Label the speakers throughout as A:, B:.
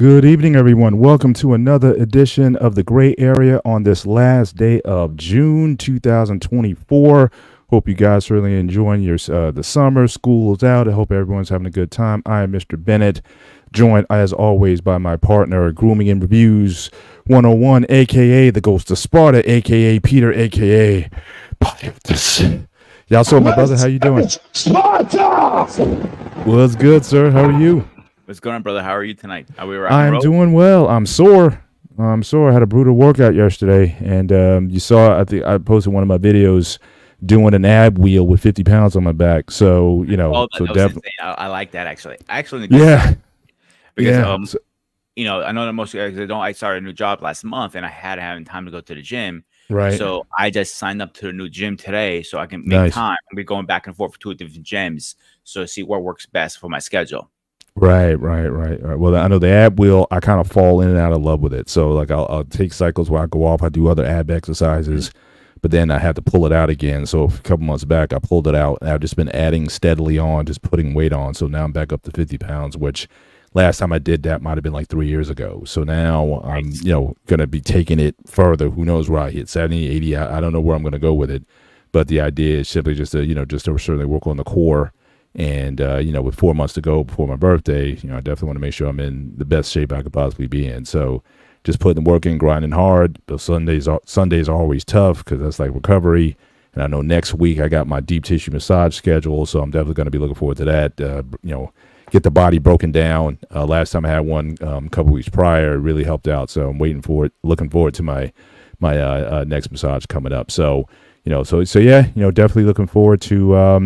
A: Good evening, everyone. Welcome to another edition of the Gray Area on this last day of June 2024. Hope you guys really enjoying your the summer. School is out. I hope everyone's having a good time. I am Mr. Bennett, joined as always by my partner, Grooming and Reviews 101, aka the Ghost of Sparta, aka Peter, aka Pietus. Y'all saw my brother. How you doing? Sparta! What's good, sir? How are you?
B: What's going on, brother? How are you tonight? Are we
A: I'm doing well. I'm sore. I had a brutal workout yesterday, and you saw. I think I posted one of my videos doing an ab wheel with 50 pounds on my back. So so definitely,
B: I like that actually.
A: Yeah,
B: because I know that most guys don't. I started a new job last month, and I had having time to go to the gym.
A: Right.
B: So I just signed up to the new gym today, so I can make time. I'll be going back and forth for 2 different gyms, so see what works best for my schedule.
A: Right. Well, I know the ab wheel, I kind of fall in and out of love with it. So like I'll take cycles where I go off, I do other ab exercises, but then I had to pull it out again. So a couple months back, I pulled it out, and I've just been adding steadily on, just putting weight on. So now I'm back up to 50 pounds, which last time I did that might have been like 3 years ago. So now I'm, going to be taking it further. Who knows where I hit 70, 80. I don't know where I'm going to go with it. But the idea is simply just to, just to certainly work on the core. And, with 4 months to go before my birthday, I definitely want to make sure I'm in the best shape I could possibly be in. So just putting the work in, grinding hard. Those Sundays are always tough because that's like recovery. And I know next week I got my deep tissue massage schedule. So I'm definitely going to be looking forward to that. Get the body broken down. Last time I had one a couple weeks prior, it really helped out. So I'm waiting for it, looking forward to my next massage coming up. So, definitely looking forward to,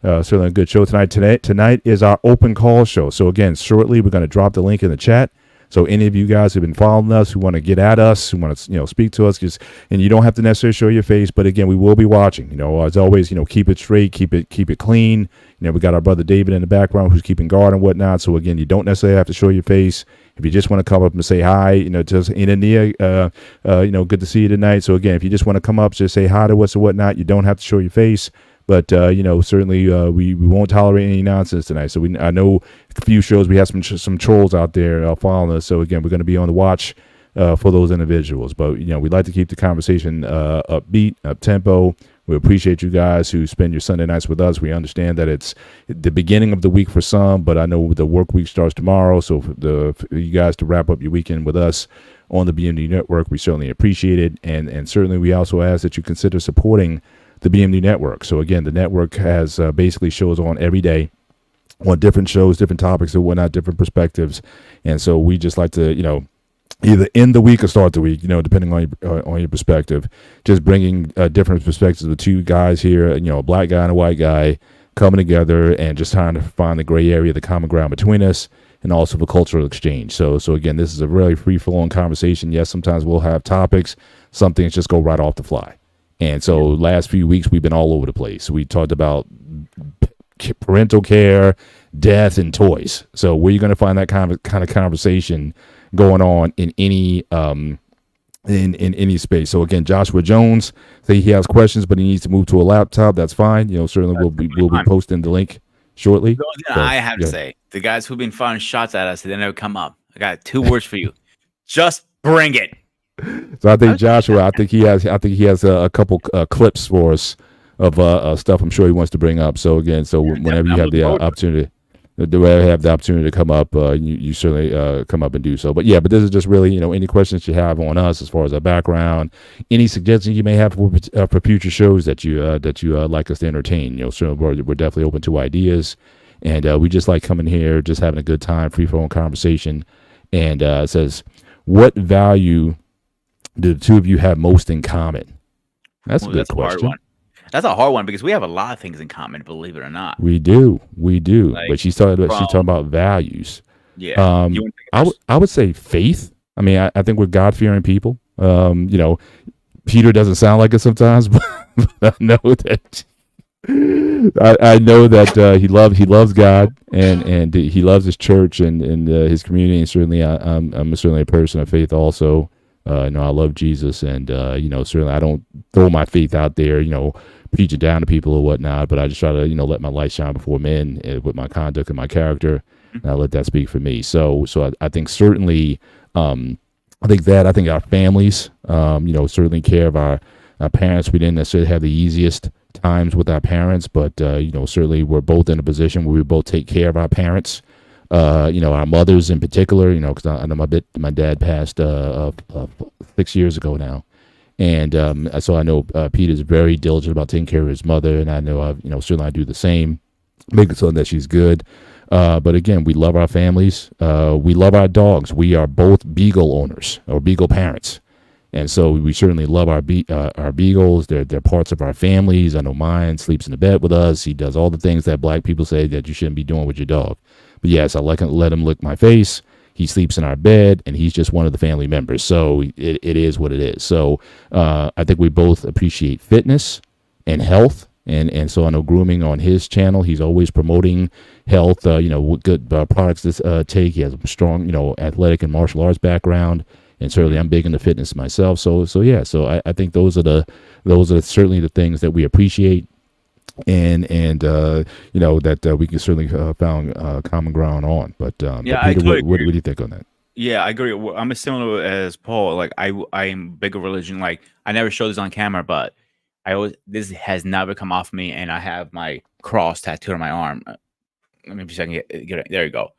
A: certainly a good show tonight. Tonight is our open call show. So again, shortly we're going to drop the link in the chat. So any of you guys who've been following us, who want to get at us, who want to speak to us, and you don't have to necessarily show your face, but again, we will be watching. As always, keep it straight, keep it clean. We got our brother David in the background who's keeping guard and whatnot. So again, you don't necessarily have to show your face. If you just want to come up and say hi, just in India, good to see you tonight. So again, if you just want to come up, just say hi to us or whatnot. You don't have to show your face. But, certainly we won't tolerate any nonsense tonight. So I know a few shows we have some trolls out there following us. So, again, we're going to be on the watch for those individuals. But, we'd like to keep the conversation upbeat, up-tempo. We appreciate you guys who spend your Sunday nights with us. We understand that it's the beginning of the week for some, but I know the work week starts tomorrow. So for you guys to wrap up your weekend with us on the BMD Network, we certainly appreciate it. And certainly we also ask that you consider supporting the BMD Network. So again, the network has basically shows on every day on different shows, different topics and whatnot, different perspectives. And so we just like to, either end the week or start the week, depending on your perspective, just bringing different perspectives of two guys here, a black guy and a white guy coming together and just trying to find the gray area, the common ground between us, and also for cultural exchange. So again, this is a really free-flowing conversation. Yes, sometimes we'll have topics. Some things just go right off the fly. And so last few weeks, we've been all over the place. We talked about parental care, death, and toys. So where are you going to find that kind of conversation going on in any in any space? So again, Joshua Jones, say he has questions, but he needs to move to a laptop. That's fine. Certainly we'll be posting the link shortly.
B: The only thing I have to say, the guys who've been firing shots at us, they never come up. I got 2 words for you. Just bring it.
A: So I think Joshua, I think he has a couple clips for us of stuff I'm sure he wants to bring up. So again, whenever you have the opportunity, to come up, you certainly come up and do so. But this is just really, any questions you have on us as far as our background, any suggestions you may have for future shows that you like us to entertain. Certainly we're definitely open to ideas, and we just like coming here, just having a good time, free flowing conversation. And it says, what value do the two of you have most in common? That's a good question.
B: That's a hard one because we have a lot of things in common, believe it or not.
A: We do. But she's talking about values.
B: Yeah.
A: I would say faith. I mean, I think we're God-fearing people. Peter doesn't sound like it sometimes, but I know that I know that he loves God and he loves his church and his community. And certainly, I'm certainly a person of faith also. I love Jesus, and certainly I don't throw my faith out there, preach it down to people or whatnot. But I just try to let my light shine before men with my conduct and my character. And I'll let that speak for me. So I think certainly, I think our families, certainly care of our parents. We didn't necessarily have the easiest times with our parents, but certainly we're both in a position where we both take care of our parents. Our mothers in particular, because I know my dad passed 6 years ago now. And so I know Peter's very diligent about taking care of his mother, and I know certainly I do the same, making certain that she's good. But again, we love our families. We love our dogs. We are both beagle owners or beagle parents, and so we certainly love our beagles. They're parts of our families. I know mine sleeps in the bed with us. He does all the things that black people say that you shouldn't be doing with your dog. But yes, I let him lick my face. He sleeps in our bed, and he's just one of the family members. So it is what it is. So I think we both appreciate fitness and health. And so I know grooming on his channel, he's always promoting health, good products to take. He has a strong, athletic and martial arts background. And certainly I'm big into fitness myself. So I think those are certainly the things that we appreciate. And that we can certainly found common ground on. But Peter, what do you think on that?
B: Yeah, I agree. I'm as similar as Paul. Like I'm big of religion. Like I never show this on camera, but this has never come off me, and I have my cross tattooed on my arm. Let me see if I can get it. There you go.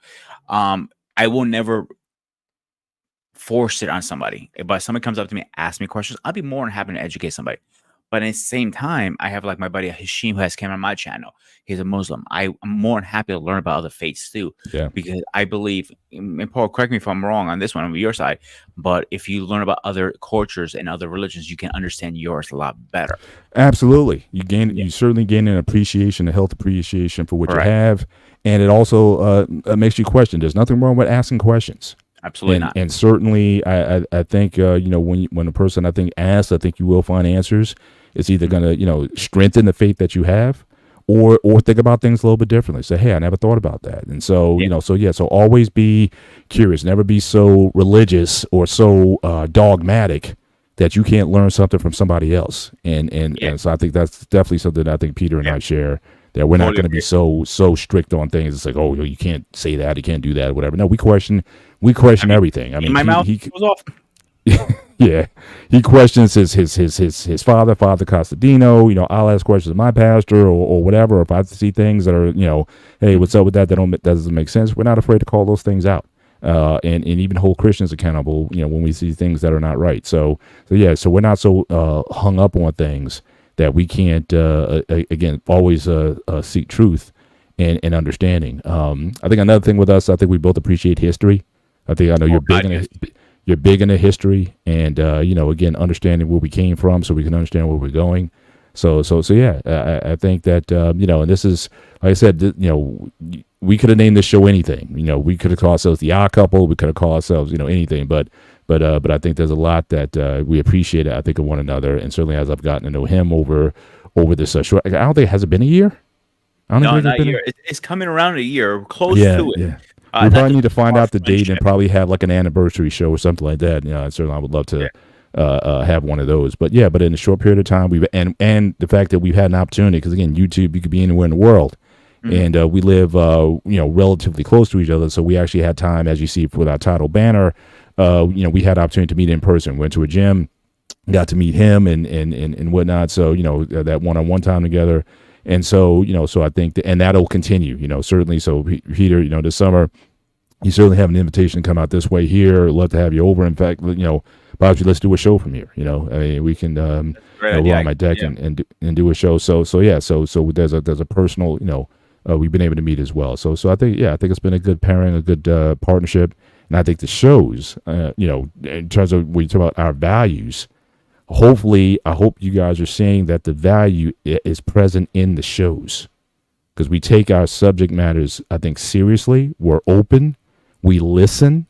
B: I will never force it on somebody. But if somebody comes up to me, asks me questions, I'll be more than happy to educate somebody. But at the same time, I have like my buddy Hashim who has came on my channel. He's a Muslim. I'm more than happy to learn about other faiths too.
A: Yeah.
B: Because I believe, and Paul, correct me if I'm wrong on this one, on your side, but if you learn about other cultures and other religions, you can understand yours a lot better.
A: Absolutely. You certainly gain an appreciation, a health appreciation for what you have. And it also makes you question. There's nothing wrong with asking questions.
B: Absolutely not.
A: And certainly, I think when a person asks, I think you will find answers. It's either going to strengthen the faith that you have, or think about things a little bit differently. Say, hey, I never thought about that. And so so always be curious. Never be so religious or so dogmatic that you can't learn something from somebody else. And so I think that's definitely something I think Peter and I share. That we're not going to be so strict on things. It's like, oh, you can't say that, you can't do that, whatever. No, we question everything. I mean,
B: my mouth goes off.
A: Yeah, he questions his father Costadino. I'll ask questions of my pastor or whatever. Or if I see things that are, hey, what's up with that? That doesn't make sense. We're not afraid to call those things out, and even hold Christians accountable. When we see things that are not right. So we're not so hung up on things that we can't again always seek truth and understanding. I think another thing with us, I think we both appreciate history. I know you're big into history, and again, understanding where we came from, so we can understand where we're going. So yeah, I think that and this is, like I said, we could have named this show anything. We could have called ourselves the Odd Couple. We could have called ourselves anything, but I think there's a lot that we appreciate, I think, of one another, and certainly as I've gotten to know him over this short, I don't think, has it been a year?
B: No, not a year. It's coming around a year, close to it.
A: Yeah. We probably need to find out the date and probably have like an anniversary show or something like that. Certainly I would love to have one of those. But in a short period of time, and the fact that we've had an opportunity, because again, YouTube, you could be anywhere in the world. Mm-hmm. And we live, relatively close to each other. So we actually had time, as you see with our title banner, we had opportunity to meet in person. Went to a gym, got to meet him and whatnot. So, that one-on-one time together. And so, so I think, and that'll continue, certainly. So Peter, this summer, you certainly have an invitation to come out this way here. I'd love to have you over. In fact, Bobby, let's do a show from here. We can go on my deck and do a show. So there's a personal, we've been able to meet as well. So I think it's been a good pairing, a good partnership. And I think the shows, in terms of when you talk about our values, hopefully, I hope you guys are seeing that the value is present in the shows, because we take our subject matters, I think, seriously. We're open. We listen.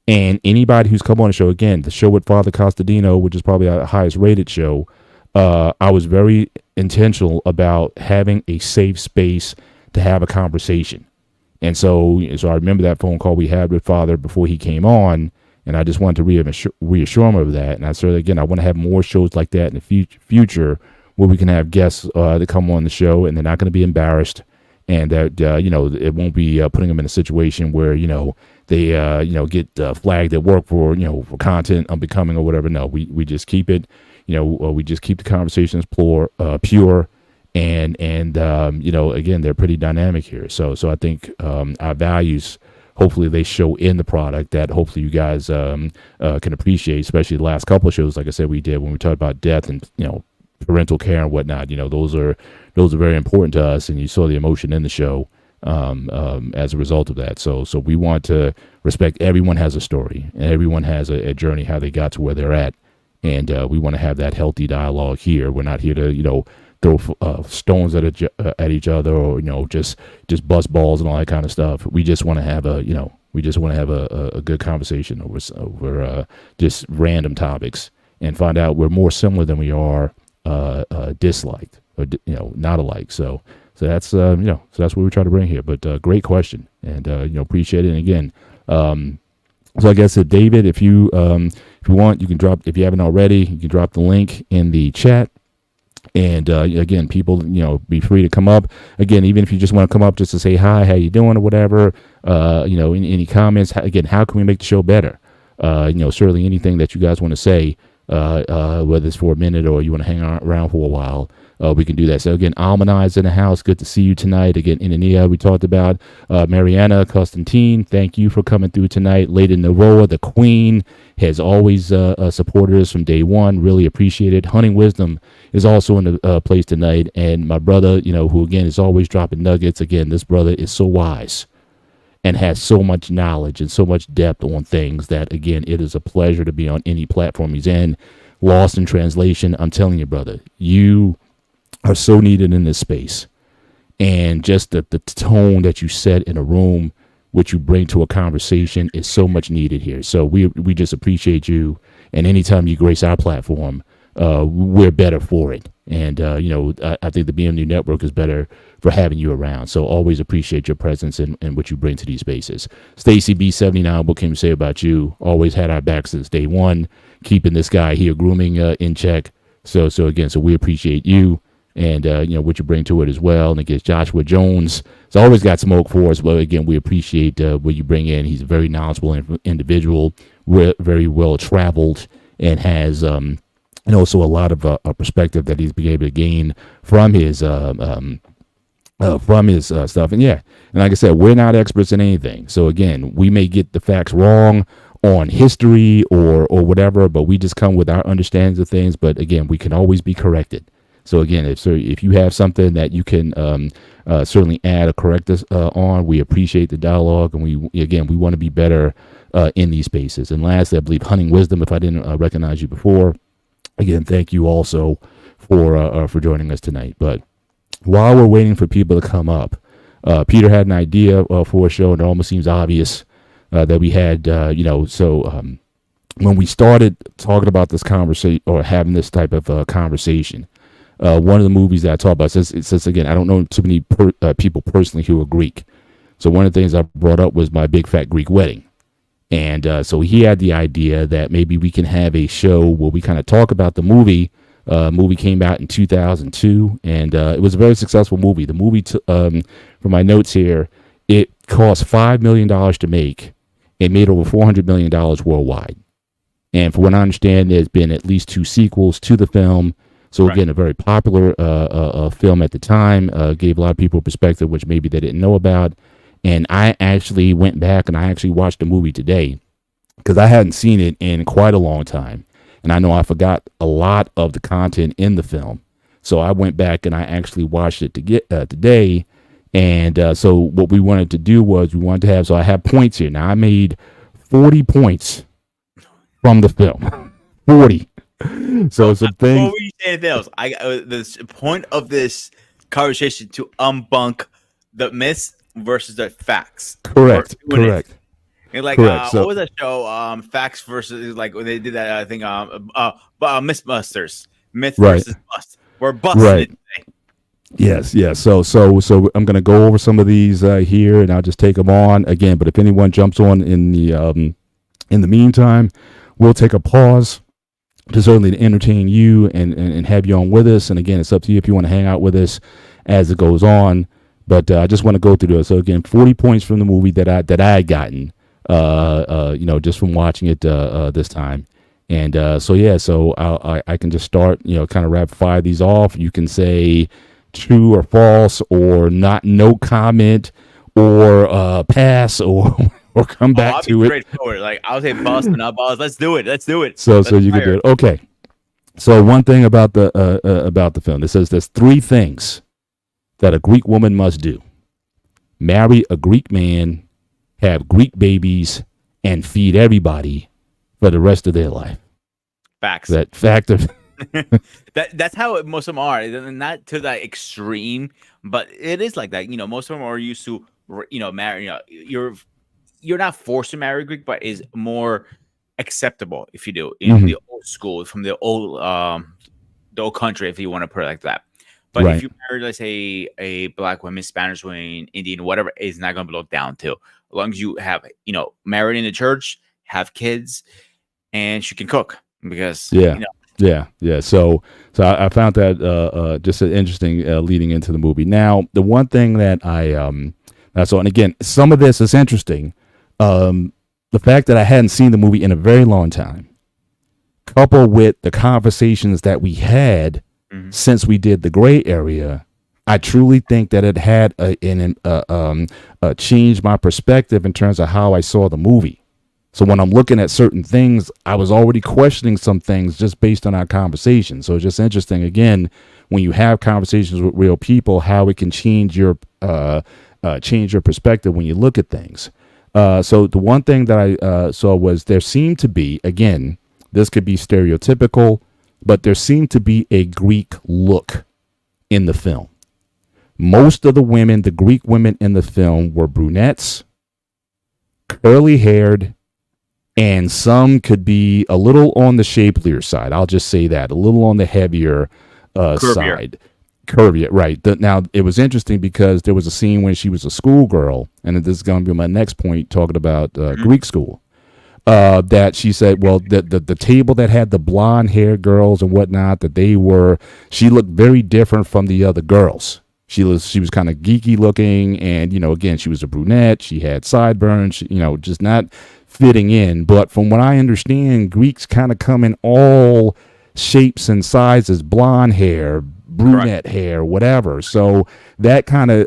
A: And anybody who's come on the show, again, the show with Father Costadino, which is probably our highest rated show, I was very intentional about having a safe space to have a conversation. And so I remember that phone call we had with Father before he came on, and I just wanted to reassure him of that. And I said, again, I want to have more shows like that in the future where we can have guests that come on the show, and they're not going to be embarrassed, and that it won't be putting them in a situation where they get flagged at work for for content unbecoming or whatever. No, we just keep it, we just keep the conversations pure, and again, they're pretty dynamic here. So I think our values, hopefully they show in the product that hopefully you guys can appreciate, especially the last couple of shows, like I said, we did when we talked about death and parental care and whatnot. Those are very important to us, and you saw the emotion in the show as a result of that. So we want to respect everyone has a story and everyone has a journey, how they got to where they're at, and we want to have that healthy dialogue here. We're not here to throw stones at each other, or just bust balls and all that kind of stuff. We just want to have a good conversation over just random topics, and find out we're more similar than we are disliked or not alike. So that's so that's what we try to bring here. But great question, and appreciate it. And again, so I guess David, if you want, you can drop, if you haven't already, you can drop the link in the chat. And again, people, be free to come up. Again, even if you just want to come up just to say hi, how you doing, or whatever. Any comments. Again, how can we make the show better? Certainly anything that you guys want to say, whether it's for a minute or you want to hang around for a while, we can do that. So again, Almanai's in the house. Good to see you tonight. Again, Inania, we talked about. Mariana Constantine, thank you for coming through tonight. Lady Naroa, the queen, has always supported us from day one. Really appreciate it. Hunting Wisdom is also in the place tonight. And my brother, who again is always dropping nuggets. Again, this brother is so wise and has so much knowledge and so much depth on things that, again, it is a pleasure to be on any platform he's in. Lost in translation, I'm telling you, brother, you are so needed in this space. And just the tone that you set in a room, which you bring to a conversation, is so much needed here. So we just appreciate you. And anytime you grace our platform, we're better for it. And, I think the BMU network is better for having you around. So always appreciate your presence and what you bring to these spaces. Stacy B79, what can you say about you? Always had our back since day one, keeping this guy here grooming in check. So again, we appreciate you and, what you bring to it as well. And again, Joshua Jones has always got smoke for us. But again, we appreciate what you bring in. He's a very knowledgeable individual, very well traveled, and has, and also a lot of perspective that he's been able to gain from his stuff. And yeah, and like I said, we're not experts in anything. So again, we may get the facts wrong on history or whatever, but we just come with our understandings of things. But again, we can always be corrected. So again, if you have something that you can certainly add or correct us on, we appreciate the dialogue, and we want to be better in these spaces. And lastly, I believe Hunting Wisdom, if I didn't recognize you before, again, thank you also for joining us tonight. But while we're waiting for people to come up, Peter had an idea for a show, and it almost seems obvious that we had, when we started talking about this conversation or having this type of conversation, one of the movies that I talk about, says again, I don't know too many people personally who are Greek. So one of the things I brought up was My Big Fat Greek Wedding. And so he had the idea that maybe we can have a show where we kind of talk about the movie. Movie came out in 2002, and it was a very successful movie. The movie, from my notes here, it cost $5 million to make. It made over $400 million worldwide. And for what I understand, there's been at least 2 sequels to the film. So again, a very popular film at the time, gave a lot of people a perspective, which maybe they didn't know about. And I actually went back and I actually watched the movie today because I hadn't seen it in quite a long time. And I know I forgot a lot of the content in the film. So I went back and I actually watched it today. And so what we wanted to do was so I have points here. Now I made 40 points from the film. 40. So some things.
B: Before we say anything else, the point of this conversation to debunk the myths versus the facts.
A: Correct.
B: And like,
A: Correct.
B: What was that show? Facts versus, like, when they did that, I think, Mythbusters. Myth versus bust. We're busting it today.
A: Yes. So I'm going to go over some of these here, and I'll just take them on again. But if anyone jumps on in the meantime, we'll take a pause to certainly entertain you and have you on with us. And again, it's up to you if you want to hang out with us as it goes on. But I just want to go through those. So again, 40 points from the movie that I had gotten, just from watching it this time. And so yeah, so I can just start, kind of rapid fire these off. You can say true or false, or not, no comment, or pass, or or come
B: Oh,
A: back
B: I'll be
A: to it.
B: straightforward. Like I'll say bust and not bust. Let's do it. Let's do it.
A: So
B: Let's
A: you can do
B: fire.
A: it. Okay. So one thing about the film, it says there's three things that a Greek woman must do: marry a Greek man, have Greek babies, and feed everybody for the rest of their life.
B: Facts.
A: That fact of
B: That's how most of them are. Not to that extreme, but it is like that. Most of them are used to marry. You're not forced to marry Greek, but is more acceptable if you do in
A: Mhm.
B: the old school from the old country, if you want to put it like that. But if
A: Right.
B: you marry, let's say, a black woman, Spanish woman, Indian, whatever, it's not going to be looked down to. As long as you have, married in the church, have kids, and she can cook because
A: Yeah. Yeah. So I found that just interesting leading into the movie. Now, the one thing that I saw, and again, some of this is interesting. The fact that I hadn't seen the movie in a very long time, coupled with the conversations that we had
B: Mhm.
A: since we did the gray area, I truly think that it had changed my perspective in terms of how I saw the movie. So when I'm looking at certain things, I was already questioning some things just based on our conversation. So it's just interesting, again, when you have conversations with real people, how it can change your perspective when you look at things. So the one thing that I saw was there seemed to be, again, this could be stereotypical, but there seemed to be a Greek look in the film. Most of the women, the Greek women in the film, were brunettes, curly haired, and some could be a little on the shapelier side. I'll just say that, a little on the heavier
B: Curvier.
A: side. Curvier, right. Now, it was interesting because there was a scene when she was a schoolgirl, and this is going to be my next point, talking about Greek school. That she said, well, the table that had the blonde haired girls and whatnot, she looked very different from the other girls. She was kind of geeky looking, and again, she was a brunette. She had sideburns, just not fitting in. But from what I understand, Greeks kind of come in all shapes and sizes: blonde hair, brunette hair, whatever. So that kind of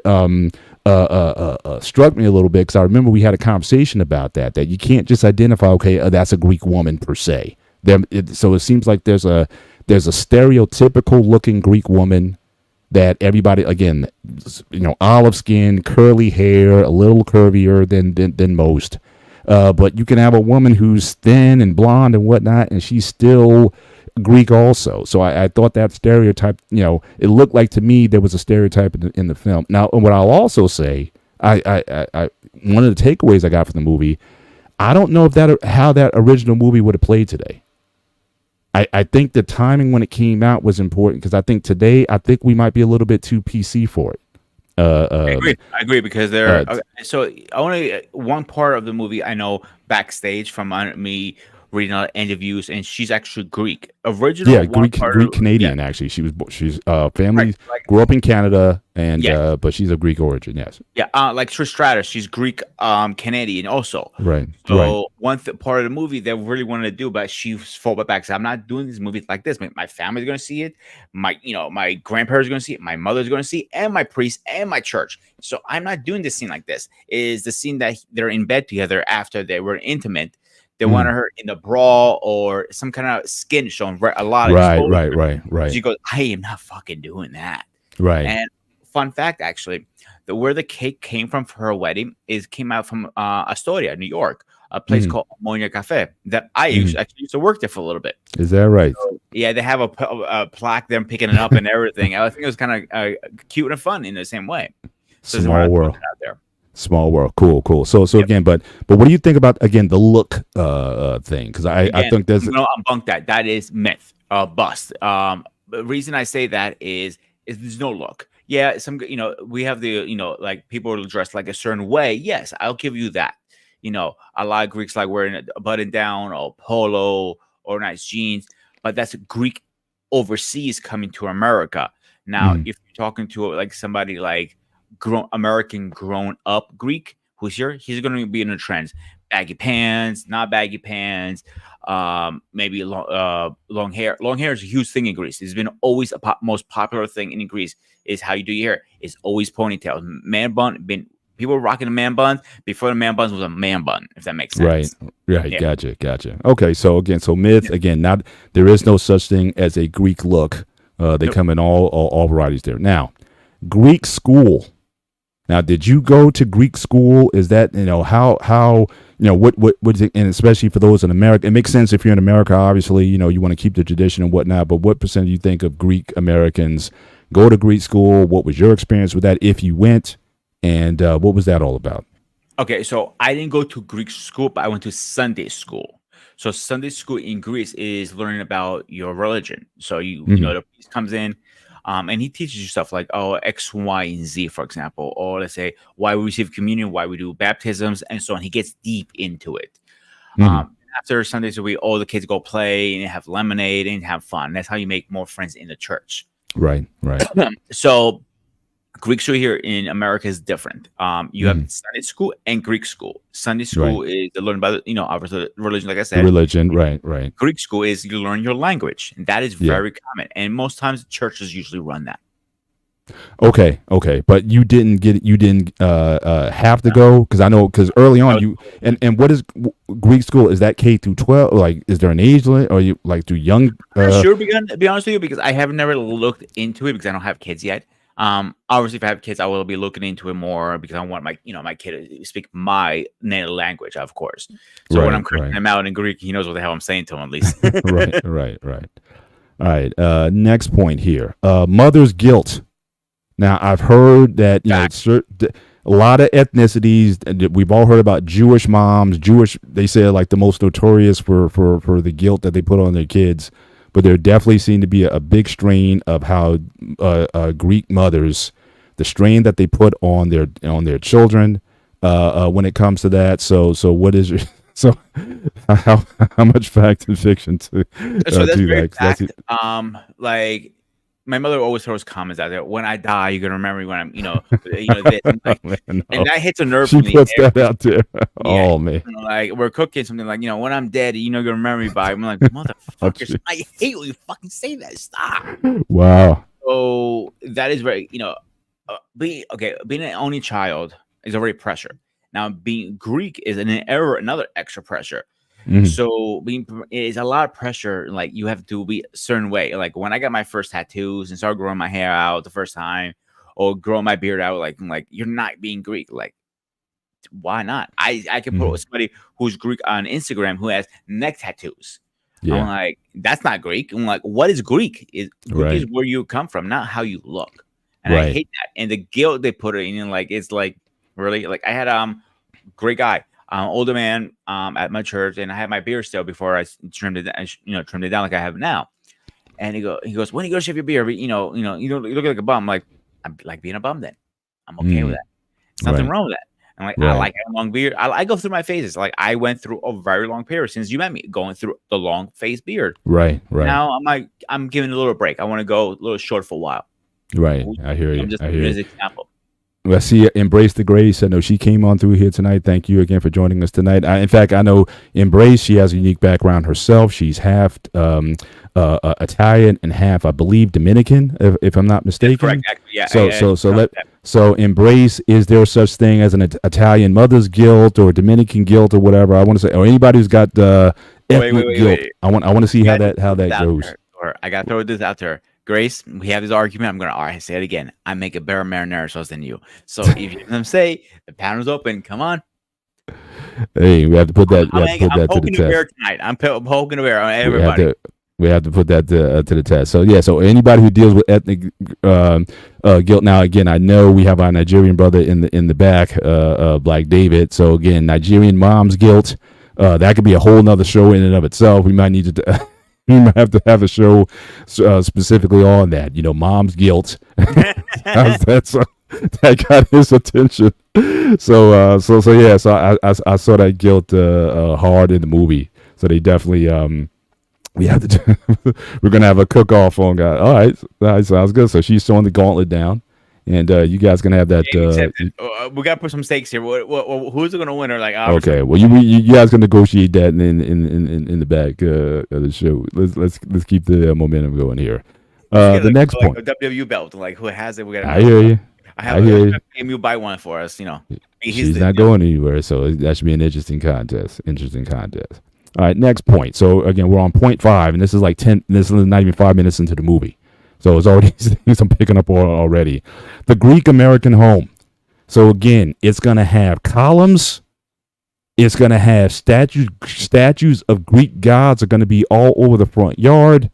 A: struck me a little bit, because I remember we had a conversation about that you can't just identify, okay, that's a Greek woman per se. So it seems like there's a stereotypical looking Greek woman that everybody, again, olive skin, curly hair, a little curvier than most. But you can have a woman who's thin and blonde and whatnot, and she's still Greek also. So I thought that stereotype, it looked like to me there was a stereotype in the film. Now, what I'll also say, I one of the takeaways I got from the movie, I don't know if how that original movie would have played today. I think the timing when it came out was important, because I think today, we might be a little bit too PC for it.
B: I agree because so only one part of the movie I know backstage from me reading out interviews, and she's actually Greek.
A: Yeah,
B: Original one part,
A: Greek
B: yeah,
A: Canadian, actually. She's
B: right,
A: family
B: like
A: grew up in Canada, and
B: yes,
A: but she's of Greek origin. Yes.
B: yeah, like Trish Stratus, she's Greek, Canadian also.
A: Right. Right.
B: So part of the movie they really wanted to do, but she fought back. So I'm not doing these movies like this. My family's going to see it. My grandparents are going to see it. My mother's going to see it, and my priest and my church. So I'm not doing this scene like this. Is the scene that they're in bed together after they were intimate. They wanted her in the bra or some kind of skin showing a lot of
A: Right.
B: exposure.
A: Right. Right. Right.
B: She goes, I am not fucking doing that.
A: Right.
B: And fun fact, actually, where the cake came from for her wedding came out from Astoria, New York, a place
A: Mm.
B: called Ammonia Cafe that I
A: Mm.
B: actually used to work there for a little bit.
A: Is that right?
B: So, yeah, they have a plaque, them picking it up and everything. I think it was kind of cute and fun in the same way. So they
A: Small
B: want to throw
A: world.
B: that out there.
A: Small world. Cool. So
B: Yep.
A: again, but what do you think about, again, the look thing? Because I
B: Again,
A: think there's
B: I'm gonna debunk that. That is myth, bust. The reason I say that is there's no look. Yeah, we have like people are dressed like a certain way. Yes, I'll give you that. A lot of Greeks like wearing a button down or polo or nice jeans, but that's Greek overseas coming to America. Now,
A: mm,
B: if you're talking to like somebody like American grown up Greek who's here, he's going to be in the trends. Baggy pants, not baggy pants, maybe long hair. Long hair is a huge thing in Greece. It's been always a most popular thing in Greece. Is how you do your hair. It's always ponytails. Man bun. Been people were rocking the man buns before the man buns was a man bun. If that makes sense.
A: Right.
B: Yeah.
A: Gotcha. Okay, so again, myth again. Not there is no such thing as a Greek look. They come in all varieties there. Now, Greek school. Now, did you go to Greek school? Is that how what is it? And especially for those in America, it makes sense if you're in America. Obviously, you want to keep the tradition and whatnot. But what percent do you think of Greek Americans go to Greek school? What was your experience with that if you went? And what was that all about?
B: Okay, so I didn't go to Greek school, but I went to Sunday school. So Sunday school in Greece is learning about your religion. So the priest comes in, and he teaches you stuff like X, Y, and Z, for example, or let's say why we receive communion, why we do baptisms, and so on. He gets deep into it. After Sundays, all the kids go play and have lemonade and have fun. That's how you make more friends in the church.
A: Right.
B: So Greek school here in America is different. You have Sunday school and Greek school. Sunday school is to learn about obviously religion, like I said.
A: Religion, right.
B: Greek school is you learn your language, and that is very common. And most times churches usually run that.
A: Okay, but you didn't have to go because I know early on you and what is Greek school? Is that K through 12? Like, is there an age limit, or you like through young?
B: I'm not sure, to be honest with you, because I have never looked into it because I don't have kids yet. Obviously, if I have kids, I will be looking into it more because I want my kid to speak my native language, of course. So when I'm correcting him out in Greek, he knows what the hell I'm saying to him at least.
A: Right. All right. Next point here. Mother's guilt. Now, I've heard that a lot of ethnicities. We've all heard about Jewish moms. They say like the most notorious for the guilt that they put on their kids. But there definitely seemed to be a big strain of how Greek mothers, the strain that they put on their children when it comes to that. So what is your, so how much fact and fiction to
B: so that's
A: do
B: very
A: that?
B: fact. Like my mother always throws comments out there. When I die, you're gonna remember me when I'm, this. And, and that hits a nerve.
A: She puts that out there. Oh man,
B: like we're cooking something like, when I'm dead, you're gonna remember me by. I'm like, motherfuckers, I hate when you fucking say that. Stop.
A: Wow.
B: So that is very, being an only child is already pressure. Now being Greek is another extra pressure. So is a lot of pressure. Like you have to be a certain way. Like when I got my first tattoos and started growing my hair out the first time, or growing my beard out, like you're not being Greek. Like why not? I can put with somebody who's Greek on Instagram who has neck tattoos. Yeah. I'm like, that's not Greek. I'm like, what is Greek? Greek is where you come from, not how you look. And I hate that. And the guilt they put it in, like it's like really like I had great guy. Older man at my church, and I had my beard still before I trimmed it down like I have now. And he goes, when you go shave your beard, you look like a bum. Like I'm like being a bum. Then I'm okay with that. There's nothing wrong with that. I'm like I like a long beard. I go through my phases. Like I went through a very long period since you met me, going through the long phase beard.
A: Right.
B: Now I'm like I'm giving it a little break. I want to go a little short for a while.
A: Right. I hear you.
B: I'm just using an example.
A: I see Embrace the Grace. I know she came on through here tonight. Thank you again for joining us tonight. In fact, I know Embrace, she has a unique background herself. She's half Italian and half, I believe, Dominican, if I'm not mistaken.
B: Correct. Yeah.
A: So Embrace, is there such thing as an Italian mother's guilt or Dominican guilt or whatever? I want to say, or anybody who's got ethnic guilt. I want to see how that goes.
B: I got to throw this out there. Grace, we have this argument. I'm gonna say it again. I make a better marinara sauce than you. So if you let them say the panel's open, come on.
A: Hey, we have to put that. I'm
B: poking the bear tonight. I'm poking the bear on everybody.
A: We have to put that to the test. So yeah. So anybody who deals with ethnic guilt. Now again, I know we have our Nigerian brother in the back, Black David. So again, Nigerian mom's guilt. That could be a whole nother show in and of itself. We might need to. We might have to have a show specifically on that. Mom's guilt. That got his attention. So yeah. So I saw that guilt hard in the movie. So they definitely we have to. We're gonna have a cook off on God. All right, sounds good. So she's throwing the gauntlet down, And you guys gonna have that.
B: Game accepted. We gotta put some stakes here. Who's gonna win? Or like,
A: Okay, well, you guys can negotiate that in the back of the show. Let's keep the momentum going here.
B: we should get
A: The next
B: like
A: point.
B: a WWE belt. Like, who has it? We gotta
A: I
B: know.
A: hear you.
B: I
A: hear
B: have
A: you.
B: you buy one for us. You know,
A: She's not going anywhere, so that should be an interesting contest. All right, next point. So again, we're on point 5, and this is like 10. This is not even 5 minutes into the movie, so it's already things I'm picking up on already. The Greek American home. So again, it's gonna have columns. It's gonna have statues of Greek gods are gonna be all over the front yard,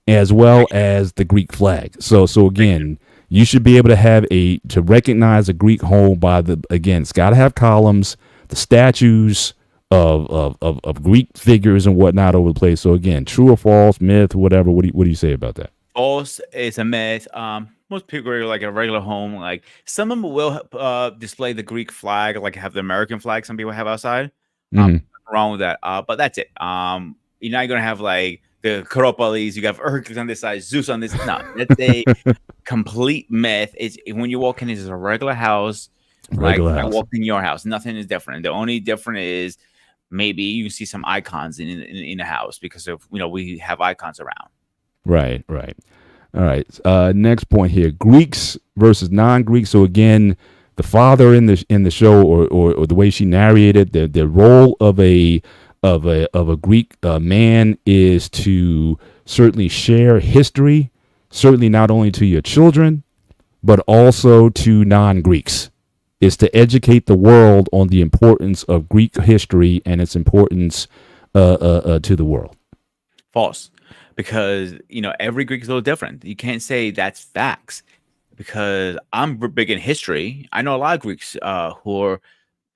A: as well as the Greek flag. So again, you should be able to recognize a Greek home by it's got to have columns, the statues of Greek figures and whatnot over the place. So again, true or false, myth, whatever. What do you say about that?
B: false is a myth. Most people are like a regular home. Like some of them will display the Greek flag, like have the American flag. Some people have outside. Nothing wrong with that. But that's it. You're not gonna have like the Acropolis. You have Hercules on this side, Zeus on this. No, that's a complete myth. It's when you walk in, it's a regular house. Like I walked in your house, nothing is different. The only different is maybe you see some icons in the house because of we have icons around.
A: Right. All right. Next point here: Greeks versus non-Greeks. So again, the father in the show, or the way she narrated the role of a Greek man is to certainly share history, certainly not only to your children, but also to non-Greeks. Is to educate the world on the importance of Greek history and its importance to the world.
B: False, because every Greek is a little different. You can't say that's facts because I'm big in history. I know a lot of Greeks who are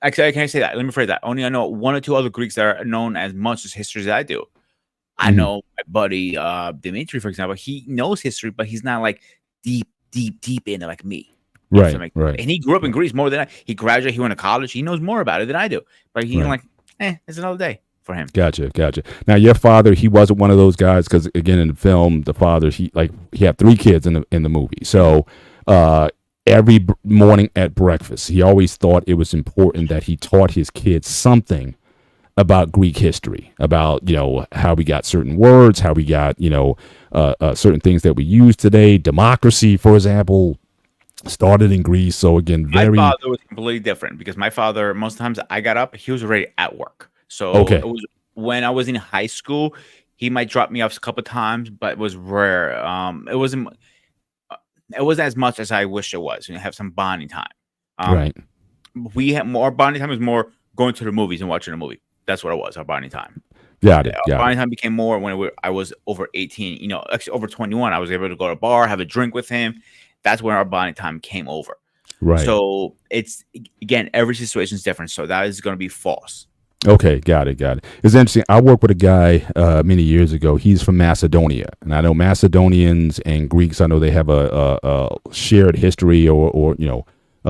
B: actually I can't say that. Let me phrase that. Only I know one or two other Greeks that are known as much as history as I do. I know my buddy Dimitri, for example. He knows history, but he's not like deep in it like me.
A: Right.
B: And he grew up in Greece more than he graduated. He went to college. He knows more about it than I do. But he's like, it's another day for him.
A: Gotcha. Now, your father, he wasn't one of those guys because, again, in the film, the father, he had 3 kids in the movie. So every morning at breakfast, he always thought it was important that he taught his kids something about Greek history, about how we got certain words, how we got certain things that we use today. Democracy, for example, started in Greece. So again,
B: my father was completely different because my father, most times I got up, he was already at work. So it was when I was in high school, he might drop me off a couple of times, but it was rare. It wasn't as much as I wish it was. Have some bonding time.
A: Right.
B: We had more bonding time was more going to the movies and watching a movie. That's what it was. Our bonding time.
A: Got it.
B: Our bonding time became more when I was over 18. Actually over 21. I was able to go to a bar, have a drink with him. That's when our bonding time came over.
A: Right.
B: So it's again, every situation is different. So that is going to be false.
A: Okay, got it. It's interesting. I worked with a guy many years ago. He's from Macedonia, and I know Macedonians and Greeks. I know they have a shared history, or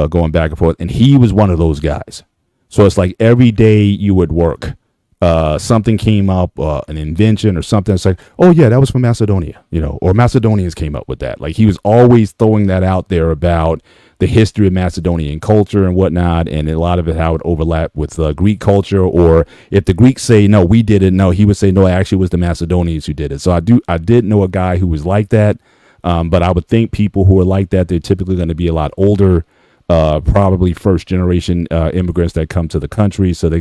A: going back and forth. And he was one of those guys. So it's like every day you would work, something came up, an invention or something. It's like, oh yeah, that was from Macedonia, or Macedonians came up with that. Like he was always throwing that out there about the history of Macedonian culture and whatnot, and a lot of it how it overlapped with Greek culture. Or if the Greeks say no, we did it, no, he would say no, actually it was the Macedonians who did it. So I did know a guy who was like that, but I would think people who are like that, they're typically going to be a lot older. Probably first generation immigrants that come to the country, so they're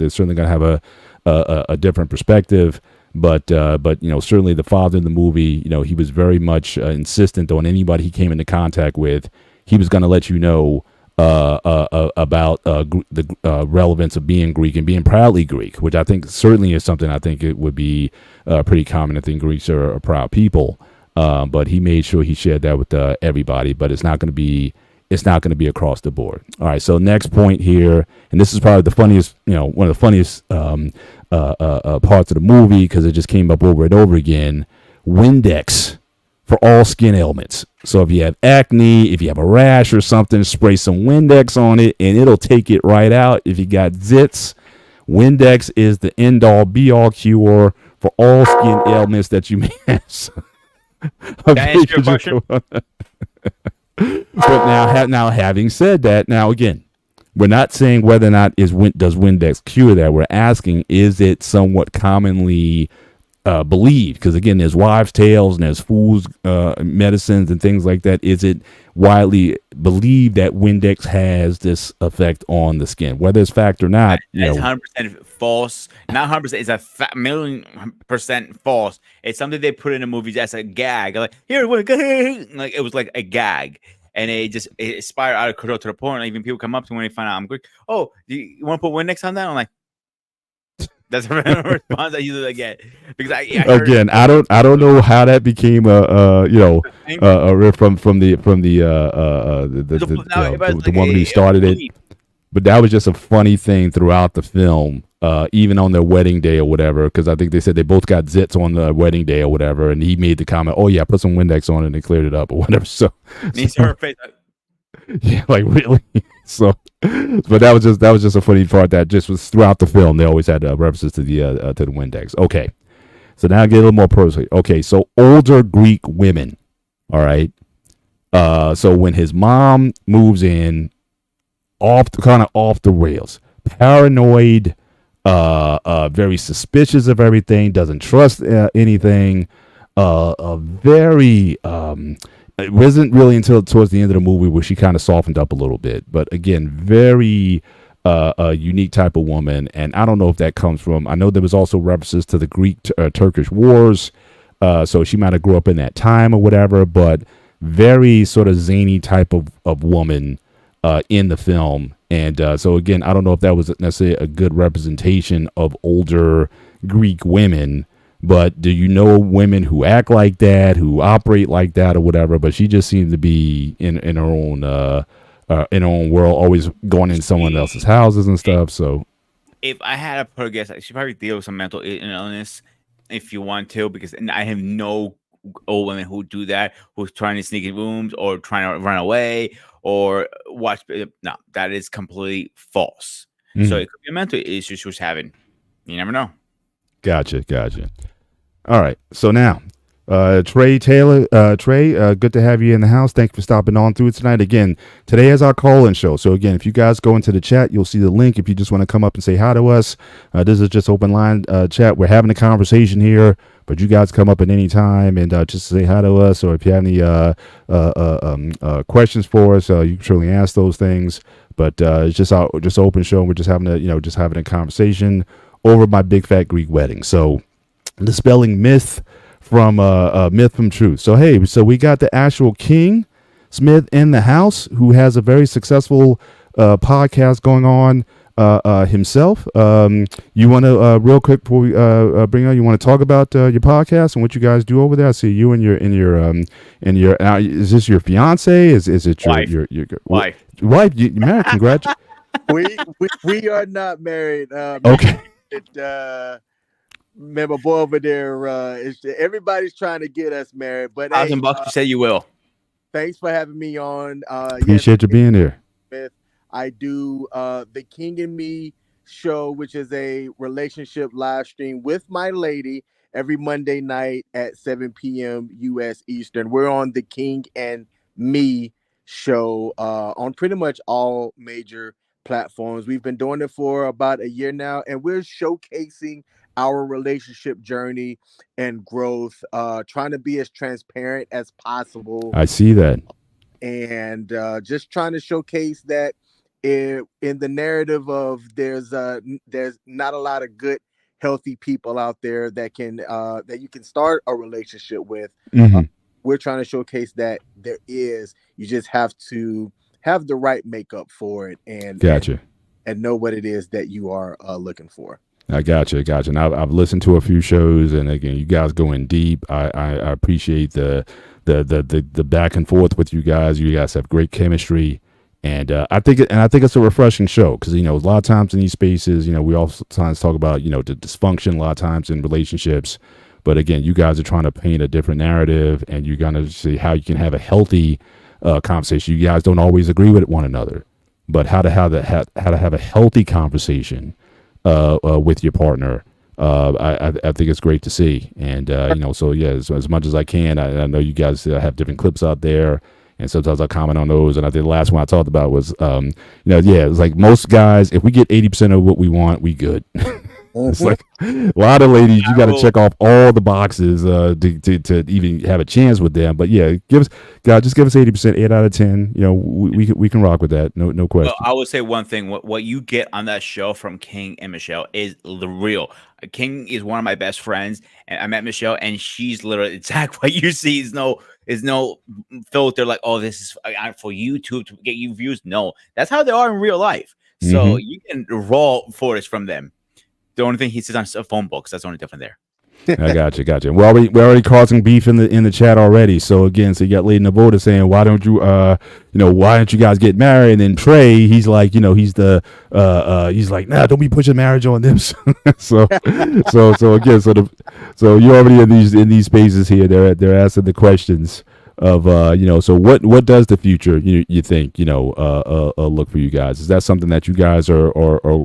A: certainly going to have a different perspective. But certainly the father in the movie, he was very much insistent on anybody he came into contact with, he was going to let you know about the relevance of being Greek and being proudly Greek, which I think certainly is something I think it would be pretty common. I think Greeks are a proud people, but he made sure he shared that with everybody. But it's not going to be across the board. All right. So next point here, and this is probably the funniest, one of the funniest parts of the movie because it just came up over and over again. Windex for all skin ailments. So if you have acne, if you have a rash or something, spray some Windex on it and it'll take it right out. If you got zits, Windex is the end all be all cure for all skin ailments that you may have.
B: Can I answer your question?
A: But now having said that, now again, we're not saying whether or not does Windex cure that. We're asking, is it somewhat commonly believed? Because again, there's wives' tales and there's fools' medicines and things like that. Is it widely believed that Windex has this effect on the skin? Whether it's fact or not,
B: It's 100% false. Not 100%. It's a million% false. It's something they put in the movies as a gag. Like, here, like it was like a gag. And it spiraled out of control to the point. Like, even people come up to me when they find out I'm Greek. Oh, do you want to put Windex on that? I'm like, that's a random response I usually get because I heard
A: again, I don't know how that became from the woman who started it, but that was just a funny thing throughout the film, even on their wedding day or whatever. Because I think they said they both got zits on the wedding day or whatever, and he made the comment, "Oh yeah, put some Windex on it and they cleared it up or whatever." So,
B: her face.
A: Yeah, like really. So, but that was just a funny part that just was throughout the film. They always had references to the Windex. Okay, so now I get a little more personal. Okay, so older Greek women. All right. So when his mom moves in, kind of off the rails, paranoid, very suspicious of everything, doesn't trust anything, very it wasn't really until towards the end of the movie where she kind of softened up a little bit. But again, very a unique type of woman. And I don't know if that comes from, I know there was also references to the Greek Turkish wars. So she might have grew up in that time or whatever, but very sort of zany type of woman in the film. And so again, I don't know if that was necessarily a good representation of older Greek women. But do you know women who act like that, who operate like that, or whatever? But she just seemed to be in her own world, always going in someone else's houses and stuff. So,
B: if I had to put a guess, she probably deal with some mental illness, if you want to, because I have no old women who do that, who's trying to sneak in rooms or trying to run away or watch. No, that is completely false. So it could be a mental issue she was having. You never know.
A: Gotcha. All right. So now, Trey Taylor, good to have you in the house. Thank you for stopping on through tonight. Again, today is our call-in show. So again, if you guys go into the chat, you'll see the link. If you just want to come up and say hi to us, this is just open line chat. We're having a conversation here, but you guys come up at any time and just say hi to us. Or if you have any questions for us, you can surely ask those things. But it's just open show. And we're just having a conversation over my big fat Greek wedding. So dispelling myth from truth. So hey, so we got the actual King Smith in the house, who has a very successful podcast going on himself. You want to real quick before we bring on, you want to talk about your podcast and what you guys do over there? I see you and your is this your fiance? Is it your
B: wife?
A: Wife, you married? Congratulations.
C: we are not married.
A: Okay.
C: Man, my boy over there, everybody's trying to get us married. But
B: $1,000, you say you will.
C: Thanks for having me on.
A: Appreciate you being here.
C: I do the King and Me show, which is a relationship live stream with my lady every Monday night at 7 p.m. U.S. Eastern. We're on the King and Me show on pretty much all major platforms. We've been doing it for about a year now, and we're showcasing our relationship journey and growth, trying to be as transparent as possible.
A: I see that.
C: And just trying to showcase that in the narrative of there's not a lot of good, healthy people out there that you can start a relationship with.
A: Mm-hmm.
C: We're trying to showcase that there is. You just have to have the right makeup for it and
A: gotcha.
C: And know what it is that you are looking for.
A: I gotcha. And I've listened to a few shows, and again, you guys go in deep. I appreciate the back and forth with you guys. You guys have great chemistry, and I think it's a refreshing show because a lot of times in these spaces, we sometimes talk about the dysfunction a lot of times in relationships, but again, you guys are trying to paint a different narrative, and you're gonna see how you can have a healthy conversation. You guys don't always agree with one another, but how to have a healthy conversation with your partner. I think it's great to see, and so yeah, as much as I can, I know you guys have different clips out there, and sometimes I comment on those. And I think the last one I talked about was, yeah, it's like most guys, if we get 80% of what we want, we good. It's like a lot of ladies, you got to check off all the boxes to even have a chance with them. But yeah, just give us 80%, 8 out of 10. We can rock with that. No question.
B: Well, I would say one thing: what you get on that show from King and Michelle is the real. King is one of my best friends, and I met Michelle, and she's literally exactly what you see. Is no filter like, oh, this is for YouTube to get you views. No, that's how they are in real life. So you can raw footage from them. The only thing he sits on a phone book. So that's the only different there.
A: I got you. We're already causing beef in the chat already. So again, so you got Lady Navoda saying, why don't you guys get married? And then Trey, he's like, he's like, nah, don't be pushing marriage on them. so again, so you're already in these spaces here. They're asking the questions of so what does the future you think look for you guys? Is that something that you guys are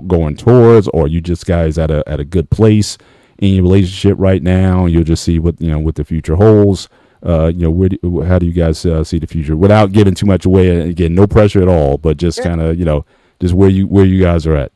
A: going towards, or are you just guys at a good place in your relationship right now? You'll just see what the future holds. How do you guys see the future without giving too much away? Again, no pressure at all, but just kind of just where you guys are at.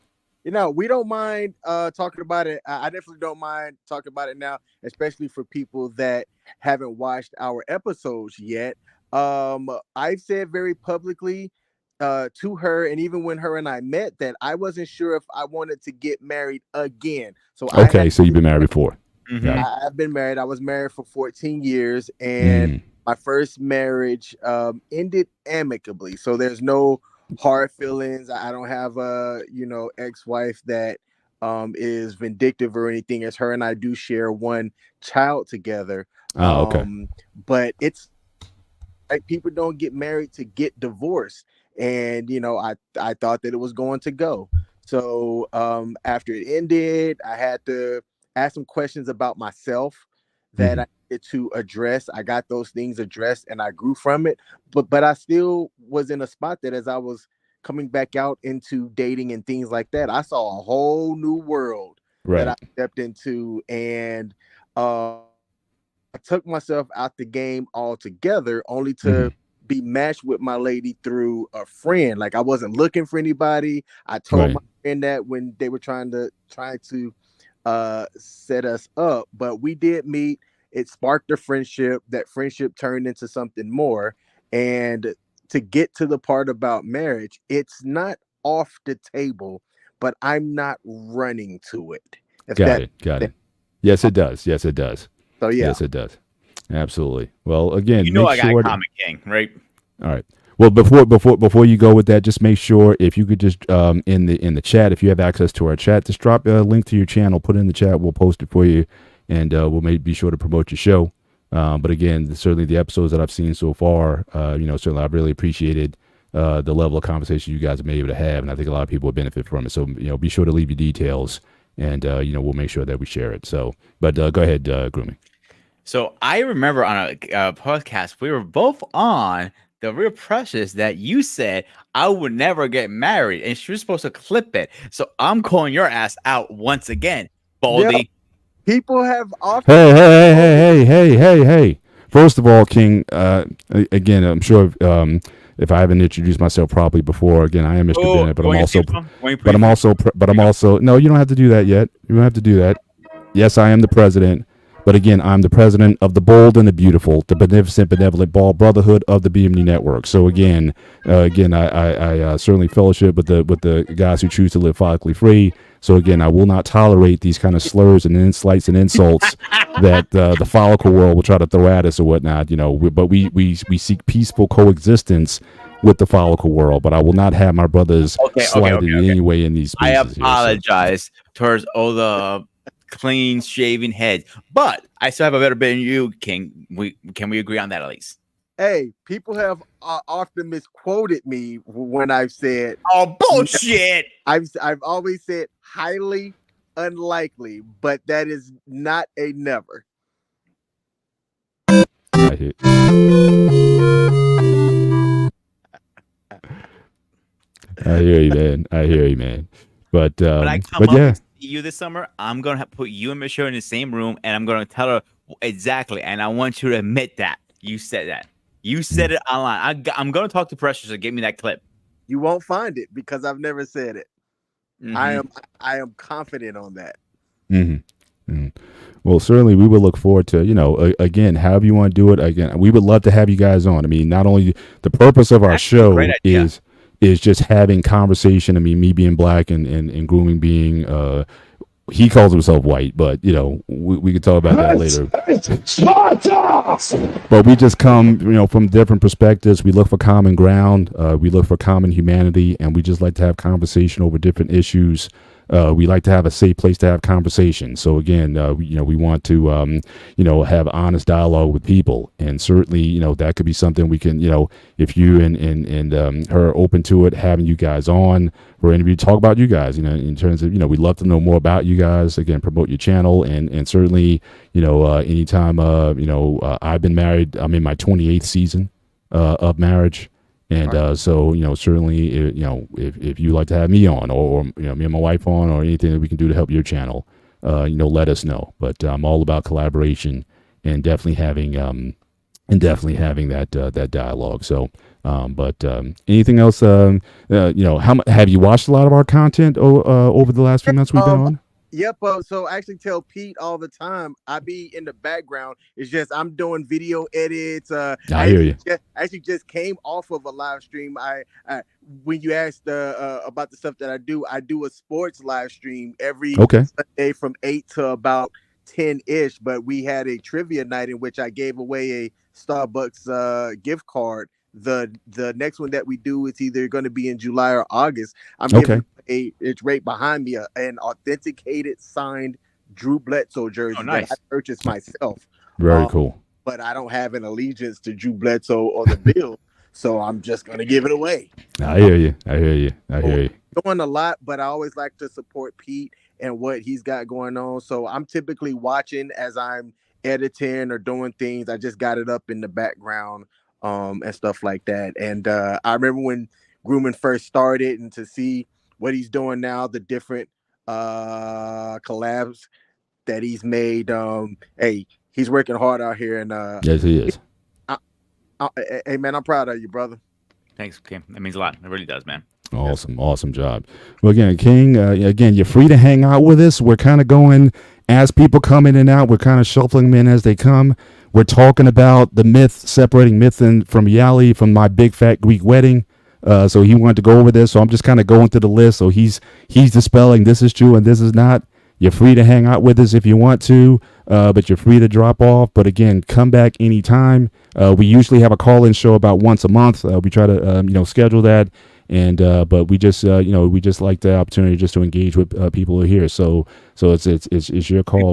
C: We don't mind talking about it. I definitely don't mind talking about it now, especially for people that haven't watched our episodes yet. I've said very publicly to her, and even when her and I met, that I wasn't sure if I wanted to get married again. So
A: so you've been married before.
C: I've been married. I was married for 14 years, and my first marriage ended amicably. So there's no hard feelings. I don't have a ex-wife that is vindictive or anything, as her and I do share one child together.
A: Okay.
C: But it's like people don't get married to get divorced, and I thought that it was going to go. So after it ended, I had to ask some questions about myself that I needed to address. I got those things addressed, and I grew from it. But I still was in a spot that, as I was coming back out into dating and things like that, I saw a whole new world that I stepped into, and I took myself out the game altogether, only to be matched with my lady through a friend. Like, I wasn't looking for anybody. I told my friend that when they were trying to set us up, but we did meet. It sparked a friendship. That friendship turned into something more. And to get to the part about marriage, it's not off the table, but I'm not running to it.
A: Got it. Yes, it does.
C: So yeah.
A: Yes, it does. Absolutely. Well, again,
B: I got a comment, King, right?
A: All right. Well, before you go with that, just make sure, if you could just in the chat, if you have access to our chat, just drop a link to your channel, put it in the chat. We'll post it for you, and we'll be sure to promote your show. But again, certainly the episodes that I've seen so far, certainly I've really appreciated the level of conversation you guys have been able to have, and I think a lot of people have benefited from it. So be sure to leave your details, and we'll make sure that we share it. So, but go ahead, Grooming.
B: So I remember on a podcast we were both on, the Real Precious, that you said I would never get married, and she was supposed to clip it. So I'm calling your ass out once again, Baldy.
C: Yep. People have often.
A: Hey. First of all, King, again, I'm sure if I haven't introduced myself properly before, again, I am Mr. Bennett, but I'm also, no, you don't have to do that yet. You don't have to do that. Yes, I am the president. But again, I'm the president of the bold and the beautiful, the beneficent, benevolent ball brotherhood of the BMU network. So again, I certainly fellowship with the guys who choose to live follically free. So again, I will not tolerate these kind of slurs and slights and insults that the follicle world will try to throw at us or whatnot. But we seek peaceful coexistence with the follicle world. But I will not have my brothers slighted in any way in these spaces.
B: I apologize towards all the clean shaven heads, but I still have a better bit than you, King. Can we agree on that at least?
C: Hey, people have often misquoted me when I've said,
B: "Oh, bullshit."
C: I've always said highly unlikely, but that is not a never.
A: I hear you, man. But
B: when I come up
A: yeah.
B: and see you this summer, I'm gonna put you and Michelle in the same room, and I'm gonna tell her exactly. And I want you to admit that you said that. You said it online. I'm going to talk to Precious to get me that clip.
C: You won't find it because I've never said it.
B: Mm-hmm.
C: I am confident on that.
A: Mm-hmm. Mm. Well, certainly we would look forward to, again, however you want to do it. Again, we would love to have you guys on. I mean, not only the purpose of our show is just having conversation. I mean, me being black and grooming being, he calls himself white, but we could talk about that later. But we just come, from different perspectives. We look for common ground. We look for common humanity, and we just like to have conversation over different issues. We like to have a safe place to have conversation. So again, we want to, have honest dialogue with people, and certainly, that could be something we can, if you and her are open to it, having you guys on for an interview, talk about you guys, in terms of, we'd love to know more about you guys. Again, promote your channel, and certainly, anytime, I've been married, I'm in my 28th season of marriage. And so, certainly, if you like to have me on, or me and my wife on, or anything that we can do to help your channel, let us know. But I'm all about collaboration and definitely having that dialogue. So, but anything else? How have you watched a lot of our content over the last few months we've been on?
C: Yep. So I actually tell Pete all the time, I be in the background. It's just I'm doing video edits.
A: I hear you.
C: Actually just came off of a live stream. I when you asked about the stuff that I do a sports live stream every Sunday from 8 to about 10-ish. But we had a trivia night in which I gave away a Starbucks gift card. The next one that we do is either going to be in July or August. I'm giving it's right behind me an authenticated signed Drew Bledsoe jersey that I purchased myself.
A: Very cool.
C: But I don't have an allegiance to Drew Bledsoe or the Bills, so I'm just going to give it away.
A: I hear you.
C: Doing a lot, but I always like to support Pete and what he's got going on. So I'm typically watching as I'm editing or doing things. I just got it up in the background and stuff like that. And I remember when grooming first started, and to see what he's doing now, the different collabs that he's made. Hey, he's working hard out here, and
A: yes, he is.
C: Hey, man, I'm proud of you, brother.
B: Thanks, Kim. That means a lot. It really does, man.
A: Awesome job. Well, again, King, again, you're free to hang out with us. We're kind of going as people come in and out. We're kind of shuffling them in as they come. We're talking about the myth, separating myth from reality from my big fat Greek wedding. So he wanted to go over this. So I'm just kind of going through the list. So he's dispelling this is true and this is not. You're free to hang out with us if you want to, but you're free to drop off. But again, come back anytime. We usually have a call-in show about once a month. We try to schedule that. And but we just we just like the opportunity just to engage with people who are here. So it's your call.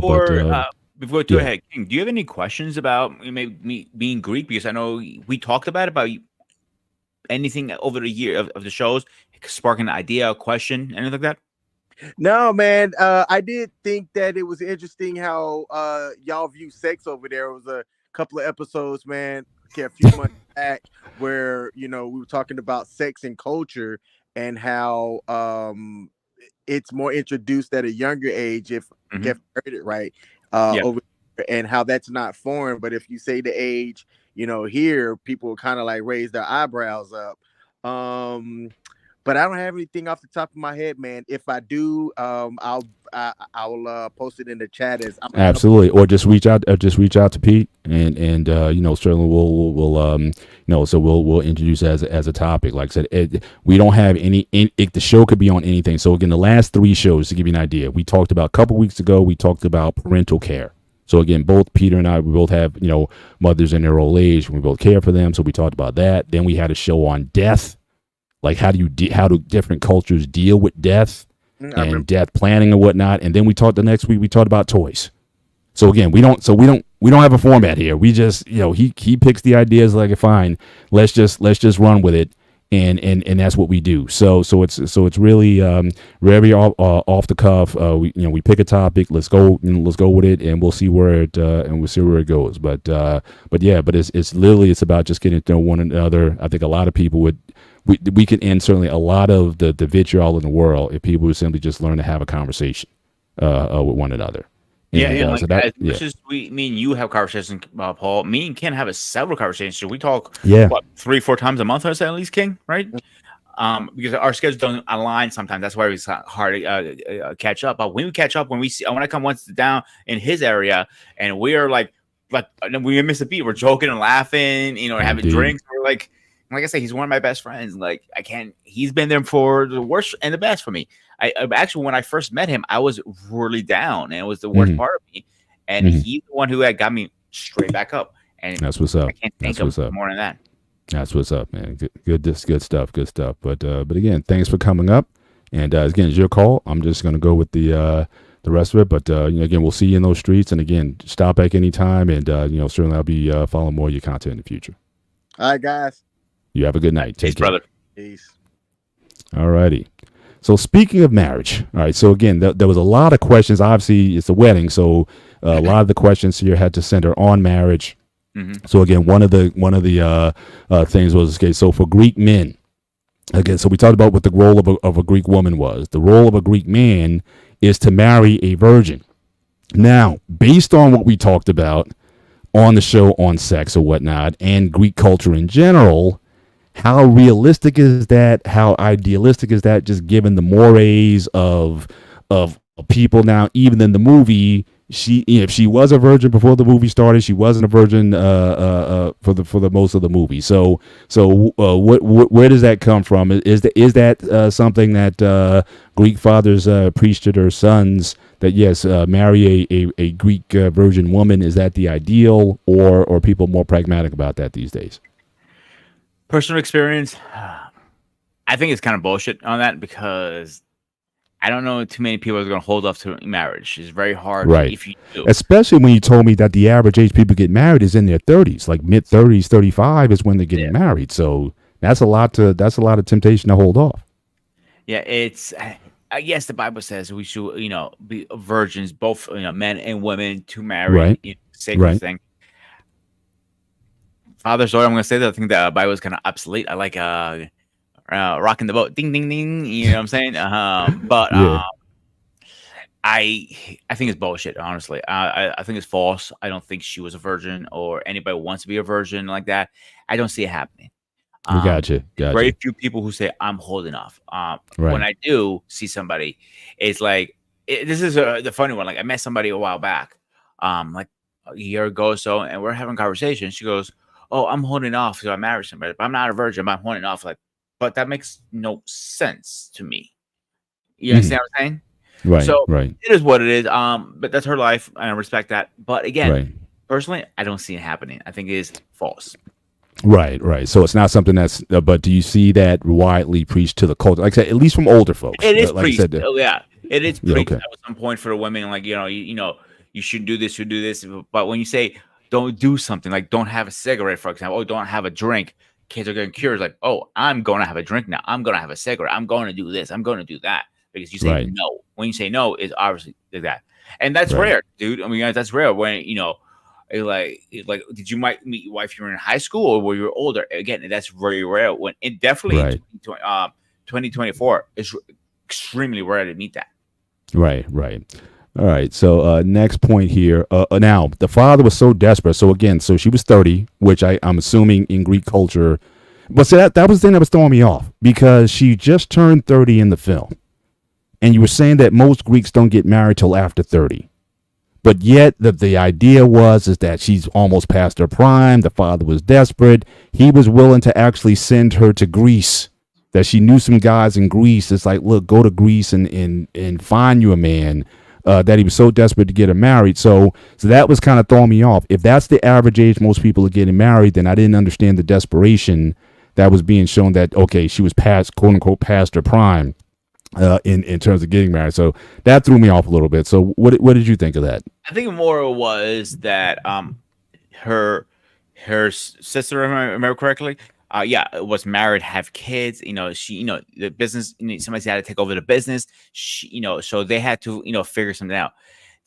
B: Before we go ahead, King, do you have any questions about maybe me being Greek? Because I know we talked about anything over the year of the shows, sparking an idea, a question, anything like that.
C: No, man. I did think that it was interesting how y'all view sex over there. It was a couple of episodes, man, a few months back, where we were talking about sex and culture and how it's more introduced at a younger age, if I heard it right, over there, and how that's not foreign. But if you say the age, here people kind of like raise their eyebrows up. But I don't have anything off the top of my head, man. If I do, I'll post it in the chat.
A: Absolutely, or just reach out to Pete, and certainly we'll so we'll introduce as a topic. Like I said, we don't have the show could be on anything. So again, the last 3 shows, to give you an idea, we talked about a couple weeks ago. We talked about parental care. So again, both Peter and I, we both have mothers in their old age. We both care for them, so we talked about that. Then we had a show on death. Like how do different cultures deal with death and death planning and whatnot? And then the next week we talked about toys. So again, we don't have a format here. We just he picks the ideas, like fine, let's just run with it, and that's what we do. So it's really very off the cuff. We pick a topic, let's go with it, and we'll see where it goes. But it's literally about just getting to know one another. I think a lot of people would. We can end certainly a lot of the vitriol in the world if people would simply just learn to have a conversation with one another.
B: Yeah,
A: in
B: and
A: regards
B: like
A: to that.
B: as
A: Yeah,
B: much as me and you have conversations, Paul, me and Ken have a several conversations. We talk
A: yeah,
B: what 3-4 times a month, I say at least, King, right? Because our schedules don't align sometimes. That's why it's hard to catch up. But when we catch up, when I come once down in his area, and we are like we miss a beat, we're joking and laughing, having
A: indeed.
B: drinks. We're like I said, he's one of my best friends. Like I can't. He's been there for the worst and the best for me. Actually, when I first met him, I was really down, and it was the worst
A: Hmm.
B: part of me. And
A: Hmm.
B: he's the one who had got me straight back up. And
A: That's what's
B: I
A: up.
B: can't thank
A: That's
B: him
A: what's up.
B: more than that.
A: That's what's up, man. Good stuff. Good stuff. But again, thanks for coming up. And again, it's your call. I'm just gonna go with the rest of it. But again, we'll see you in those streets. And again, stop back anytime. And certainly I'll be following more of your content in the future.
C: All right, guys.
A: You have a good night. Take
B: Peace,
A: care.
B: brother.
C: Peace.
A: All righty. So speaking of marriage, all right. So again, there was a lot of questions. Obviously, it's a wedding, so a lot of the questions here had to center on marriage.
B: Mm-hmm.
A: So again, one of the things was, okay, so for Greek men, again, so we talked about what the role of a Greek woman was. The role of a Greek man is to marry a virgin. Now, based on what we talked about on the show on sex or whatnot, and Greek culture in general, how realistic is that? How idealistic is that? Just given the mores of people now, even in the movie, if she was a virgin before the movie started, she wasn't a virgin for the most of the movie. So where does that come from? Is that something that Greek fathers preached to their sons, that yes, marry a Greek virgin woman? Is that the ideal, or are people more pragmatic about that these days?
B: Personal experience, I think it's kind of bullshit on that, because I don't know too many people are going to hold up to marriage. It's very hard,
A: Right.
B: if you do.
A: Especially when you told me that the average age people get married is in their 30s, like mid 30s, 35 is when they're getting married. So that's a lot of temptation to hold off.
B: Yeah, it's yes, the Bible says we should, be virgins, both men and women, to marry.
A: Right.
B: Sacred
A: Right.
B: thing. Father, sorry, I'm going to say that. I think the Bible is kind of obsolete. I like rocking the boat, ding ding ding. You know what I'm saying? But
A: Yeah.
B: I think it's bullshit. Honestly, I think it's false. I don't think she was a virgin, or anybody wants to be a virgin like that. I don't see it happening.
A: Gotcha.
B: Very few people who say I'm holding off. When I do see somebody, it's like this is the funny one. Like I met somebody a while back, like a year ago or so, and we're having a conversation. She goes, "Oh, I'm holding off, so I married somebody, but I'm not a virgin. But I'm holding off." Like, but that makes no sense to me. You understand what I'm saying?
A: Right.
B: So
A: Right.
B: it is what it is. But that's her life, and I respect that. But again,
A: Right.
B: personally, I don't see it happening. I think it is false.
A: Right. Right. So it's not something that's. But do you see that widely preached to the culture? Like I said, at least from older folks.
B: It is
A: like
B: preached.
A: I said,
B: Oh, yeah, it is
A: yeah,
B: preached
A: okay.
B: at some point for the women. Like you should do this, should do this. But when you say don't do something, like don't have a cigarette, for example, or don't have a drink, kids are getting curious. Like, oh, I'm going to have a drink now. I'm going to have a cigarette. I'm going to do this. I'm going to do that. Because you say
A: Right.
B: no. When you say no, it's obviously that, and that's
A: Right.
B: rare, dude. I mean, that's rare. When like did you might meet your wife you were in high school, or were you older? Again, that's very rare. When it definitely
A: Right.
B: in 2024 is extremely rare to meet that.
A: Right. Right. All right. So next point here. Now the father was so desperate. So again, so she was 30, which I'm assuming in Greek culture. But so that was the thing that was throwing me off, because she just turned 30 in the film, and you were saying that most Greeks don't get married till after 30. But yet the idea is that she's almost past her prime. The father was desperate. He was willing to actually send her to Greece. That she knew some guys in Greece. It's like, look, go to Greece and find you a man. That he was so desperate to get her married. So that was kind of throwing me off. If that's the average age most people are getting married, then I didn't understand the desperation that was being shown, that, okay, she was past, quote unquote, past her prime in terms of getting married. So that threw me off a little bit. So what did you think of that?
B: I think more was that her sister, if I remember correctly, was married, have kids. She, the business, somebody's had to take over the business. She, so they had to, figure something out.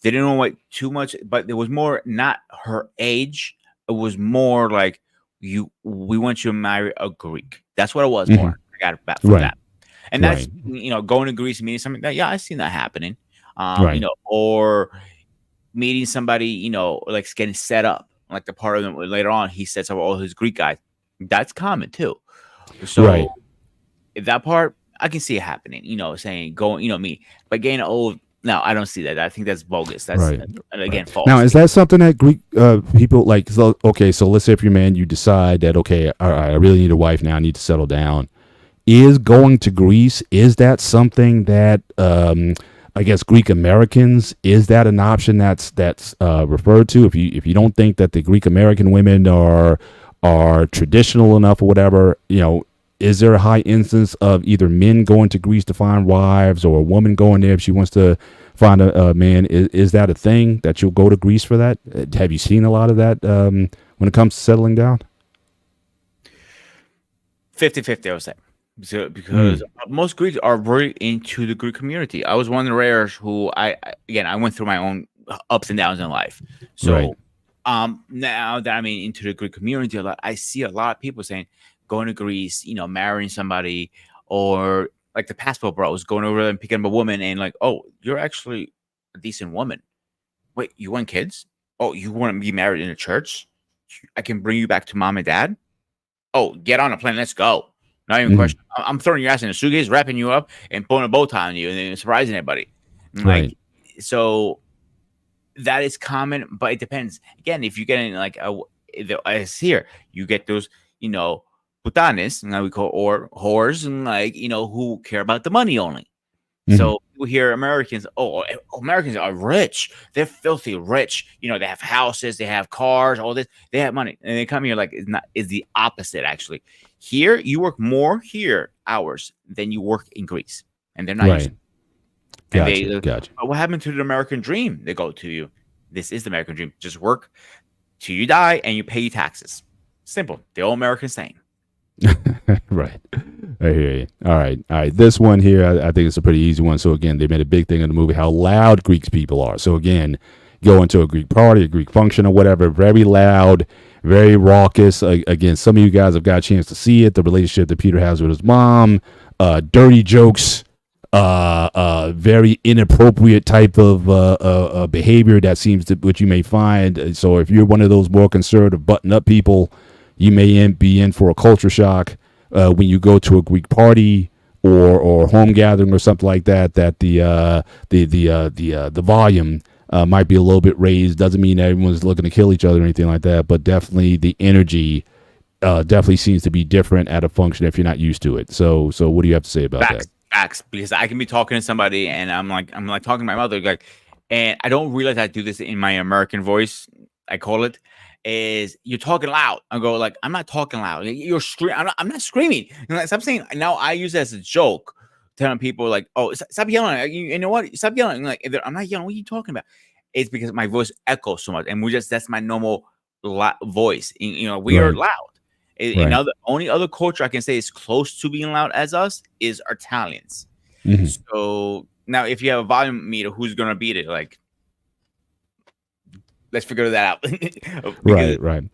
B: They didn't know too much, but there was more not her age. It was more like we want you to marry a Greek. That's what it was more. I got it back from that. And that's, going to Greece and meeting something that, I seen that happening. Or meeting somebody, you know, like getting set up, like the part of them later on, he sets up all his Greek guys. That's common too.
A: Right.
B: So that part, I can see it happening, you know, saying going, you know, me, but getting old. No, I don't see that. I think that's bogus. That's
A: Right.
B: again
A: Right. Now,
B: false.
A: is that something that Greek people like? So, okay, so let's say if you're a man, you decide that okay, all right, I really need a wife now. I need to settle down. Is going to Greece, is that something that I guess Greek Americans, is that an option that's referred to? If you don't think that the Greek American women are traditional enough or whatever, you know, is there a high instance of either men going to Greece to find wives or a woman going there if she wants to find a man? Is that a thing that you'll go to Greece for that? Have you seen a lot of that when it comes to settling down?
B: 50-50, I would say. So, because most Greeks are very into the Greek community. I was one of the rares who again, I went through my own ups and downs in life. So
A: Right.
B: Now that I'm into the Greek community a lot, I see a lot of people saying going to Greece, you know, marrying somebody, or like the passport bros going over there and picking up a woman and like, oh, you're actually a decent woman. Wait, you want kids? Oh, you want to be married in a church? I can bring you back to mom and dad. Oh, get on a plane. Let's go. Not even question. I'm throwing your ass in a suitcase, wrapping you up, and pulling a bow tie on you, and then surprising everybody. And
A: Right.
B: So that is common, but it depends. Again, if you get in like as here, you get those, you know, putanes, and we call, or whores, and like, you know, who care about the money only. So people hear Americans, Americans are rich. They're filthy rich. You know, they have houses, they have cars, all this. They have money, and they come here like it's the opposite actually. Here, you work more here hours than you work in Greece, and they're not used.
A: Right.
B: And
A: Gotcha.
B: but what happened to the American dream? They go to you. This is the American dream. Just work till you die, and you pay your taxes. Simple. The old American saying.
A: Right. I hear you. All right. This one here, I think it's a pretty easy one. So again, they made a big thing in the movie how loud Greek people are. So again, go into a Greek party, a Greek function or whatever, very loud, very raucous. Again, some of you guys have got a chance to see it. The relationship that Peter has with his mom, dirty jokes, very inappropriate type of behavior that seems to what you may find. So if you're one of those more conservative button-up people, you may be in for a culture shock when you go to a Greek party or home gathering or something like that. That the volume might be a little bit raised. Doesn't mean everyone's looking to kill each other or anything like that, but definitely the energy definitely seems to be different at a function if you're not used to it. So what do you have to say about that?
B: Facts, because I can be talking to somebody and I'm like talking to my mother, like, and I don't realize I do this in my American voice. I call it is you're talking loud. I go like, I'm not talking loud. You're screaming. I'm not screaming. Stop saying. Now I use it as a joke, telling people like, oh, stop yelling. You know what? Stop yelling. Like, I'm not yelling. What are you talking about? It's because my voice echoes so much, and that's my normal voice. You know, we are loud. And now the only other culture I can say is close to being loud as us is Italians. So now if you have a volume meter, who's gonna beat it? Like, let's figure that out.
A: Right.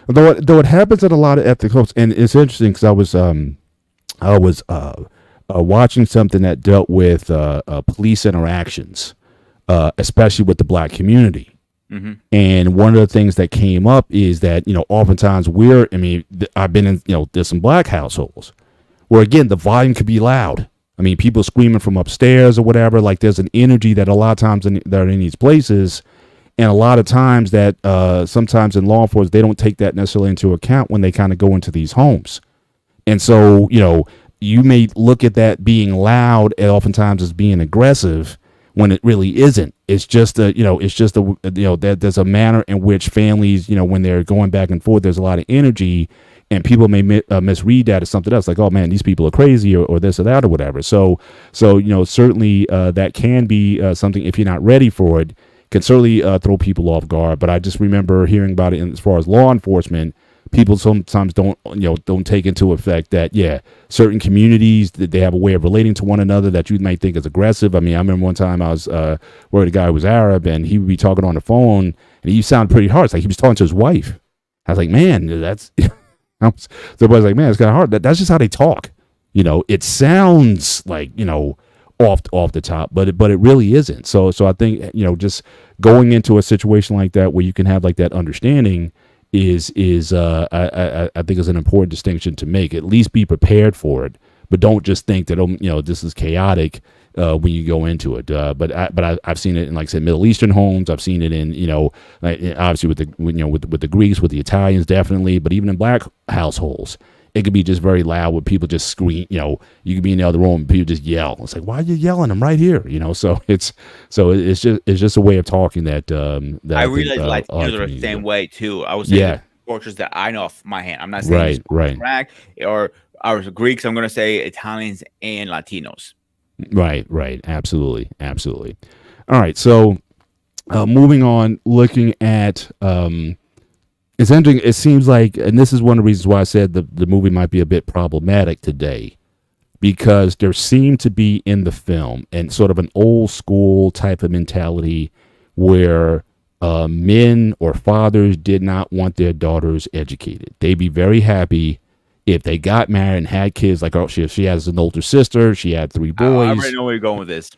A: Though it happens at a lot of ethnic groups, and it's interesting because I was watching something that dealt with police interactions, especially with the black community. And one of the things that came up is that, you know, oftentimes I've been in, you know, there's some black households where, again, the volume could be loud. I mean, people screaming from upstairs or whatever. Like, there's an energy that a lot of times that are in these places. And a lot of times that sometimes in law enforcement, they don't take that necessarily into account when they kind of go into these homes. And so, you know, you may look at that being loud and oftentimes as being aggressive when it really isn't. It's just that there's a manner in which families, you know, when they're going back and forth, there's a lot of energy, and people may misread that as something else, like, oh man, these people are crazy or this or that or whatever. So you know, certainly that can be something, if you're not ready for it, can certainly throw people off guard. But I just remember hearing about it as far as law enforcement. People sometimes don't take into effect that, yeah, certain communities, that they have a way of relating to one another that you might think is aggressive. I mean, I remember one time I was worried a guy who was Arab, and he would be talking on the phone, and he sounded pretty harsh, like he was talking to his wife. I was like, man, that's everybody's like, man, it's kind of hard. That's just how they talk. You know, it sounds like, you know, off the top, but it really isn't. So I think just going into a situation like that where you can have like that understanding is I think is an important distinction to make. At least be prepared for it, but don't just think that this is chaotic when you go into it. But I've seen it in, like I said, Middle Eastern homes. I've seen it in like, obviously with the with the Greeks, with the Italians, definitely, but even in black households. It could be just very loud with people just scream. You could be in the other room and people just yell. It's like, why are you yelling? I'm right here. So it's just a way of talking that that
B: I
A: I think,
B: realize Latinos are the same way too. I would say the cultures that I know off my hand. I'm not saying
A: right,
B: or our Greeks. I'm going to say Italians and Latinos.
A: Right, absolutely. All right, so moving on, looking at it's interesting. It seems like, and this is one of the reasons why I said the movie might be a bit problematic today, because there seemed to be in the film and sort of an old school type of mentality where men or fathers did not want their daughters educated. They'd be very happy if they got married and had kids. Like, oh, she has an older sister, she had 3 boys.
B: I already know where you're going with this.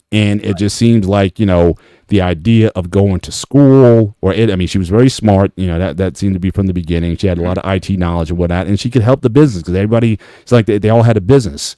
A: And it just seems like, the idea of going to school, she was very smart. That seemed to be from the beginning. She had a lot of IT knowledge and whatnot, and she could help the business because everybody, it's like they all had a business.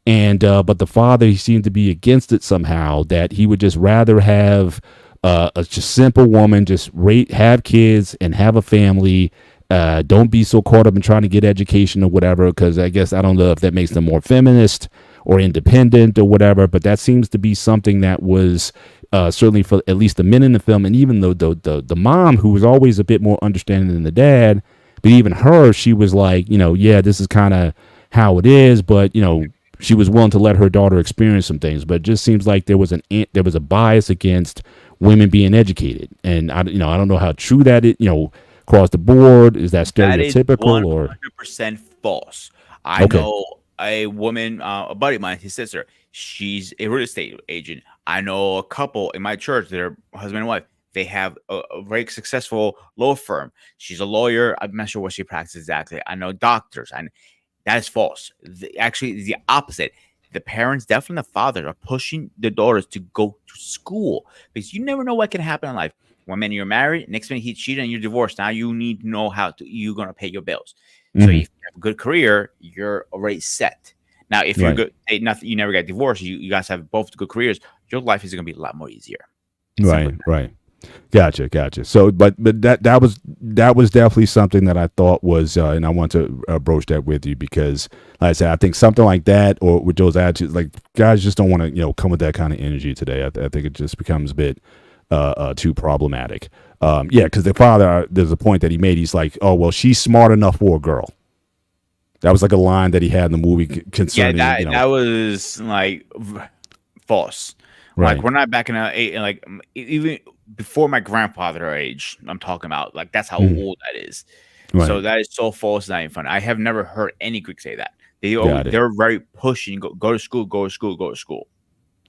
A: And, but the father, he seemed to be against it somehow, that he would just rather have a just simple woman, just have kids and have a family. Don't be so caught up in trying to get education or whatever, because I guess I don't know if that makes them more feminist or independent or whatever, but that seems to be something that was certainly for at least the men in the film, and even though the mom, who was always a bit more understanding than the dad, but even her, she was like, yeah, this is kind of how it is, but she was willing to let her daughter experience some things. But it just seems like there was a bias against women being educated, and I don't know how true that is. Across the board, is that stereotypical or
B: 100% false? I know a woman, a buddy of mine, his sister, she's a real estate agent. I know a couple in my church, their husband and wife, they have a very successful law firm. She's a lawyer. I'm not sure what she practices exactly. I know doctors, and that is false. Actually, the opposite. The parents, definitely the fathers, are pushing the daughters to go to school, because you never know what can happen in life. One minute you're married, next minute he cheated and you're divorced. Now you need to know you're going to pay your bills. So if you have a good career, you're already set. Now, if you're good, you never get divorced, you guys have both good careers, your life is going to be a lot more easier.
A: Right. Gotcha. So, but that was definitely something that I thought was, and I want to broach that with you, because, like I said, I think something like that, or with those attitudes, like, guys just don't want to, come with that kind of energy today. I think it just becomes a bit too problematic. Because the father, there's a point that he made. He's like, oh, well, she's smart enough for a girl. That was like a line that he had in the movie concerning.
B: Yeah, that was like false.
A: Right.
B: Like, we're not back in like even before my grandfather age. I'm talking about, like, that's how old that is. Right. So that is so false. Not even funny. I have never heard any Greek say that. They're very pushing. Go to school. Go to school. Go to school.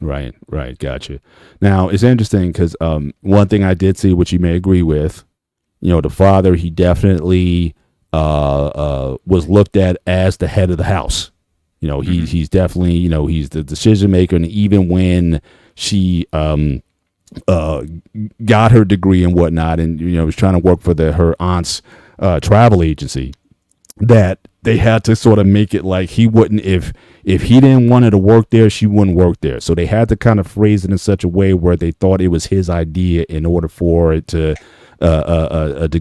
A: Right. Gotcha. Now, it's interesting because one thing I did see, which you may agree with, the father, he definitely was looked at as the head of the house. He's definitely, he's the decision maker. And even when she got her degree and whatnot, and, was trying to work for her aunt's travel agency, that they had to sort of make it like he wouldn't, if he didn't want her to work there, she wouldn't work there. So they had to kind of phrase it in such a way where they thought it was his idea in order for it to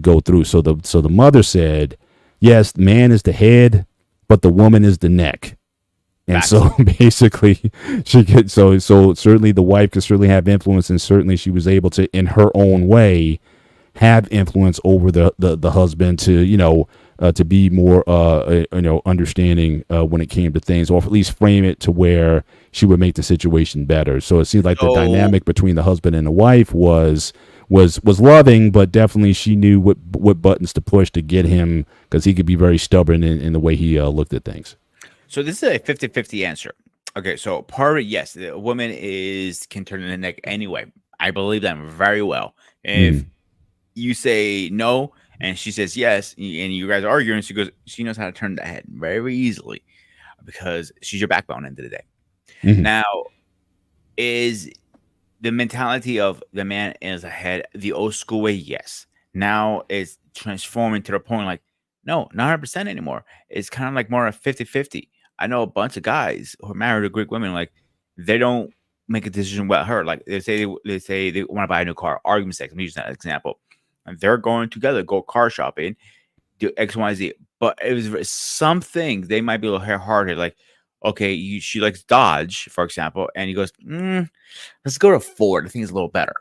A: go through. So the mother said, yes, man is the head, but the woman is the neck. And so basically she could, so certainly the wife could certainly have influence, and certainly she was able to, in her own way, have influence over the husband to, to be more, understanding when it came to things, or at least frame it to where she would make the situation better. So it seems like the dynamic between the husband and the wife was loving, but definitely she knew what buttons to push to get him, because he could be very stubborn in the way he looked at things.
B: So this is a 50-50 answer. Okay, so part of it, yes, the woman can turn in the neck anyway. I believe that very well. If you say no and she says yes, and you guys are arguing, she knows how to turn the head very easily, because she's your backbone at the end of the day. Now, is the mentality of the man is ahead. The old school way, yes. Now it's transforming to the point like, no, not 100% anymore. It's kind of like more a 50-50. I know a bunch of guys who are married to Greek women, like they don't make a decision about her. Like they say they want to buy a new car. Argument sake, I'm using that example. And they're going together, go car shopping, do X, Y, Z. But it was something they might be a little hard-hearted. Like, okay, she likes Dodge, for example, and he goes, let's go to Ford. I think it's a little better.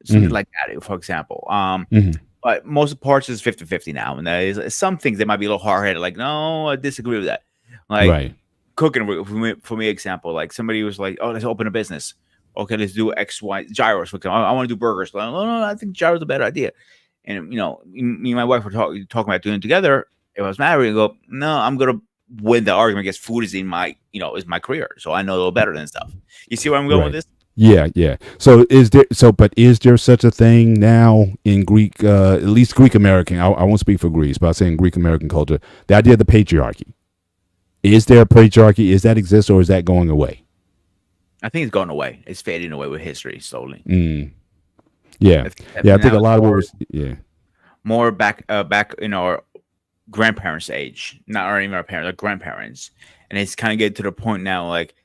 B: Something
A: Mhm.
B: like that, for example.
A: Mhm.
B: But most of the parts is 50-50 now. And that is some things they might be a little hard headed, like, no, I disagree with that. Like
A: Right.
B: cooking for me, example, like somebody was like, oh, let's open a business. Okay, let's do X, Y, gyros. I want to do burgers. Like, no, I think gyros is a better idea. And me and my wife were talking about doing it together. If I was married, and go, no, I'm gonna win the argument because food is in my, is my career. So I know a little better than stuff. You see where I'm going with
A: Right.
B: this?
A: Yeah, yeah. So but is there such a thing now in Greek, at least Greek American? I won't speak for Greece, but I'm saying Greek American culture. The idea of the patriarchy. Is there a patriarchy? Is that exist or is that going away?
B: I think it's going away. It's fading away with history slowly.
A: Mm. Yeah,
B: I think that
A: yeah. I think
B: now
A: a
B: it's
A: lot of what was yeah.
B: more back in our grandparents' age, not or even our parents, our grandparents, and it's kind of getting to the point now. Like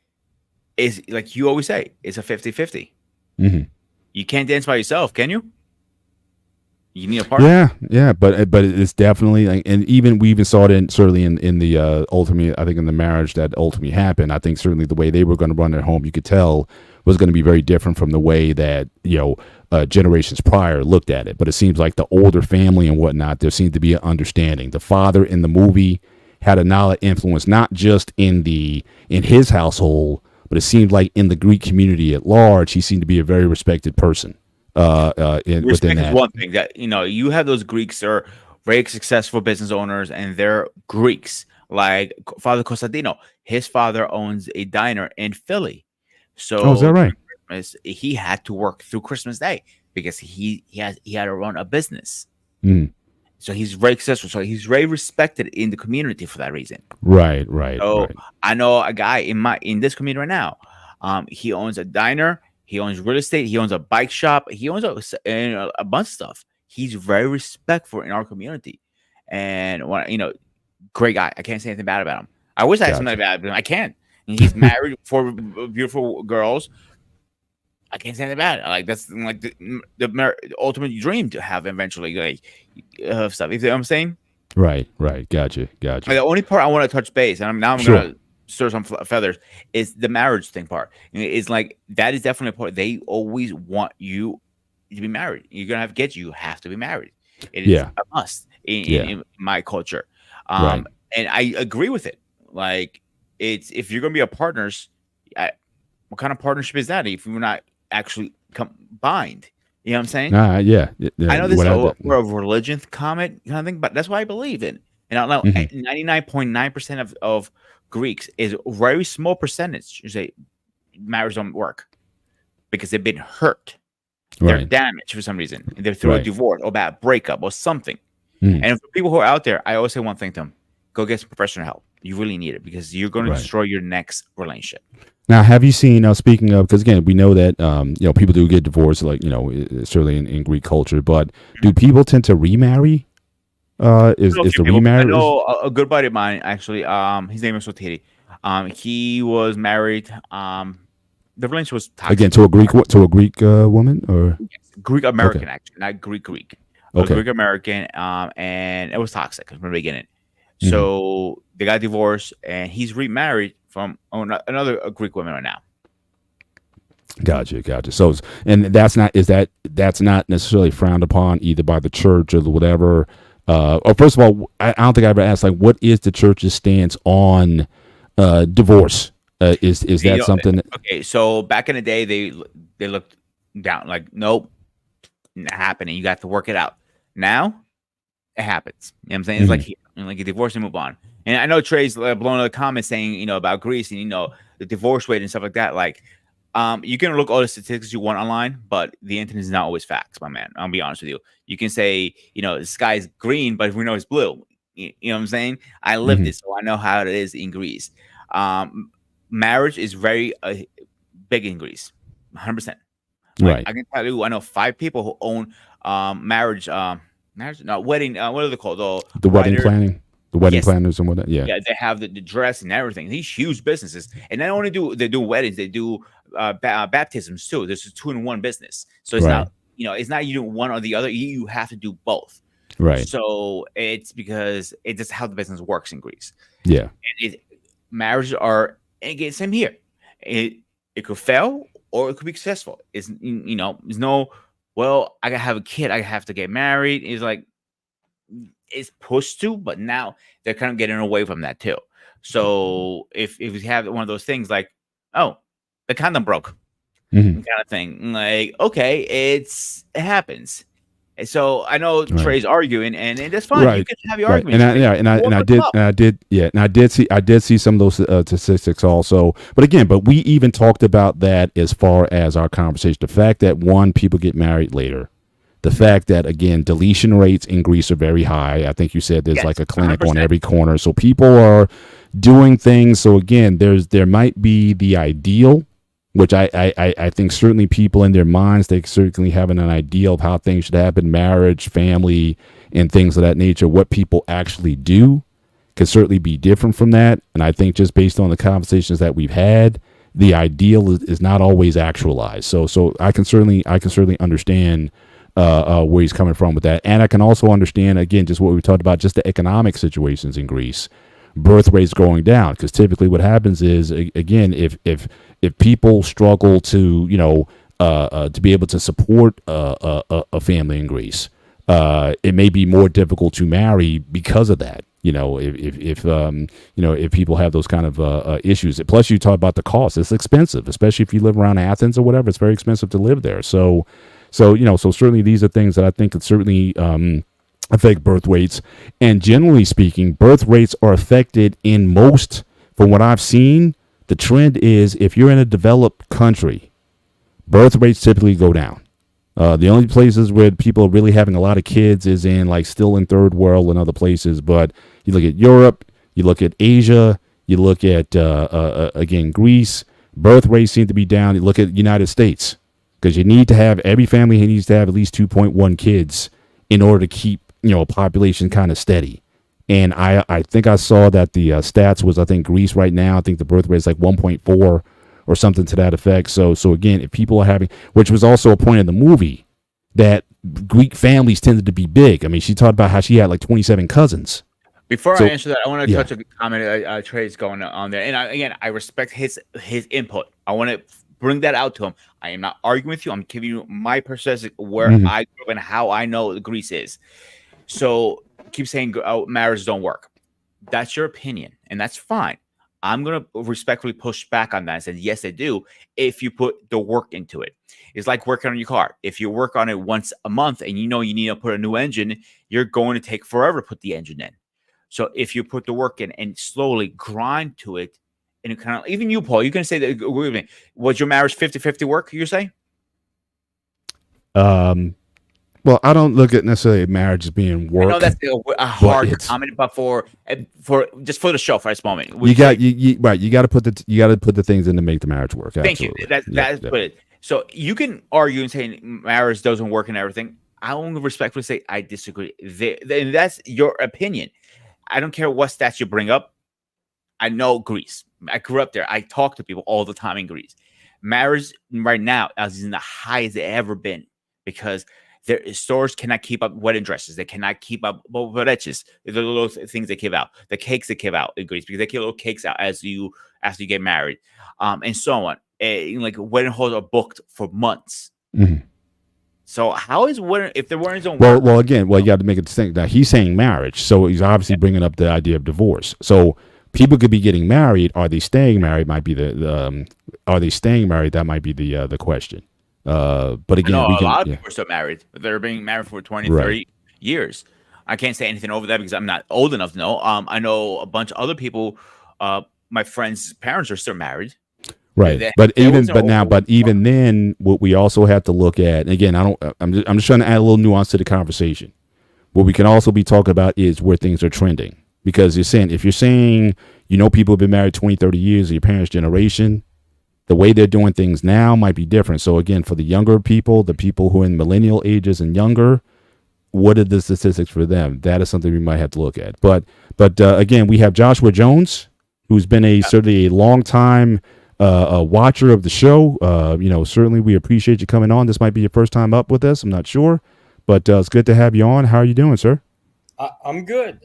B: it's like you always say, it's a 50-50.
A: Hmm.
B: You can't dance by yourself, can you? You need a partner.
A: Yeah, yeah, but it's definitely like, and even we even saw it certainly in the ultimate. I think in the marriage that ultimately happened. I think certainly the way they were going to run their home, you could tell, was going to be very different from the way that generations prior looked at it. But it seems like the older family and whatnot, there seemed to be an understanding. The father in the movie had a knowledge influence, not just in his household, but it seemed like in the Greek community at large, he seemed to be a very respected person. Within
B: Respect is
A: that.
B: one thing that you have those Greeks are very successful business owners and they're Greeks. Like Father Costantino, his father owns a diner in Philly.
A: Oh, is that
B: So
A: right?
B: during Christmas, he had to work through Christmas Day because he had to run a business.
A: Mm.
B: So he's very successful. So he's very respected in the community for that reason.
A: Right, right,
B: So
A: right.
B: I know a guy in this community right now. He owns a diner. He owns real estate. He owns a bike shop. He owns a bunch of stuff. He's very respectful in our community, and great guy. I can't say anything bad about him. I wish I had something
A: Gotcha.
B: bad about him. I can't. And he's married for beautiful girls. I can't say anything bad. Like that's like the ultimate dream to have eventually, like stuff. You know what I'm saying?
A: Right, right. Gotcha, gotcha.
B: The only part I want to touch base, and I'm
A: Sure.
B: gonna stir some feathers, is the marriage thing part. It's like that is definitely a part. They always want you to be married. You're gonna have kids. You have to be married. It is
A: Yeah,
B: a must
A: yeah.
B: in my culture.
A: Right.
B: And I agree with it. Like it's if you're gonna be a partners, what kind of partnership is that if we're not actually combined? You know what I'm saying?
A: Yeah,
B: I know this is
A: what I
B: more of a religion comment kind of thing, but that's what I believe in. And I know
A: mhm.
B: 99.9% of Greeks is a very small percentage who say marriage don't work because they've been hurt. They're
A: Right,
B: damaged for some reason. They're through a
A: right.
B: divorce or bad breakup or something.
A: Mhm.
B: And for people who are out there, I always say one thing to them: go get some professional help. You really need it because you're going to
A: Right.
B: destroy your next relationship.
A: Now, have you seen? Speaking of, because again, we know that people do get divorced, like certainly in Greek culture. But do people tend to remarry?
B: I know a
A: Is
B: few
A: the
B: people. I
A: remarriage
B: know a good buddy of mine actually. His name is Sotiri. He was married. The relationship was
A: again
B: toxic.
A: to a Greek woman or
B: Greek
A: okay,
B: American, actually, not Greek. A
A: okay,
B: Greek American. And it was toxic from the beginning.
A: hmm,
B: So they got divorced, and he's remarried from another Greek woman right now.
A: gotcha, gotcha. So, and that's not necessarily frowned upon either by the church or the whatever. Or first of all, I don't think I ever asked like, what is the church's stance on divorce? Is
B: You
A: that
B: know,
A: something?
B: okay, so back in the day, they looked down like, nope, not happening. You got to work it out. Now it happens. You know what I'm saying? It's like
A: Mhm.
B: here, like a divorce and move on. And I know Trey's blowing a comment saying, about Greece and the divorce rate and stuff like that. Like, you can look all the statistics you want online, but the internet is not always facts, my man. I'll be honest with you. You can say, the sky's green, but we know it's blue. You know what I'm saying? I lived
A: Mhm.
B: it, so I know how it is in Greece. Um, Marriage is very big in Greece. 100%.
A: Right.
B: I can tell you, I know 5 people who own wedding. What are they called?
A: The wedding
B: Writer.
A: planning, the wedding
B: Yes,
A: planners and whatnot. Yeah.
B: yeah, they have the dress and everything. These huge businesses, and not only do they do weddings, they do baptisms too. This is 2-in-1 business. So it's
A: Right.
B: not, it's not you do one or the other. You have to do both.
A: Right.
B: So it's because it's just how the business works in Greece.
A: Yeah.
B: And marriages are, again, same here. It could fail or it could be successful. It's, there's no, well, I gotta have a kid, I have to get married. It's like, it's pushed to, but now they're kind of getting away from that too. So if we have one of those things like, oh, the condom broke, kind of thing, like, okay, it happens. And so I know Trey's arguing, and it's fine.
A: Right.
B: You can have your
A: Right.
B: argument.
A: And I did see some of those statistics also. But again, we even talked about that as far as our conversation. The fact that people get married later. The fact that, again, deletion rates in Greece are very high. I think you said there's like a clinic 100%. On every corner. So people are doing things. So again, there might be the ideal, which I think certainly people in their minds, they certainly have an ideal of how things should happen, marriage, family, and things of that nature. What people actually do could certainly be different from that. And I think just based on the conversations that we've had, the ideal is not always actualized. So I can certainly understand where he's coming from with that. And I can also understand, again, just what we talked about, just the economic situations in Greece, birth rates going down. Because typically what happens is, again, if people struggle to, to be able to support a family in Greece, it may be more difficult to marry because of that. If people have those kind of issues. Plus, you talk about the cost. It's expensive, especially if you live around Athens or whatever. It's very expensive to live there. So certainly these are things that I think could certainly affect birth rates. And generally speaking, birth rates are affected in most, from what I've seen, the trend is if you're in a developed country, birth rates typically go down. The only places where people are really having a lot of kids is still in third world and other places. But you look at Europe, you look at Asia, you look at, again, Greece, birth rates seem to be down. You look at the United States. Because every family needs to have at least 2.1 kids in order to keep, a population kind of steady. And I think I saw that the stats was, I think Greece right now, I think the birth rate is like 1.4 or something to that effect. So again, if people are having, which was also a point in the movie, that Greek families tended to be big. I mean, she talked about how she had like 27 cousins.
B: Before I answer that, I want to touch a comment Trey's going on there. And I respect his input. I want to bring that out to him. I am not arguing with you. I'm giving you my perspective where I grew up and how I know Greece is. So keep saying marriages don't work. That's your opinion, and that's fine. I'm going to respectfully push back on that and say, yes, they do, if you put the work into it. It's like working on your car. If you work on it once a month and you need to put a new engine, you're going to take forever to put the engine in. So if you put the work in and slowly grind to it, and it kind of, even you, Paul, you can say that, agree with me. Was your marriage 50-50 work, you're saying?
A: Well, I don't look at necessarily marriage as being work.
B: I know that's a hard comment, but for just for the show for this moment,
A: you got to put the things in to make the marriage work.
B: Thank
A: Absolutely.
B: you. That's it. So you can argue and say marriage doesn't work and everything. I will respectfully say I disagree. And that's your opinion. I don't care what stats you bring up. I know Greece. I grew up there. I talk to people all the time in Greece. Marriage right now is in the highest it's ever been because their stores cannot keep up wedding dresses. They cannot keep up bobereches, the little things they give out, the cakes they give out in Greece because they give little cakes out as you get married, and so on. Like wedding halls are booked for months.
A: Mm-hmm.
B: So how is wedding if the weddings don't work?
A: Well, again, you got to make a distinction. Now he's saying marriage, so he's obviously bringing up the idea of divorce. So people could be getting married. Are they staying married? Might be are they staying married? That might be the question. But again,
B: a lot of people are still married. They're being married for 20, 30 years. I can't say anything over that because I'm not old enough to know. I know a bunch of other people. My friends' parents are still married.
A: Right, but even then, what we also have to look at, and again, I'm just trying to add a little nuance to the conversation. What we can also be talking about is where things are trending. Because if you're saying, people have been married 20, 30 years, your parents' generation, The way they're doing things now might be different. So again, for the younger people, the people who are in millennial ages and younger, what are the statistics for them? That is something we might have to look at. But again, we have Joshua Jones, who's been certainly a long time a watcher of the show. Certainly we appreciate you coming on. This might be your first time up with us. I'm not sure, but it's good to have you on. How are you doing, sir?
D: I'm good.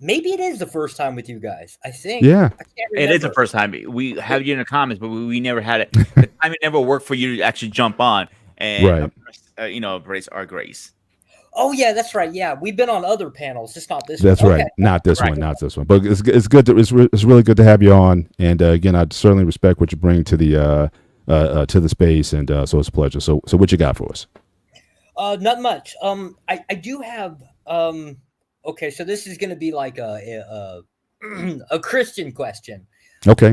D: Maybe it is the first time with you guys. I think.
A: Yeah.
B: It is the first time. We have you in the comments, but we never had it. The time it never worked for you to actually jump on and embrace our grace.
D: Oh yeah, that's right. Yeah, we've been on other panels, just not this.
A: That's
D: one.
A: right.
D: Okay.
A: Not this one. Not this one. But it's good. It's really good to have you on. And again, I certainly respect what you bring to the space. And so it's a pleasure. So what you got for us?
D: Not much. I do have. Okay, so this is going to be like a Christian question.
A: Okay.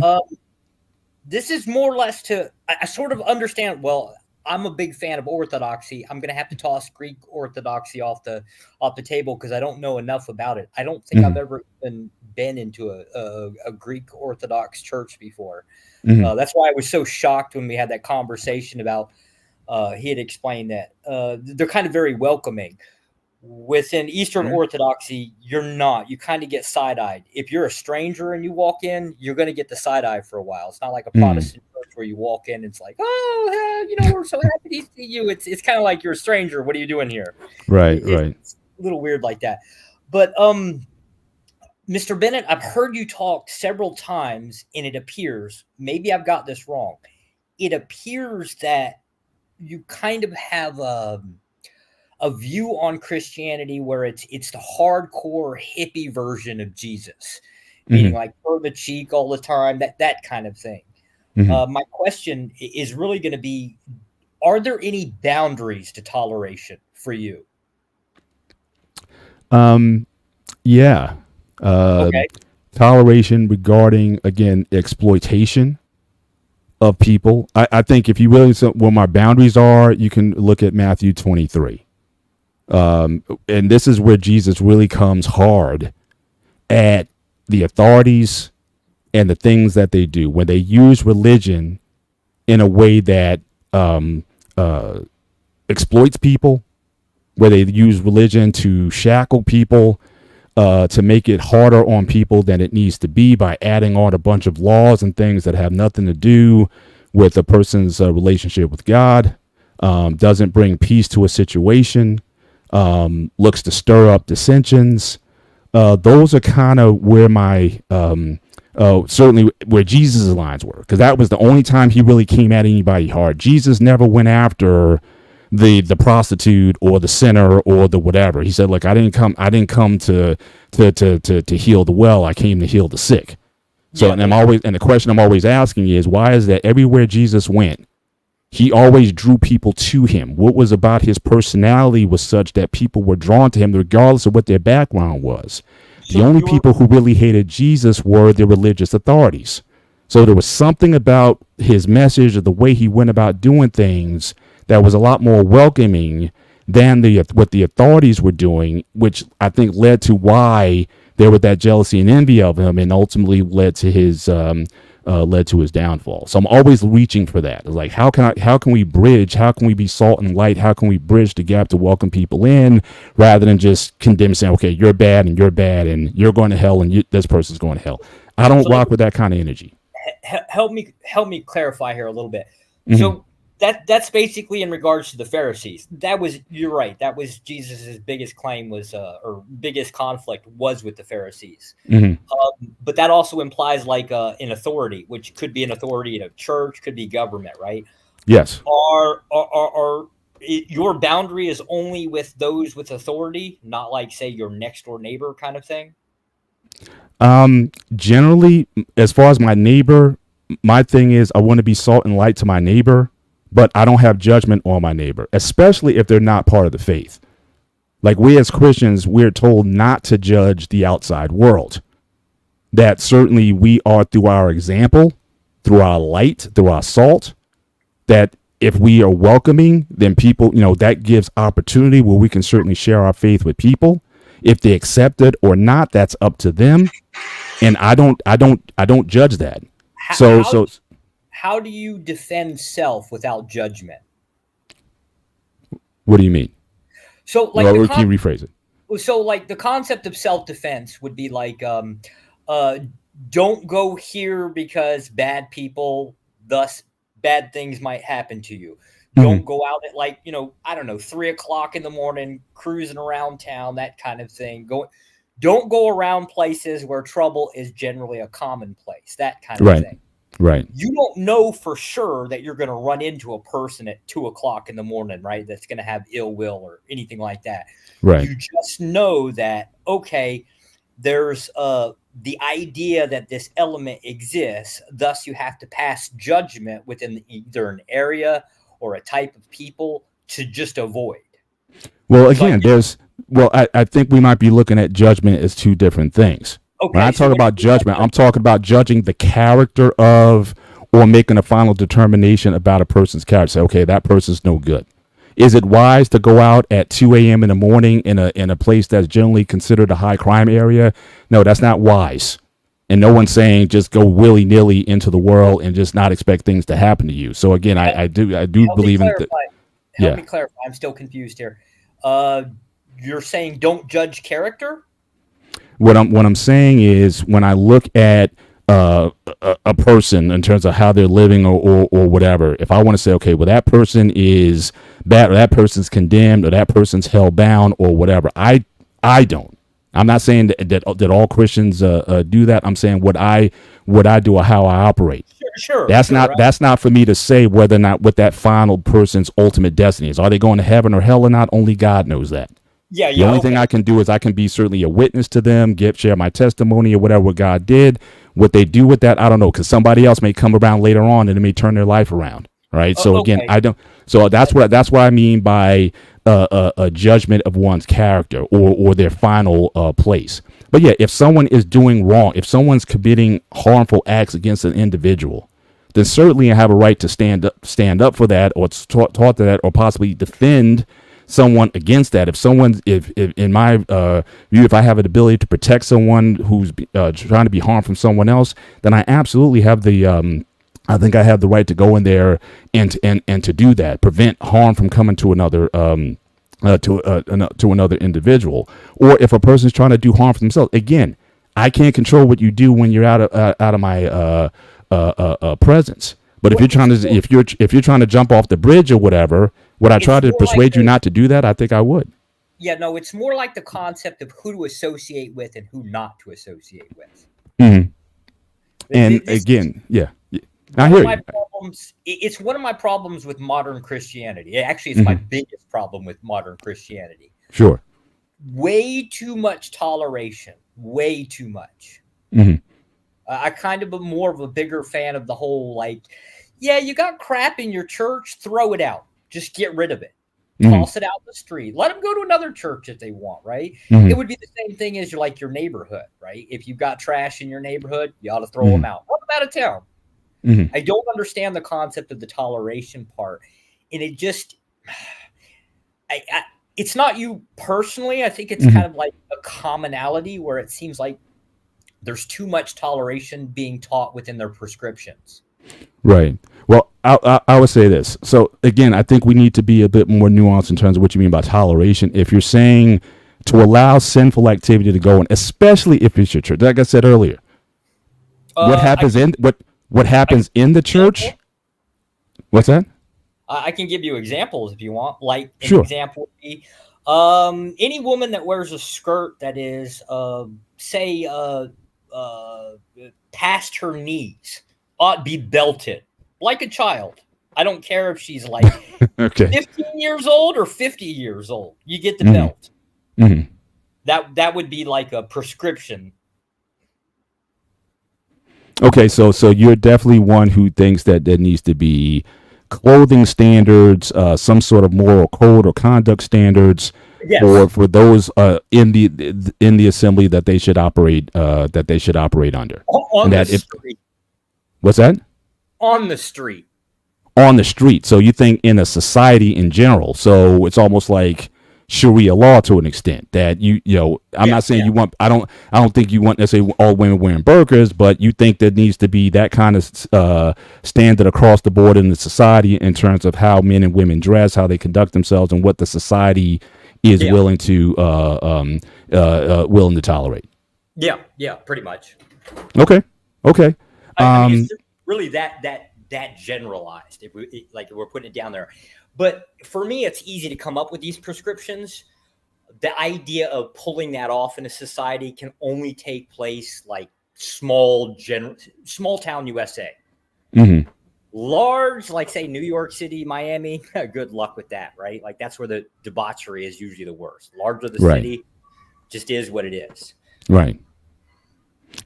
D: This is more or less to. I sort of understand. Well, I'm a big fan of Orthodoxy. I'm going to have to toss Greek Orthodoxy off the table because I don't know enough about it. I don't think I've ever been into a Greek Orthodox church before. That's why I was so shocked when we had that conversation about. He had explained that they're kind of very welcoming. Within Eastern Orthodoxy, you're not. You kind of get side-eyed. If you're a stranger and you walk in, you're going to get the side-eye for a while. It's not like a Protestant church where you walk in and it's like, oh, we're so happy to see you. It's kind of like you're a stranger. What are you doing here?
A: Right.
D: It's a little weird like that. But Mr. Bennett, I've heard you talk several times, and it appears, maybe I've got this wrong, it appears that you kind of have a view on Christianity where it's the hardcore hippie version of Jesus, meaning like turn the cheek all the time, that kind of thing. My question is really going to be, are there any boundaries to toleration for you?
A: Yeah.
D: Okay.
A: Toleration regarding, again, exploitation of people. I think if you really where my boundaries are, you can look at Matthew 23. And this is where Jesus really comes hard at the authorities and the things that they do when they use religion in a way that exploits people, where they use religion to shackle people, to make it harder on people than it needs to be by adding on a bunch of laws and things that have nothing to do with a person's relationship with God, doesn't bring peace to a situation, looks to stir up dissensions. Those are kind of where my certainly where Jesus' lines were, because that was the only time he really came at anybody hard. Jesus never went after the prostitute or the sinner or the whatever. He said, look, I didn't come to heal the well. I came to heal the sick. So, and the question I'm always asking is, why is that everywhere Jesus went, he always drew people to him? What was about his personality was such that people were drawn to him regardless of what their background was. The only people who really hated Jesus were the religious authorities. So there was something about his message or the way he went about doing things that was a lot more welcoming than what the authorities were doing, which I think led to why there was that jealousy and envy of him, and ultimately led to his downfall. So I'm always reaching for that. It's like, how can we bridge? How can we be salt and light? How can we bridge the gap to welcome people in, rather than just condemn, saying, okay, you're bad and you're going to hell and this person's going to hell. I don't rock with that kind of energy.
D: Help me clarify here a little bit. So that's basically in regards to the Pharisees. You're right. That was Jesus's biggest claim or biggest conflict was with the Pharisees. But that also implies like an authority, which could be an authority in a church, could be government, right?
A: Yes.
D: Are your boundary is only with those with authority, not like, say, your next door neighbor kind of thing?
A: Generally, as far as my neighbor, my thing is I want to be salt and light to my neighbor, but I don't have judgment on my neighbor, especially if they're not part of the faith. Like, we as Christians, we're told not to judge the outside world. That certainly we are, through our example, through our light, through our salt, that if we are welcoming, then people, that gives opportunity where we can certainly share our faith with people. If they accept it or not, that's up to them. And I don't judge that.
D: how do you defend self without judgment?
A: What do you mean?
D: So,
A: Well, can you rephrase it?
D: So like the concept of self-defense would be like don't go here because bad people, thus bad things might happen to you. Don't go out at like, I don't know, 3:00 in the morning, cruising around town, that kind of thing. Don't go around places where trouble is generally a commonplace, that kind of thing.
A: Right.
D: You don't know for sure that you're going to run into a person at 2:00 in the morning, right? That's going to have ill will or anything like that.
A: Right.
D: You just know that, okay, there's the idea that this element exists. Thus, you have to pass judgment within either an area or a type of people to just avoid.
A: Well, again, I think we might be looking at judgment as two different things. Okay, when I talk about judgment, I'm talking about judging the character of or making a final determination about a person's character. Say, okay, that person's no good. Is it wise to go out at 2 a.m. in the morning in a place that's generally considered a high crime area? No, that's not wise. And no one's saying just go willy-nilly into the world and just not expect things to happen to you. So again, I do believe in that.
D: Help me clarify. I'm still confused here. You're saying don't judge character?
A: What I'm saying is when I look at a person in terms of how they're living or whatever, if I want to say, okay, well, that person is bad or that person's condemned or that person's held bound or whatever, I don't. I'm not saying that all Christians do that. I'm saying what I do or how I operate.
D: Sure.
A: That's not for me to say whether or not what that final person's ultimate destiny is. Are they going to heaven or hell or not? Only God knows that. The only thing I can do is I can be certainly a witness to them, share my testimony or whatever what God did. What they do with that, I don't know, because somebody else may come around later on and it may turn their life around. Right. So again, I don't. So that's what I mean by a judgment of one's character or their final place. But yeah, if someone is doing wrong, if someone's committing harmful acts against an individual, then certainly I have a right to stand up for that or talk to that or possibly defend someone against that. If in my view, if I have an ability to protect someone who's trying to be harmed from someone else, then I absolutely have I think I have the right to go in there and to do that, prevent harm from coming to another to another individual. Or if a person's trying to do harm for themselves, again, I can't control what you do when you're out of my presence. But if you're trying to jump off the bridge or whatever, would I try to persuade you not to do that? I think I would.
D: Yeah, no, it's more like the concept of who to associate with and who not to associate with.
A: Mm-hmm. And again, I hear you.
D: It's one of my problems with modern Christianity. Actually, it's my biggest problem with modern Christianity.
A: Sure.
D: Way too much toleration. Way too much.
A: Mm-hmm.
D: I kind of am more of a bigger fan of the whole, like, yeah, you got crap in your church, throw it out. Just get rid of it. Toss it out the street. Let them go to another church if they want, right? It would be the same thing as your neighborhood, right? If you've got trash in your neighborhood, you ought to throw them out. Run them out of town. I don't understand the concept of the toleration part. And it just, it's not you personally. I think it's kind of like a commonality where it seems like there's too much toleration being taught within their prescriptions.
A: Right. Well, I would say this. So again, I think we need to be a bit more nuanced in terms of what you mean by toleration. If you're saying to allow sinful activity to go on, especially if it's your church, like I said earlier, what happens in the church? What's that?
D: I can give you examples if you want. Like
A: an
D: example would be any woman that wears a skirt that is, say, past her knees ought to be belted like a child. I don't care if she's like 15 years old or 50 years old. You get the belt. That would be like a prescription.
A: Okay, so you're definitely one who thinks that there needs to be clothing standards, some sort of moral code or conduct standards, for those in the assembly that they should operate under.
D: On the street.
A: What's that?
D: On the street.
A: On the street. So you think in a society in general. So it's almost like Sharia law to an extent. That I'm not saying you want. I don't think you want necessarily all women wearing burqas, but you think there needs to be that kind of standard across the board in the society in terms of how men and women dress, how they conduct themselves, and what the society is willing to tolerate.
D: Yeah, pretty much.
A: Okay.
D: I mean, it's really that generalized. If we're putting it down there, but for me, it's easy to come up with these prescriptions. The idea of pulling that off in a society can only take place like small town USA.
A: Mm-hmm.
D: Large, like say New York City, Miami, good luck with that, right? Like that's where the debauchery is usually the worst. Larger the city, just is what it is.
A: Right.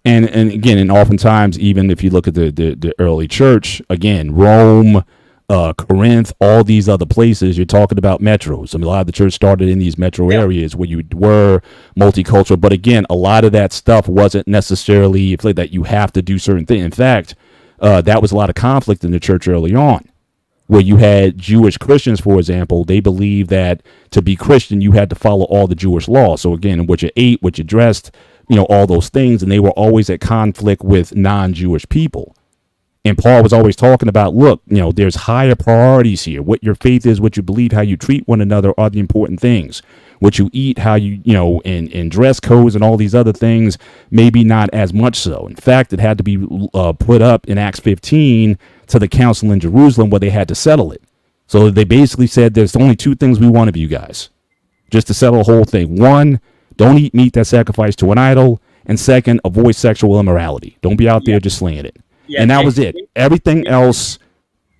A: And again, and oftentimes, even if you look at the early church, again, Rome, Corinth, all these other places, you're talking about metros. I mean, a lot of the church started in these metro areas where you were multicultural. But again, a lot of that stuff wasn't necessarily that you have to do certain things. In fact, that was a lot of conflict in the church early on, where you had Jewish Christians, for example. They believed that to be Christian, you had to follow all the Jewish laws. So again, what you ate, what you dressed, all those things. And they were always at conflict with non-Jewish people. And Paul was always talking about, look, there's higher priorities here. What your faith is, what you believe, how you treat one another are the important things. What you eat, how you, and dress codes and all these other things, maybe not as much so. In fact, it had to be put up in Acts 15 to the council in Jerusalem where they had to settle it. So they basically said there's only two things we want of you guys, just to settle the whole thing. One, don't eat meat that's sacrificed to an idol. And second, avoid sexual immorality. Don't be out there just slinging it. Yeah, and that was it. Everything else,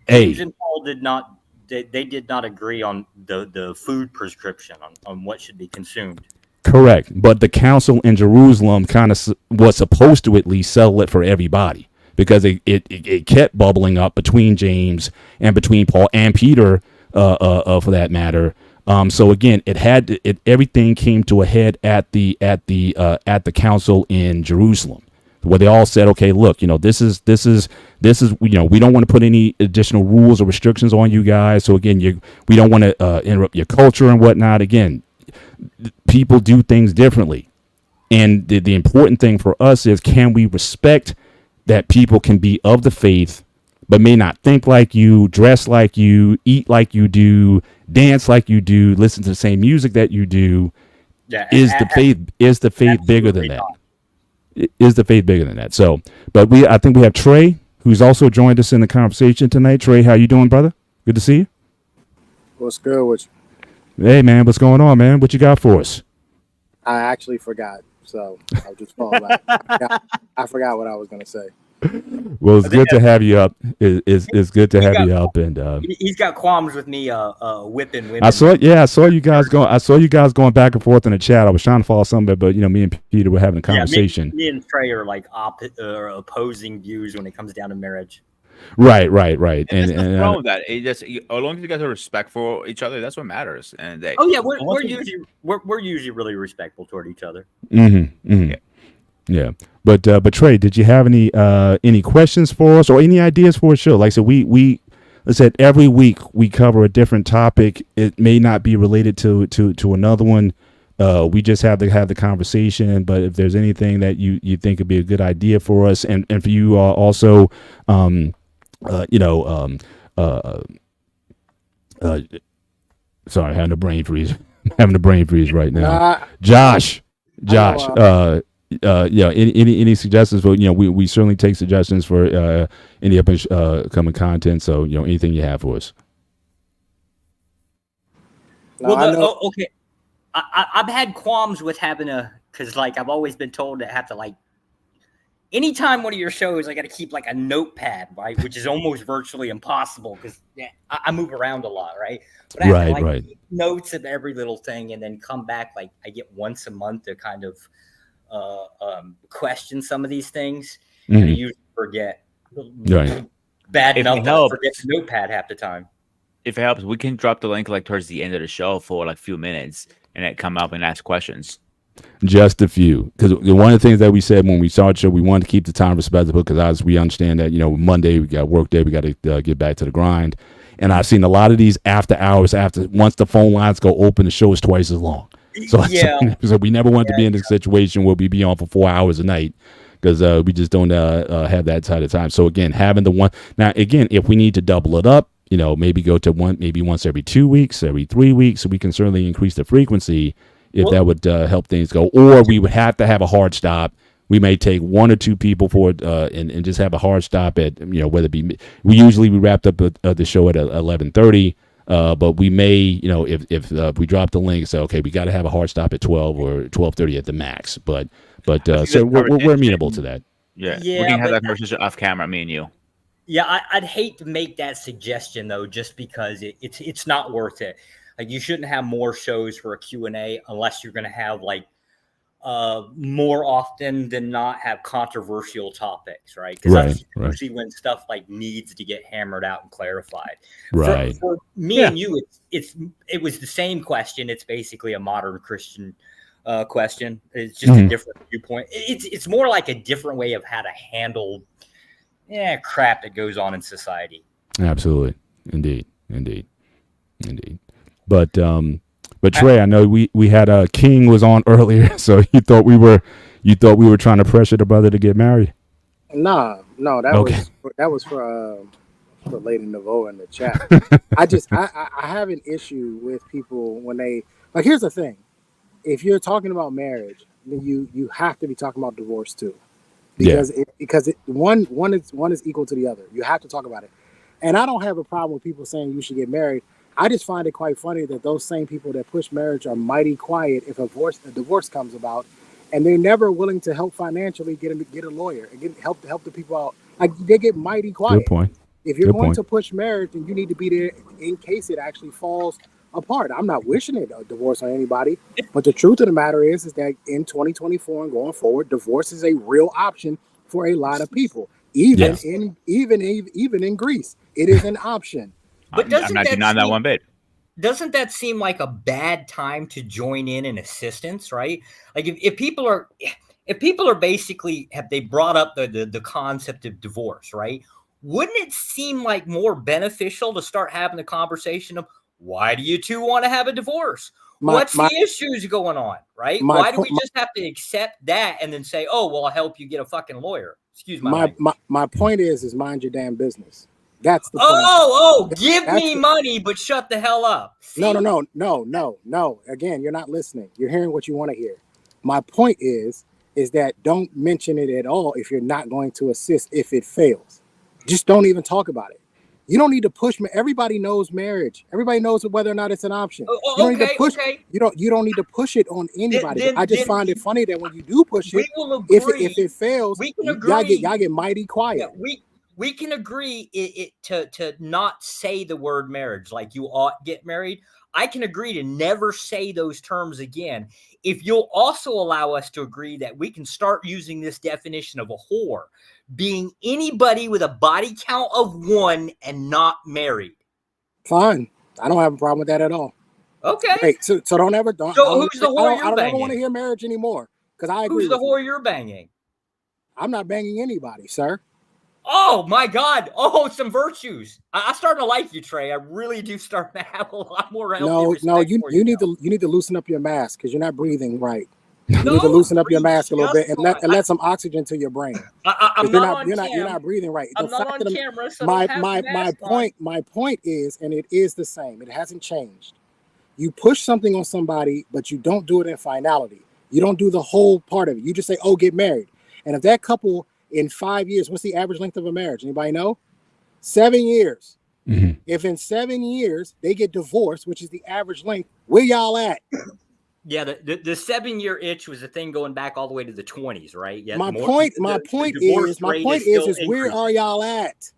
D: James and Paul did not. They did not agree on the food prescription on what should be consumed.
A: Correct, but the council in Jerusalem kind of was supposed to at least settle it for everybody, because it kept bubbling up between James and between Paul and Peter, for that matter. So again, everything came to a head at the council in Jerusalem, where they all said, okay, look, this is, we don't want to put any additional rules or restrictions on you guys. So again, we don't want to interrupt your culture and whatnot. Again, people do things differently. And the important thing for us is, can we respect that people can be of the faith, but may not think like you, dress like you, eat like you do, dance like you do, listen to the same music that you do?
D: Yeah,
A: is the faith bigger than that? Is the faith bigger than that? So, but I think we have Trey, who's also joined us in the conversation tonight. Trey, how you doing, brother? Good to see you.
E: What's good with you?
A: Hey, man, what's going on, man? What you got for us?
E: I actually forgot, so I'll just fall back. I forgot what I was going to say.
A: Well, it's good to have you up. It's good to have you up, and
D: he's got qualms with me whipping women.
A: I saw you guys going back and forth in the chat. I was trying to follow somebody, but me and Peter were having a conversation.
D: Me and Trey are like opposing views when it comes down to marriage.
A: Right.
B: And nothing wrong with that. As long as you guys are respectful for each other, that's what matters. And
D: we're usually really respectful toward each other.
A: Mm-hmm. Yeah. But Trey, did you have any questions for us or any ideas for a show? Like I said, we said every week we cover a different topic. It may not be related to another one. We just have to have the conversation. But if there's anything that you think would be a good idea for us, and for you also, sorry, I'm having a brain freeze. Right now. Josh. Any suggestions for, we certainly take suggestions for any upcoming content. So, anything you have for us.
D: Okay. I've had qualms with having because I've always been told to have to anytime one of your shows, I got to keep a notepad, right? Which is almost virtually impossible because I move around a lot, right? But I have to keep notes of every little thing and then come back. I get once a month to kind of question some of these things.
A: Mm-hmm.
D: And I usually forget.
A: Right.
D: Bad enough that I forget the notepad half the time.
B: If it helps, we can drop the link towards the end of the show for a few minutes and then come up and ask questions.
A: Just a few, because one of the things that we said when we started the show, we wanted to keep the time respectable, because as we understand that Monday we got work day, we got to get back to the grind, And I've seen a lot of these after hours, once the phone lines go open, the show is twice as long. So, so we never want to be in this situation where we be on for 4 hours a night, because we just don't have that side of time. So again, having the one now, again, if we need to double it up, maybe go to maybe once every 2 weeks, every 3 weeks, so we can certainly increase the frequency if that would help things go. Or we would have to have a hard stop. We may take 1 or 2 people for it and just have a hard stop at, whether it be, we wrapped up the show at 11:30. But we may, if we drop the link, say, okay, we got to have a hard stop at 12 or 12:30 at the max. But so we're amenable to that.
B: Yeah, we can have that conversation off camera, me and you.
D: Yeah, I'd hate to make that suggestion though, just because it's not worth it. Like, you shouldn't have more shows for a Q&A unless you're going to have like more often than not have controversial topics, right? Because that's usually when stuff like needs to get hammered out and clarified.
A: Right.
D: For me and you, it was the same question. It's basically a modern Christian question. It's just a different viewpoint. It's more like a different way of how to handle crap that goes on in society. Absolutely. Indeed.
A: But Trey, I know we had King was on earlier, so you thought we were trying to pressure the brother to get married?
E: No, that was for Lady Naveau in the chat. I have an issue with people when they, like, here's the thing. If you're talking about marriage, then you have to be talking about divorce too. Because one is equal to the other. You have to talk about it. And I don't have a problem with people saying you should get married. I just find it quite funny that those same people that push marriage are mighty quiet if a divorce comes about, and they're never willing to help financially get a lawyer and help the people out. Like, they get mighty quiet.
A: Good point.
E: If you're going to push marriage, then you need to be there in case it actually falls apart. I'm not wishing it a divorce on anybody, but the truth of the matter is that in 2024 and going forward, divorce is a real option for a lot of people. Even in Greece, it is an option.
B: But I'm not denying that one bit.
D: Doesn't that seem like a bad time to join in assistance, right? Like, if people are basically, have they brought up the concept of divorce, right? Wouldn't it seem like more beneficial to start having the conversation of, why do you two want to have a divorce? What's the issues going on, right? Why do we just have to accept that and then say, oh, well, I'll help you get a fucking lawyer? Excuse my
E: my point is mind your damn business. That's the
D: point. Give me money, but shut the hell up. See?
E: No. Again, you're not listening. You're hearing what you want to hear. My point is that don't mention it at all if you're not going to assist if it fails. Just don't even talk about it. You don't need to push me. Everybody knows marriage. Everybody knows whether or not it's an option. You don't need to push. You don't need to push it on anybody. I just find it funny that when you do push it, if it fails, y'all get mighty quiet.
D: Yeah, we can agree to not say the word marriage, like you ought get married. I can agree to never say those terms again. If you'll also allow us to agree that we can start using this definition of a whore being anybody with a body count of 1 and not married.
E: Fine. I don't have a problem with that at all.
D: Okay.
E: Great. So don't ever.
D: So who's the whore you're banging? I don't ever
E: want to hear marriage anymore because I agree.
D: Who's the whore you're banging?
E: I'm not banging anybody, sir.
D: Oh my God! Oh, some virtues. I'm starting to like you, Trey. I really do start to have a lot more.
E: No. You need to loosen up your mask because you're not breathing right. You need to loosen up your mask a little bit and let some oxygen to your brain. You're not breathing right.
D: I'm not on camera. So
E: my point is, and it is the same. It hasn't changed. You push something on somebody, but you don't do it in finality. You don't do the whole part of it. You just say, "Oh, get married." And if that couple in 5 years, what's the average length of a marriage? Anybody know? 7 years.
A: Mm-hmm.
E: If in 7 years they get divorced, which is the average length, where y'all at?
D: Yeah, the 7-year itch was a thing going back all the way to the 20s, right? Yeah.
E: My point is where are y'all at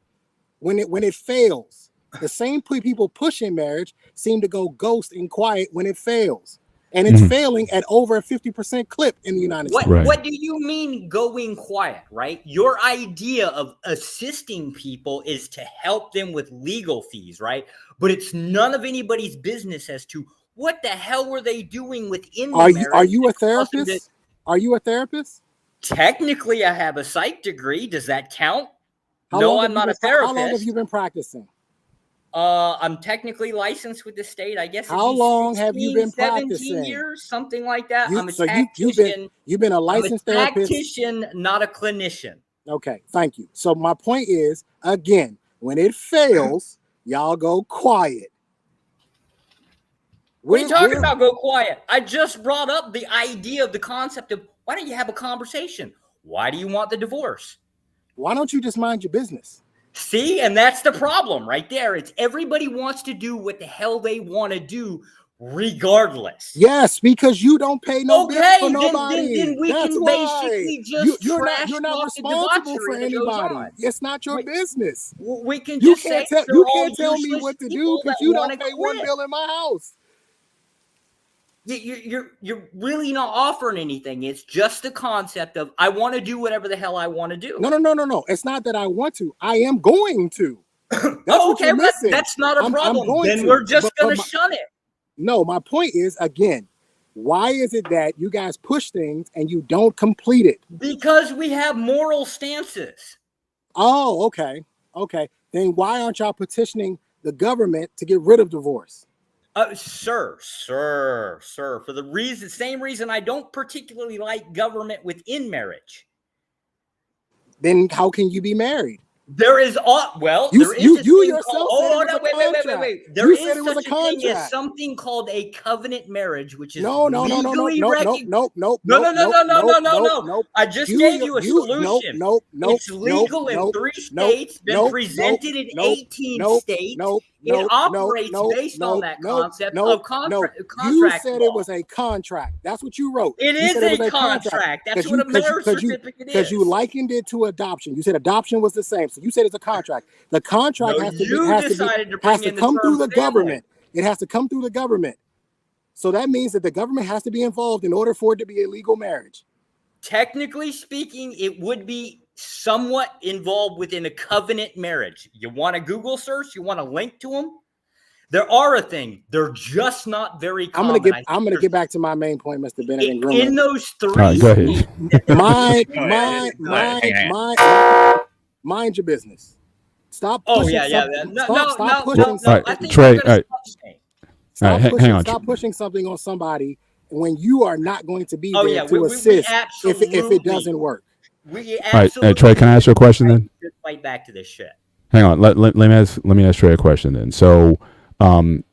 E: when it fails? The same people pushing marriage seem to go ghost and quiet when it fails. And it's failing at over a 50% clip in the United States.
A: Right.
D: What do you mean going quiet, right? Your idea of assisting people is to help them with legal fees, right? But it's none of anybody's business as to what the hell were they doing within the marriage.
E: Are you a therapist? Are you a therapist?
D: Technically, I have a psych degree. Does that count? No, I'm not a therapist.
E: How long have you been practicing?
D: I'm technically licensed with the state. I guess.
E: How long have you been
D: 17
E: practicing?
D: years, something like that. I'm a
E: So
D: tactician.
E: you've been a licensed
D: I'm a
E: therapist.
D: tactician, not a clinician.
E: Okay, thank you. So my point is, again, when it fails, y'all go quiet.
D: What are you talking about? Go quiet. I just brought up the idea of the concept of why don't you have a conversation? Why do you want the divorce?
E: Why don't you just mind your business?
D: See, and that's the problem right there. It's everybody wants to do what the hell they want to do, regardless.
E: Yes, because you don't pay no bills for nobody.
D: Then we
E: That's
D: can
E: why.
D: basically just
E: You're not responsible for anybody. It's not your business.
D: We can
E: You
D: just
E: can't
D: say
E: you can't tell me what to do because you don't pay one bill in my house.
D: You're really not offering anything. It's just the concept of I want to do whatever the hell I want to do.
E: No. It's not that I want to. I am going to. That's
D: okay, that's not a problem. Then we're just going to shun it.
E: No, my point is, again, why is it that you guys push things and you don't complete it?
D: Because we have moral stances.
E: Oh, okay. Then why aren't y'all petitioning the government to get rid of divorce?
D: Sir, for the same reason I don't particularly like government within marriage.
E: Then how can you be married?
D: There is
E: you yourself wait.
D: There is such a thing as something called a covenant marriage, which is legally recognized. No. I just gave you a solution. It's legal in 3 states, been presented in 18 states. It operates based on that concept of contract.
E: You said it was a contract. That's what you wrote.
D: It is a contract. That's what a marriage certificate is.
E: Because you likened it to adoption. You said adoption was the same. So you said it's a contract. The contract has to come through the government. It has to come through the government. So that means that the government has to be involved in order for it to be a legal marriage.
D: Technically speaking, it would be somewhat involved within a covenant marriage. You want a Google search? You want to link to them? There are a thing. They're just not very common.
E: I'm gonna get back to my main point, Mr. Bennett.
D: In those 3
A: right, go ahead.
E: Mind your business. Stop.
D: Stop
E: pushing something on somebody when you are not going to be there to assist if it doesn't work.
A: All right, Trey, can I ask you a question then?
D: Just fight back to this shit.
A: Hang on, let me ask Trey a question then. So, I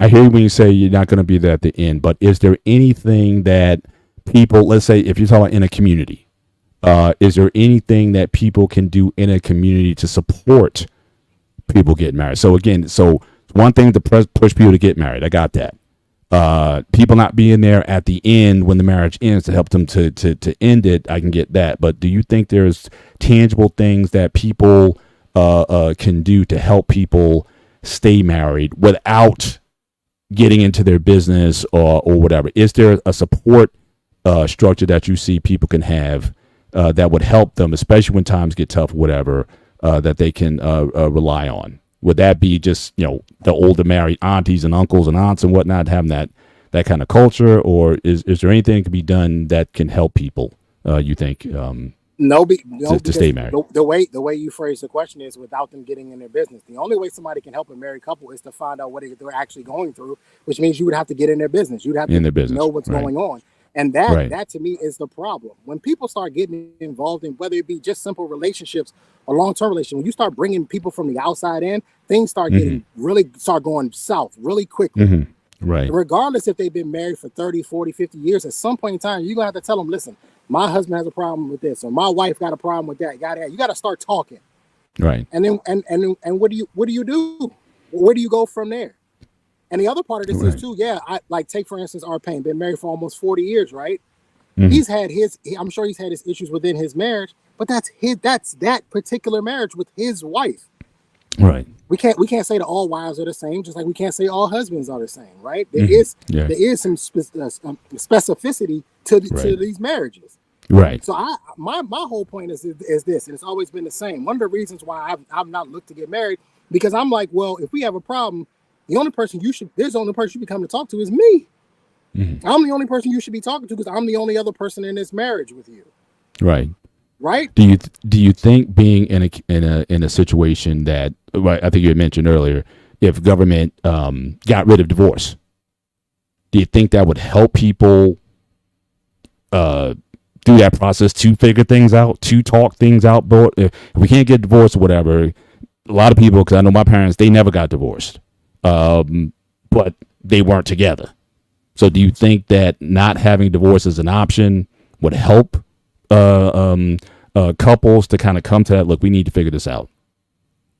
A: hear you when you say you're not going to be there at the end, but is there anything that people, let's say, if you're talking in a community, is there anything that people can do in a community to support people getting married? So again, one thing to push people to get married, I got that. People not being there at the end when the marriage ends to help them to end it, I can get that. But do you think there's tangible things that people can do to help people stay married without getting into their business or whatever? Is there a support structure that you see people can have that would help them, especially when times get tough, whatever, that they can rely on? Would that be just, the older married aunties and uncles and aunts and whatnot having that kind of culture, or is there anything that can be done that can help people? You think? To stay married.
E: The way you phrase the question is without them getting in their business. The only way somebody can help a married couple is to find out what they're actually going through, which means you would have to get in their business. You'd have to know what's going on. And that to me is the problem. When people start getting involved in whether it be just simple relationships or long-term relationships, when you start bringing people from the outside in, things start start going south really quickly.
A: Mm-hmm. Right.
E: Regardless if they've been married for 30, 40, 50 years, at some point in time, you're going to have to tell them, listen, my husband has a problem with this, or my wife got a problem with that. You got to start talking.
A: Right.
E: And then what do you do? Where do you go from there? And the other part of this is too, take for instance, our Payne, been married for almost 40 years, right? Mm-hmm. I'm sure he's had his issues within his marriage, but that's that particular marriage with his wife.
A: Right.
E: We can't say that all wives are the same, just like we can't say all husbands are the same, right? There is some specificity to these marriages.
A: Right.
E: So my whole point is this, and it's always been the same. One of the reasons why I've not looked to get married, because I'm like, well, if we have a problem, the only person you should be coming to talk to is me. Mm-hmm. I'm the only person you should be talking to because I'm the only other person in this marriage with you.
A: Right.
E: Right.
A: Do you think being in a situation that right, I think you had mentioned earlier, if government got rid of divorce, do you think that would help people through that process to figure things out, to talk things out? But if we can't get divorced or whatever, a lot of people, because I know my parents, they never got divorced, but they weren't together. So do you think that not having divorce as an option would help couples to kind of come to that, look, we need to figure this out?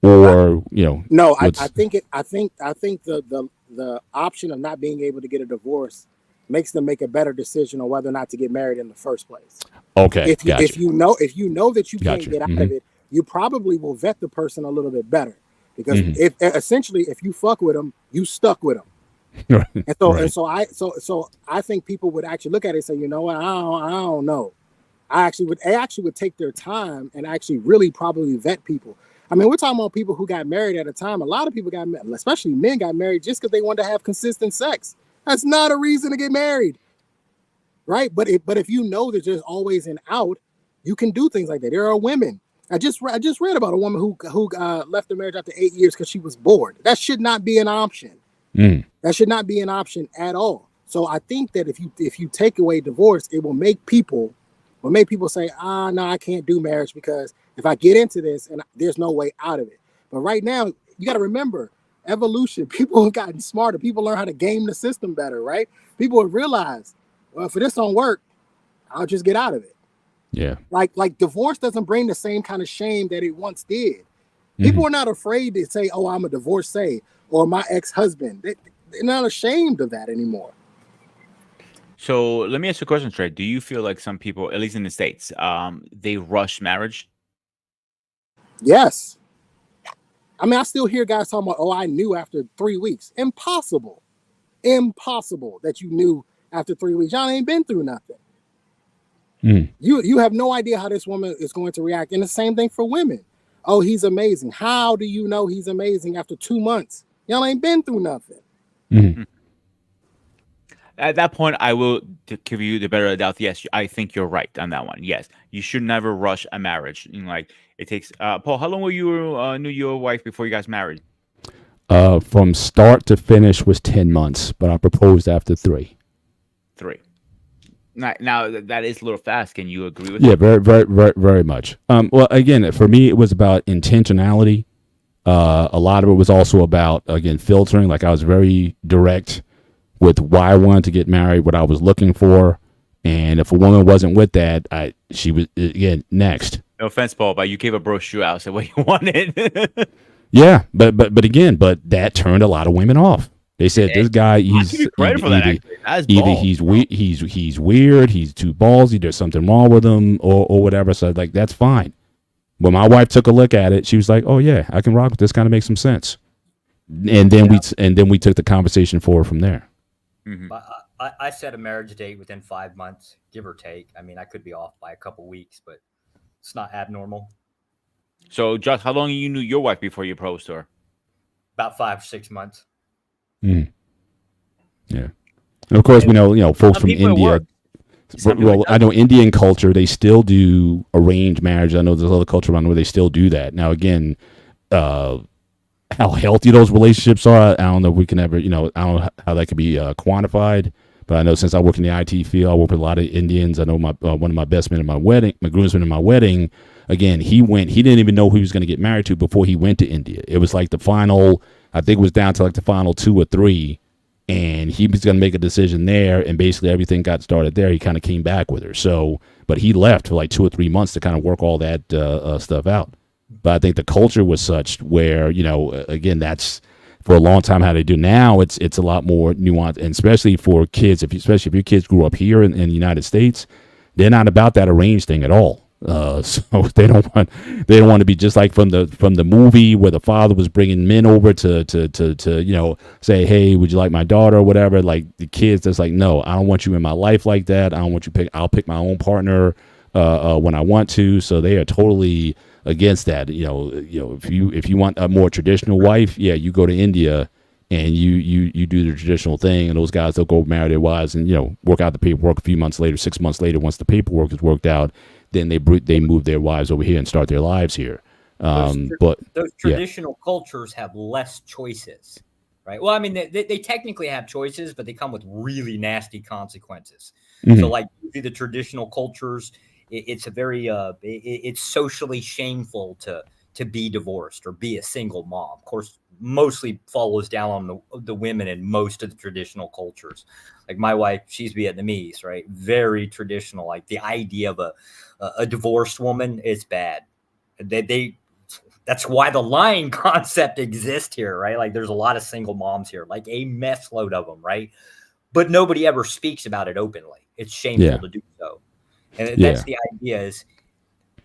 A: Or,
E: no, I think the option of not being able to get a divorce makes them make a better decision on whether or not to get married in the first place.
A: Okay.
E: If you know that you can't get out
A: Mm-hmm.
E: of it, you probably will vet the person a little bit better, because if you fuck with them, you stuck with them.
A: Right.
E: And so I think people would actually look at it and say, you know what, I don't know. They actually would take their time and actually really probably vet people. I mean, we're talking about people who got married at a time. A lot of people especially men, got married just because they wanted to have consistent sex. That's not a reason to get married, right? But if you know that there's always an out, you can do things like that. There are women. I just read about a woman who left the marriage after 8 years because she was bored. That should not be an option. That should not be an option at all. So I think that if you take away divorce, it will make people say, no, I can't do marriage because if I get into this and there's no way out of it. But right now, you got to remember, evolution. People have gotten smarter. People learn how to game the system better, right? People have realized, well, if this don't work, I'll just get out of it.
A: Yeah.
E: Like divorce doesn't bring the same kind of shame that it once did. People are not afraid to say, oh, I'm a divorcee or my ex-husband. They're not ashamed of that anymore.
B: So let me ask you a question, Trey. Do you feel like some people, at least in the States, they rush marriage?
E: Yes. I mean, I still hear guys talking about, oh, I knew after 3 weeks. Impossible that you knew after 3 weeks. Y'all ain't been through nothing. You have no idea how this woman is going to react. And the same thing for women. Oh, he's amazing. How do you know he's amazing after 2 months? Y'all ain't been through nothing.
B: At that point, I will give you the better of the doubt. Yes, I think you're right on that one. Yes, you should never rush a marriage. Like it takes. Paul, how long were you knew your wife before you guys married?
A: From start to finish was 10 months, but I proposed after 3.
B: 3. Now that is a little fast. Can you agree with
A: that? Yeah,
B: that?
A: very, very, very, very much. Well, again, for me, it was about intentionality. A lot of it was also about, again, filtering. Like I was very direct with why I wanted to get married, what I was looking for, and if a woman wasn't with that, she was, again, next.
B: No offense, Paul, but you gave a brochure out, said what you wanted.
A: Yeah, but that turned a lot of women off. They said this guy, he's he's weird, he's too ballsy, there's something wrong with him, or whatever. So like that's fine. When my wife took a look at it, she was like, "Oh yeah, I can rock with this. Kind of makes some sense." And then we took the conversation forward from there.
D: Mm-hmm. I set a marriage date within 5 months, give or take. I mean, I could be off by a couple weeks, but it's not abnormal.
B: So, Josh, how long you knew your wife before you proposed to her?
D: About 5 or 6 months.
A: Yeah, and of course we know folks from India. Well, I know Indian culture, they still do arranged marriage. I know there's other culture around where they still do that. Now, again, how healthy those relationships are, I don't know if we can ever, I don't know how that could be quantified. But I know since I work in the IT field, I work with a lot of Indians. I know my one of my best men at my wedding, my groomsman at my wedding, again, he didn't even know who he was going to get married to before he went to India. It was like the final, I think it was down to like the final 2 or 3. And he was going to make a decision there, and basically everything got started there. He kind of came back with her. So, but he left for like 2 or 3 months to kind of work all that stuff out. But I think the culture was such where, again, that's for a long time how they do. Now it's a lot more nuanced, and especially for kids, especially if your kids grew up here in the United States, they're not about that arranged thing at all. So they don't want to be just like from the movie where the father was bringing men over to say, hey, would you like my daughter or whatever. Like the kids, that's like, no, I don't want you in my life like that. I don't want you I'll pick my own partner when I want to. So they are totally against that. If you want a more traditional wife, yeah, you go to India and you do the traditional thing, and those guys, they'll go marry their wives and work out the paperwork a few months later, 6 months later, once the paperwork is worked out. Then they move their wives over here and start their lives here. But
D: those
A: yeah,
D: traditional cultures have less choices, right? Well, I mean, they technically have choices, but they come with really nasty consequences. So,
A: mhm,
D: like the traditional cultures, it's a very it's socially shameful to be divorced or be a single mom. Of course, mostly follows down on the women in most of the traditional cultures. Like my wife, she's Vietnamese, right? Very traditional. Like the idea of a divorced woman is bad. They that's why the lying concept exists here, right? Like there's a lot of single moms here, like a mess load of them, right? But nobody ever speaks about it openly. It's shameful
A: yeah,
D: to do so. And that's
A: yeah,
D: the idea is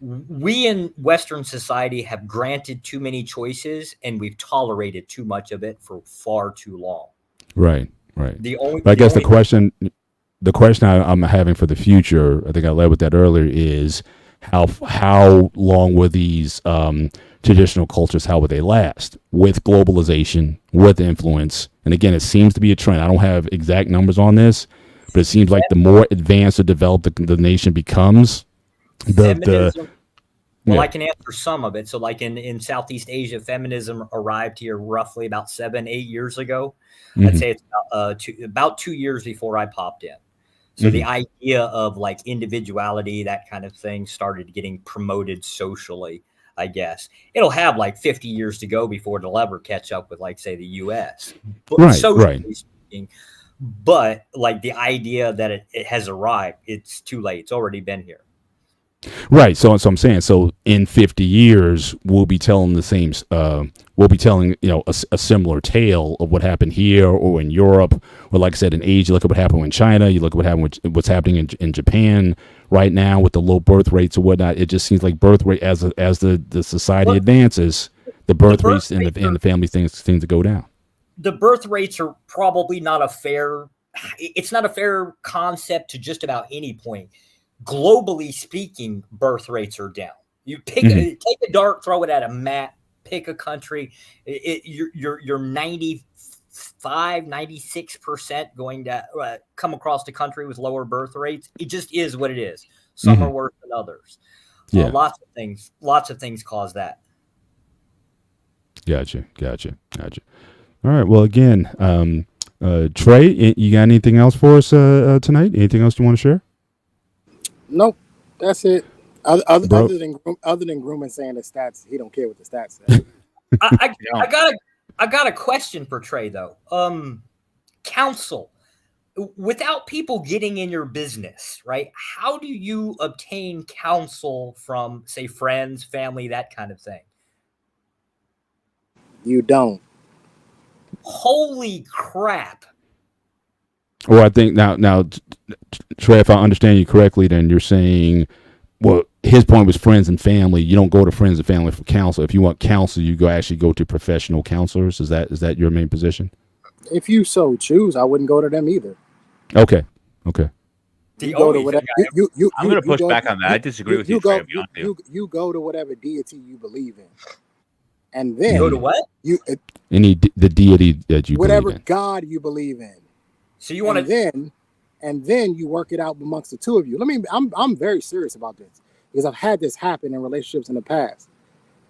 D: we in Western society have granted too many choices and we've tolerated too much of it for far too long.
A: right, right.
D: The only
A: But I
D: the
A: guess
D: only
A: the question I'm having for the future, I think I led with that earlier, is how long will these traditional cultures, how would they last with globalization, with influence? And again, it seems to be a trend. I don't have exact numbers on this, but it seems like the more advanced or developed the nation becomes, the
D: feminism. Well,
A: yeah,
D: I can answer some of it. So, like in Southeast Asia, feminism arrived here roughly about 7-8 years ago. I'd
A: hmm
D: say it's about 2 years before I popped in. So the
A: hmm
D: idea of like individuality, that kind of thing, started getting promoted socially. I guess it'll have like 50 years to go before it'll ever catch up with, like, say, the U.S. But
A: right, right.
D: socially speaking, but like the idea that it has arrived, it's too late. It's already been here.
A: Right. So I'm saying, so in 50 years, we'll be telling the same, we'll be telling, a similar tale of what happened here or in Europe, or like I said, in Asia. Look at what happened in China. You look at what happened with what's happening in Japan right now with the low birth rates or whatnot. It just seems like birth rate, as the society
D: But
A: advances, the
D: the
A: birth
D: birth
A: rates and
D: rates
A: the family things seem to go down.
D: the birth rates are probably not a fair. It's not a fair concept to just about any point. Globally speaking, birth rates are down. You
A: Hmm
D: take a dart, throw it at a map, pick a country. You're 96% going to come across the country with lower birth rates. It just is what it is. Some
A: hmm
D: are worse than others.
A: Yeah.
D: Lots of things cause that.
A: Gotcha. All right. Well, again, Trey, you got anything else for us tonight? Anything else you want to share?
E: Nope, that's it. Other,
A: Bro,
E: other than Grumman saying the stats, he don't care what the stats say.
D: I got a question for Trey though. Counsel. Without people getting in your business, right? How do you obtain counsel from, say, friends, family, that kind of thing?
E: You don't.
D: Holy crap.
A: well, I think now, Trey, if I understand you correctly, then you're saying, well, his point was friends and family. You don't go to friends and family for counsel. If you want counsel, you actually go to professional counselors. Is that your main position?
E: If you so choose, I wouldn't go to them either.
A: Okay.
E: You go to whatever.
B: I'm going to push back on that. I disagree with you, Trey.
E: You go to whatever deity you believe in, and
D: You
E: then
D: go to what?
A: The deity that you
E: whatever
A: believe in.
E: God you believe in.
D: So you want to
E: and then you work it out amongst the two of you. I'm very serious about this because I've had this happen in relationships in the past.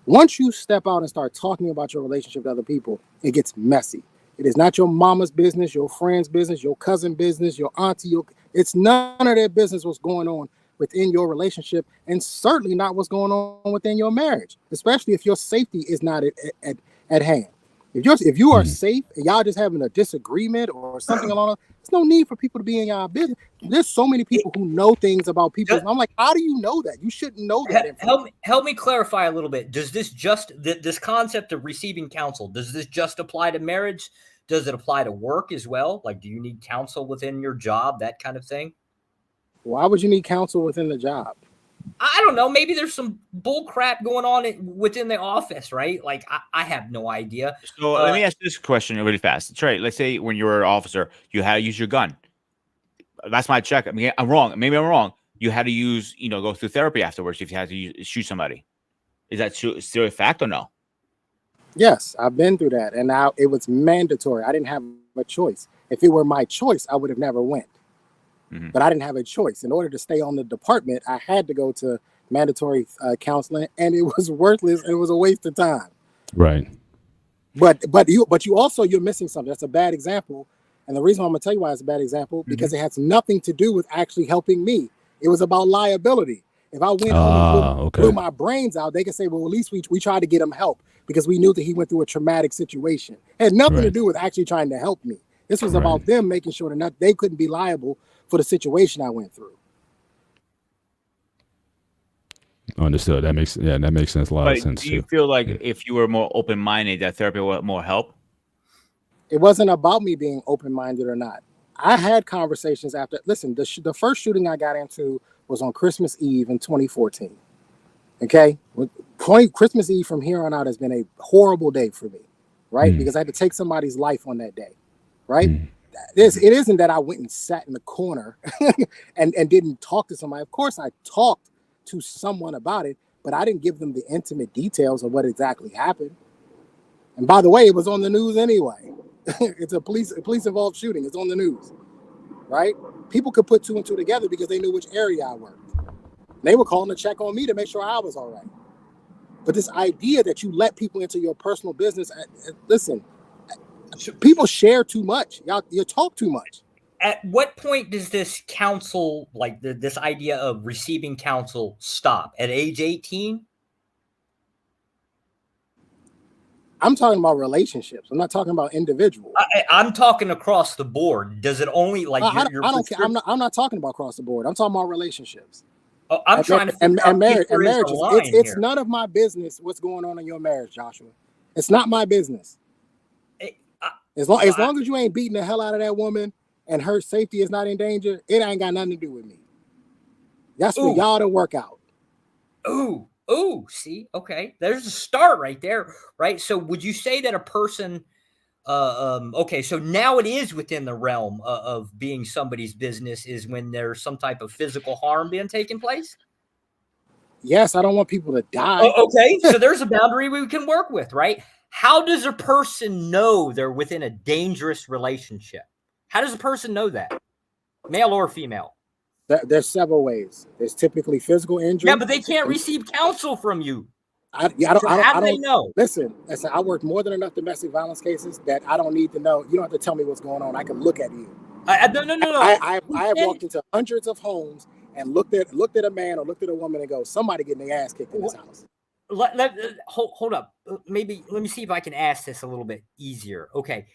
E: Once you step out and start talking about your relationship to other people, it gets messy. It is not your mama's business, your friend's business, your cousin business, your auntie. It's none of their business what's going on within your relationship, and certainly not what's going on within your marriage, especially if your safety is not at hand. If you are safe and y'all just having a disagreement or something along those, there's no need for people to be in y'all business. There's so many people who know things about people. I'm like, how do you know that? You shouldn't know that.
D: Help me clarify a little bit. Does this this concept of receiving counsel, does this just apply to marriage? Does it apply to work as well? Like, do you need counsel within your job, that kind of thing?
E: Why would you need counsel within the job?
D: I don't know. Maybe there's some bull crap going on within the office, right? Like, I have no idea.
B: So let me ask this question really fast. Trey, let's say when you're an officer, you had to use your gun. That's my check. I mean, I'm wrong. Maybe I'm wrong. You had to use, go through therapy afterwards if you had to shoot somebody. Is that still a fact or no?
E: Yes, I've been through that, and now it was mandatory. I didn't have a choice. If it were my choice, I would have never went. But I didn't have a choice. In order to stay on the department, I had to go to mandatory counseling, and it was worthless. It was a waste of time.
A: Right.
E: But you also, you're missing something. That's a bad example. And the reason why I'm gonna tell you why it's a bad example, because it has nothing to do with actually helping me. It was about liability. If I went home and blew my brains out, they could say, well, at least we tried to get him help because we knew that he went through a traumatic situation. It had nothing to do with actually trying to help me. This was about them making sure that they couldn't be liable for the situation I went through.
A: Understood. That makes sense. A lot of sense.
B: Do you feel like if you were more open-minded, that therapy would more help?
E: It wasn't about me being open-minded or not. I had conversations after. Listen, the first shooting I got into was on Christmas Eve in 2014. Okay, Christmas Eve from here on out has been a horrible day for me, right? Because I had to take somebody's life on that day, right? It isn't that I went and sat in the corner and didn't talk to somebody. Of course, I talked to someone about it, but I didn't give them the intimate details of what exactly happened. And by the way, it was on the news anyway. It's a police involved shooting. It's on the news, right? People could put two and two together because they knew which area I worked. They were calling to check on me to make sure I was all right. But this idea that you let people into your personal business, listen, people share too much. You talk too much.
D: At what point does this counsel, like this idea of receiving counsel, stop? At age 18?
E: I'm talking about relationships. I'm not talking about individuals.
D: I'm talking across the board. Does it only like?
E: I don't care. I'm not talking about across the board. I'm talking about relationships.
D: Oh, I'm trying to figure out
E: marriages. It's
D: here.
E: None of my business what's going on in your marriage, Joshua. It's not my business. As long as you ain't beating the hell out of that woman and her safety is not in danger, it ain't got nothing to do with me. That's for y'all to work out.
D: Ooh, see, okay, there's a start right there, right? So would you say that a person, okay, so now it is within the realm of being somebody's business is when there's some type of physical harm being taken place?
E: Yes, I don't want people to die.
D: Oh, okay, so there's a boundary we can work with, right? How does a person know they're within a dangerous relationship? How does a person know that? Male or female?
E: There's several ways. There's typically physical injury.
D: Yeah, but they can't receive counsel from you.
E: How do they
D: know?
E: Listen, I work more than enough domestic violence cases that I don't need to know. You don't have to tell me what's going on. I can look at you.
D: No.
E: I have walked into hundreds of homes and looked at a man or looked at a woman and go, somebody getting their ass kicked in this house.
D: Hold up. Maybe let me see if I can ask this a little bit easier. Okay.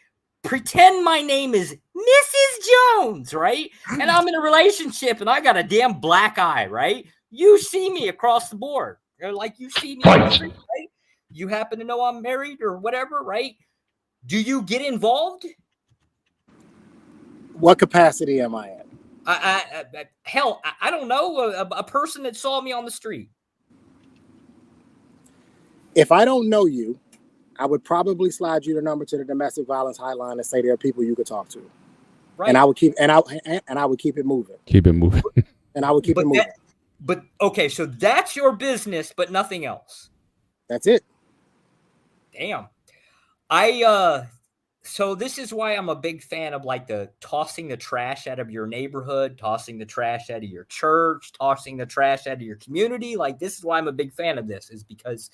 D: Pretend my name is Mrs. Jones, right? And I'm in a relationship and I got a damn black eye, right? You see me across the board. Like you see me on the street, right? You happen to know I'm married or whatever, right? Do you get involved?
E: What capacity am I in?
D: I don't know. A person that saw me on the street.
E: If I don't know you, I would probably slide you the number to the domestic violence hotline and say there are people you could talk to. Right. And I would keep it moving.
A: Keep it moving.
E: And I would keep it moving.
D: But okay, so that's your business, but nothing else.
E: That's it.
D: Damn. So this is why I'm a big fan of like the tossing the trash out of your neighborhood, tossing the trash out of your church, tossing the trash out of your community. Like this is why I'm a big fan of this, is because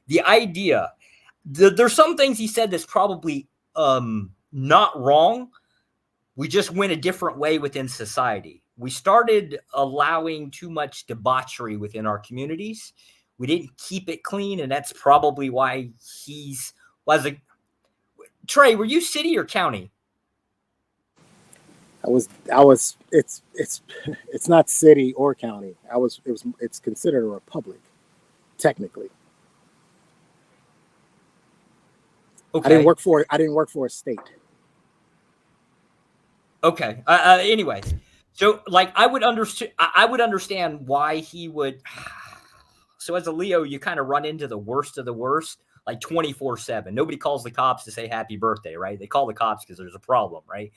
D: the idea, there's some things he said that's probably not wrong. We just went a different way within society. We started allowing too much debauchery within our communities. We didn't keep it clean, and that's probably why Trey, were you city or county?
E: It's not city or county. It's considered a republic, technically. Okay. I didn't work for a state.
D: Okay. Anyways, so like I would understand why he would. So as a Leo, you kind of run into the worst of the worst, like 24/7. Nobody calls the cops to say happy birthday, right? They call the cops because there's a problem, right?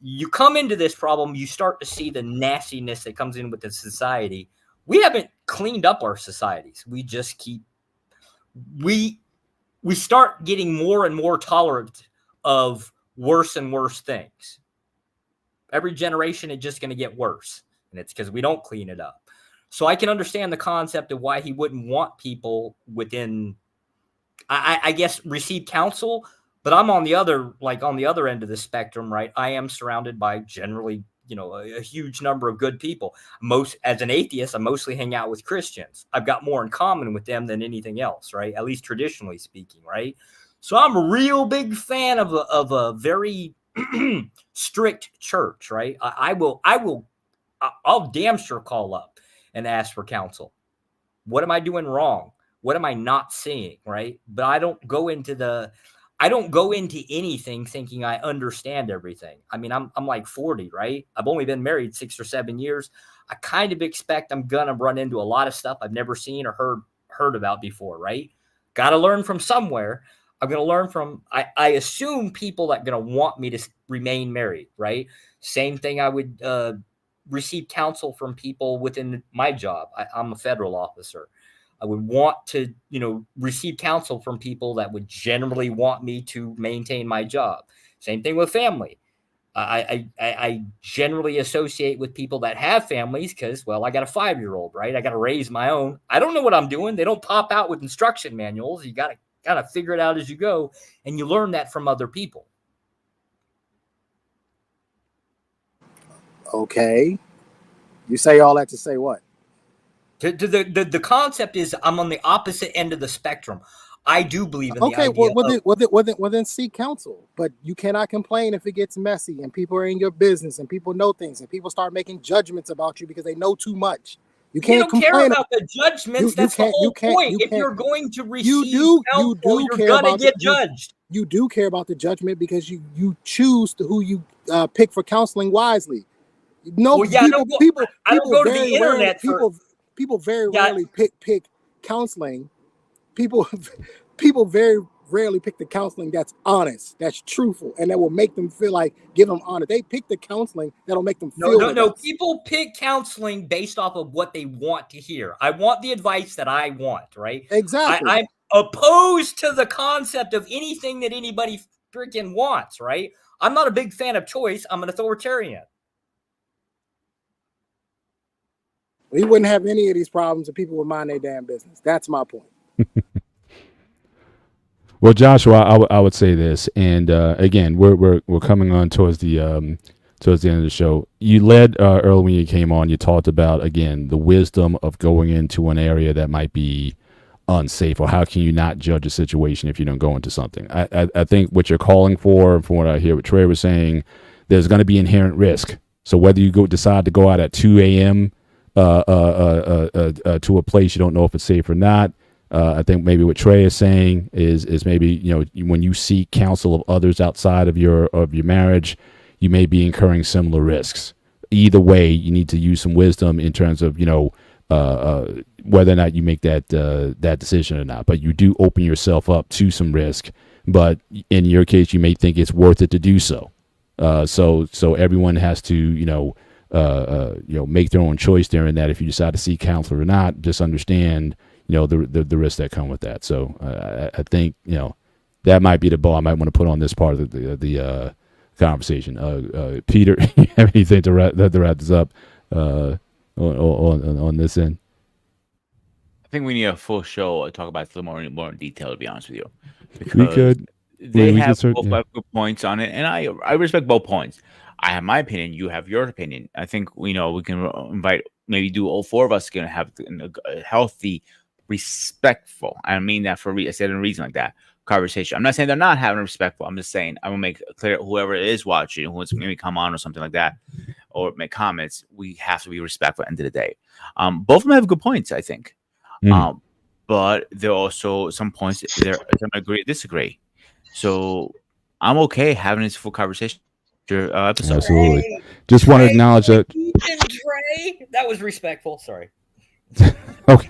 D: You come into this problem, you start to see the nastiness that comes in with the society. We haven't cleaned up our societies. We just we start getting more and more tolerant of worse and worse things. Every generation is just going to get worse, and it's because we don't clean it up. So I can understand the concept of why he wouldn't want people within, I guess, receive counsel. But I'm on the other end of the spectrum, right? I am surrounded by generally, a huge number of good people. As an atheist, I mostly hang out with Christians. I've got more in common with them than anything else, right? At least traditionally speaking, right? So I'm a real big fan of a very strict church, right? I'll damn sure call up and ask for counsel. What am I doing wrong? What am I not seeing? Right. But I don't go into anything thinking I understand everything. I mean, I'm like 40, right? I've only been married 6 or 7 years. I kind of expect I'm going to run into a lot of stuff I've never seen or heard about before, right? Got to learn from somewhere. I'm going to learn from, I assume, people that are going to want me to remain married, right? Same thing, I would receive counsel from people within my job. I'm a federal officer. I would want to, receive counsel from people that would generally want me to maintain my job. Same thing with family. I generally associate with people that have families because, well, I got a 5-year-old, right? I got to raise my own. I don't know what I'm doing. They don't pop out with instruction manuals. You got to figure it out as you go, and you learn that from other people.
E: Okay. You say all that to say what?
D: The concept is I'm on the opposite end of the spectrum. I do believe in the idea.
E: Well, then seek counsel. But you cannot complain if it gets messy and people are in your business and people know things and people start making judgments about you because they know too much. You can't
D: care about the judgments. That's the whole point. If you're going to receive counsel, you're going to get judged.
E: You do care about the judgment because you choose who you pick for counseling wisely. People very rarely pick counseling. People very rarely pick the counseling that's honest, that's truthful, and that will make them feel like give them honor. They pick the counseling that'll make them feel.
D: No. People pick counseling based off of what they want to hear. I want the advice that I want, right?
E: Exactly.
D: I'm opposed to the concept of anything that anybody freaking wants, right? I'm not a big fan of choice. I'm an authoritarian.
E: We wouldn't have any of these problems if people would mind their damn business. That's my point.
A: Well, Joshua, I would say this, and again, we're coming on towards the end of the show. You led early when you came on. You talked about, again, the wisdom of going into an area that might be unsafe, or how can you not judge a situation if you don't go into something. I think what you're calling for, from what I hear what Trey was saying, there's going to be inherent risk. So whether you decide to go out at 2 a.m. To a place you don't know if it's safe or not. I think maybe what Trey is saying is maybe, when you seek counsel of others outside of your marriage, you may be incurring similar risks. Either way, you need to use some wisdom in terms of whether or not you make that decision or not. But you do open yourself up to some risk. But in your case, you may think it's worth it to do so. So everyone has to make their own choice there, in that if you decide to seek counsel or not, just understand, the risks that come with that. So I think, that might be the ball I might want to put on this part of the conversation. Peter, you have anything to wrap this up on this end?
B: I think we need a full show to talk about it a little more in detail, to be honest with you.
A: We could.
B: They have both good points on it, and I respect both points. I have my opinion. You have your opinion. I think we can invite, maybe do all four of us going to have a healthy, respectful. I mean that I said in a reason like that conversation. I'm not saying they're not having respectful. I'm just saying I'm gonna make clear, whoever is watching, who's maybe come on or something like that, or make comments, we have to be respectful at the end of the day. Both of them have good points, I think. But there are also some points there some agree disagree. So I'm okay having this full conversation. Episode.
A: Absolutely. Just want to acknowledge that.
D: Trey, that was respectful. Sorry.
A: Okay.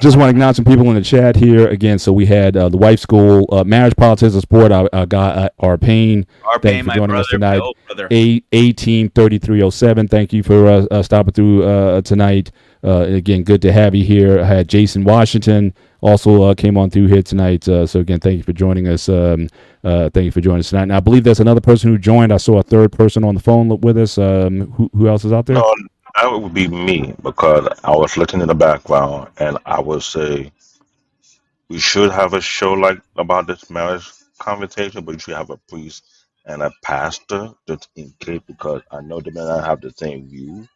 A: Just want to acknowledge some people in the chat here again. So we had the Wife School, Marriage, Politics, and Sport. Our guy Arpane. Thank you for joining us tonight. 183307. Thank you for stopping through tonight. Again, good to have you here. I had Jason Washington also came on through here tonight. So again, thank you for joining us. Thank you for joining us tonight. And I believe there's another person who joined. I saw a third person on the phone with us. Who else is out there?
F: that would be me because I was listening in the background, and I would say we should have a show like about this marriage conversation, but you should have a priest and a pastor just in case because I know they may not have the same view.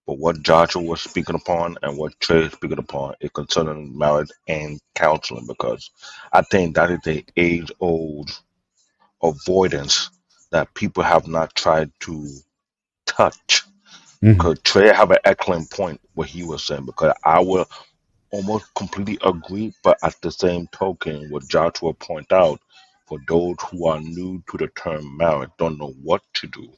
F: But what Joshua was speaking upon and what Trey is speaking upon is concerning marriage and counseling because I think that is a age old avoidance that people have not tried to touch.
A: Hmm.
F: Because Trey have an excellent point what he was saying because I will almost completely agree, but at the same token, what Joshua point out, for those who are new to the term marriage, don't know what to do,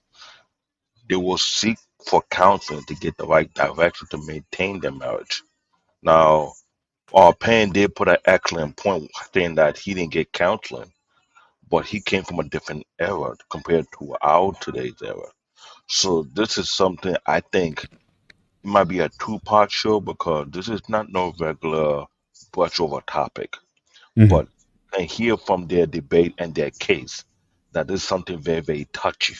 F: they will seek for counseling to get the right direction to maintain their marriage. Now, our Payne did put an excellent point saying that he didn't get counseling, but he came from a different era compared to our today's era. So this is something I think it might be a two-part show because this is not no regular brush over topic,
A: Hmm.
F: but and hear from their debate and their case that this is something very, very touchy.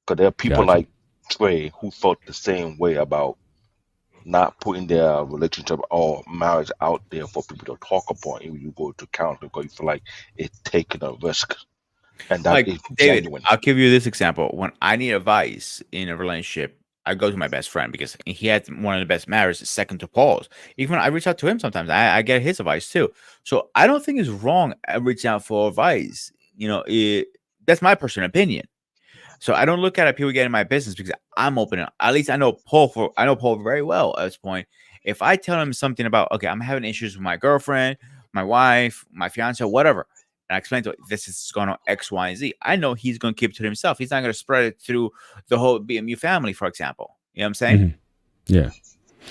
F: Because there are people
A: Gotcha.
F: like Trey who felt the same way about not putting their relationship or marriage out there for people to talk about. If you go to counseling because you feel like it's taking a risk, and that
B: Like
F: is
B: David,
F: genuine.
B: I'll give you this example. When I need advice in a relationship, I go to my best friend because he had one of the best marriages, second to Paul's. Even when I reach out to him sometimes, I get his advice too. So I don't think it's wrong reaching out for advice. That's my personal opinion. So I don't look at people getting my business because I'm open. At least I know Paul very well at this point. If I tell him something about, okay, I'm having issues with my girlfriend, my wife, my fiance, whatever, and I explain to him, this is going on X, Y, and Z, I know he's going to keep it to himself. He's not going to spread it through the whole BMU family, for example. You know what I'm saying?
A: Hmm. Yeah.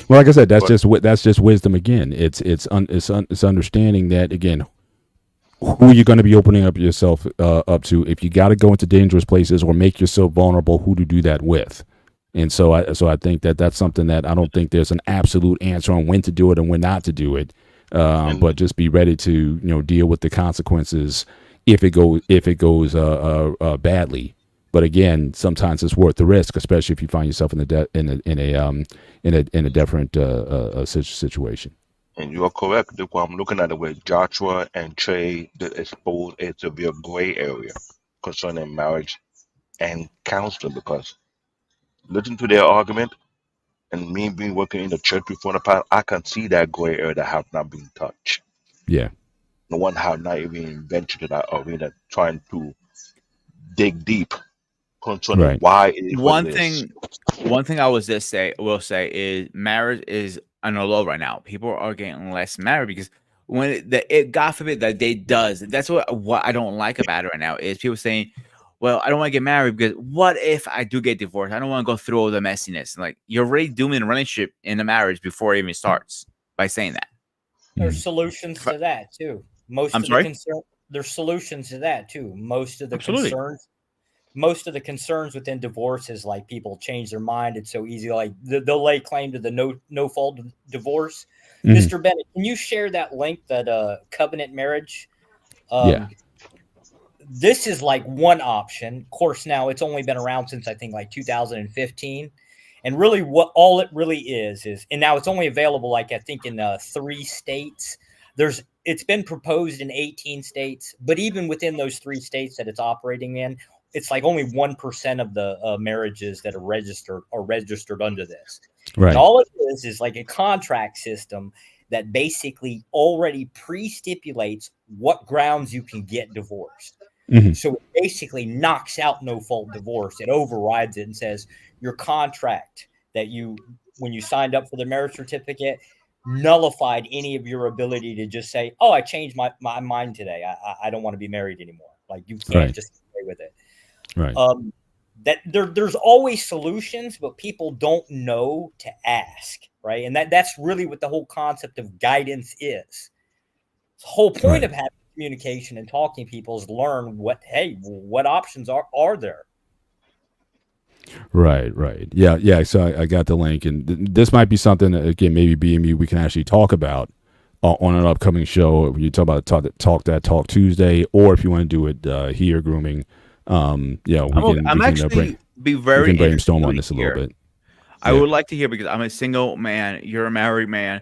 A: Well, like I said,
F: But
A: that's just wisdom again. It's understanding that again, who you're going to be opening up yourself up to. If you got to go into dangerous places or make yourself vulnerable, who to do that with. And so I think that's something that I don't think there's an absolute answer on when to do it and when not to do it.
F: and
A: But just be ready to deal with the consequences if it goes badly. But again, sometimes it's worth the risk, especially if you find yourself in a different situation.
F: and you are correct. Look, I'm looking at the way Joshua and Trey did expose a severe gray area concerning marriage and counseling because listen to their argument and me being working in the church before the past, I can see that gray area that have not been touched.
A: Yeah.
F: No one have not even ventured to that arena trying to dig deep concerning
A: Right.
F: why it is what it
B: One
F: is.
B: thing I will say is marriage is on a low right now. People are getting less married because when God forbid that they does. That's what I don't like about it right now is people saying, well, I don't want to get married because what if I do get divorced? I don't want to go through all the messiness. Like you're already doing a relationship in the marriage before it even starts by saying that.
D: There's
A: Mhm.
D: solutions to that too. Most
B: I'm
D: of the
B: sorry.
D: concern there's solutions to that too.
B: Absolutely.
D: Most of the concerns within divorce is like people change their mind. It's so easy. Like they'll lay claim to the no fault divorce.
A: Mhm.
D: Mr. Bennett, can you share that link that covenant marriage?
A: Yeah.
D: This is like one option. Of course, now it's only been around since I think like 2015. And really, what all it really is, and now it's only available like I think in 3 states. It's been proposed in 18 states, but even within those 3 states that it's operating in, it's like only 1% of the marriages that are registered under this. And
A: Right.
D: all it is like a contract system that basically already pre-stipulates what grounds you can get divorced.
A: Mhm.
D: So it basically knocks out no fault divorce. It overrides it and says your contract that when you signed up for the marriage certificate, nullified any of your ability to just say, oh, I changed my mind today. I don't want to be married anymore. Like you can't
A: Right.
D: just stay with it.
A: Right.
D: That there's always solutions, but people don't know to ask, right? And that's really what the whole concept of guidance is. The whole point
A: Right.
D: of having communication and talking to people is learn what options are there.
A: Right. Right. Yeah. Yeah. So I got the link, and this might be something that, again, maybe BMU we can actually talk about on an upcoming show. You talk about Talk Tuesday, or if you want to do it here, grooming. Yeah, we
B: I'm
A: can
B: actually be very
A: brainstorm on
B: interested
A: this a
B: to
A: little
B: hear.
A: bit.
B: I would like to hear, because I'm a single man, you're a married man.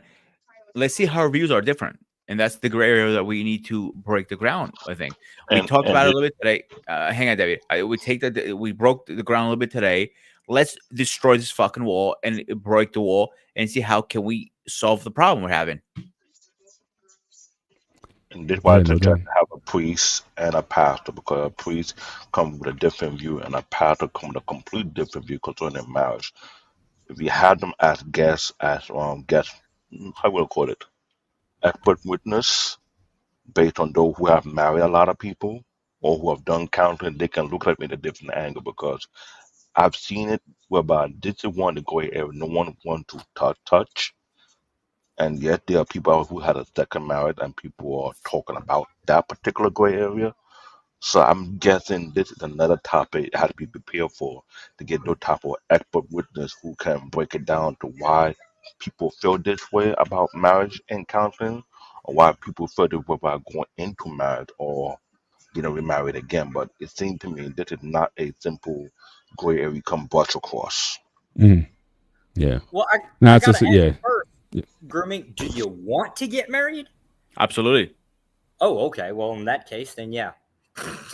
B: Let's see how our views are different. And that's the gray area that we need to break the ground, I think. We talked
F: and
B: about it a little bit today. Hang on, David. We broke the ground a little bit today. Let's destroy this fucking wall and break the wall and see how can we solve the problem we're having.
F: And this is why
A: Yeah,
F: I
A: no
F: suggest
A: doubt.
F: to have a priest and a pastor, because a priest comes with a different view and a pastor comes with a complete different view concerning marriage. If you had them as guests, how will I call it, expert witness, based on those who have married a lot of people or who have done counseling, they can look at it in a different angle, because I've seen it whereby this is one of the gray area no one wants to touch. And yet there are people out who had a second marriage and people are talking about that particular gray area. So I'm guessing this is another topic you have to be prepared for, to get those type of expert witness who can break it down to why people feel this way about marriage and counseling, or why people feel this way about going into marriage or getting remarried again. But it seems to me this is not a simple gray area you can brush across.
A: Mhm. Yeah.
D: Well,
A: No,
D: I
A: it's
D: gotta
A: just
D: ask
A: yeah.
D: you first,
A: Yeah.
D: Grooming, do you want to get married?
B: Absolutely.
D: Oh, okay. Well, in that case, then yeah.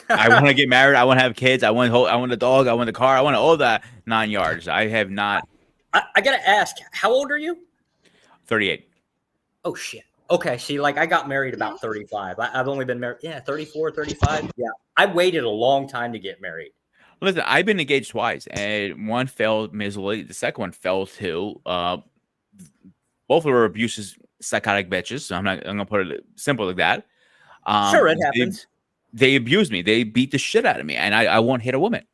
B: I want to get married. I want to have kids. I want a dog. I want a car. I want all that 9 yards. I have not.
D: I gotta ask, how old are you?
B: 38.
D: Oh shit. Okay, see, like I got married about 35. I've only been married, 34, 35. Yeah, I waited a long time to get married.
B: Listen, I've been engaged twice, and one failed miserably. The second one fell too. Both were abuses, psychotic bitches. So I'm gonna put it simple like that.
D: Sure, it happens.
B: They abused me. They beat the shit out of me, and I won't hit a woman.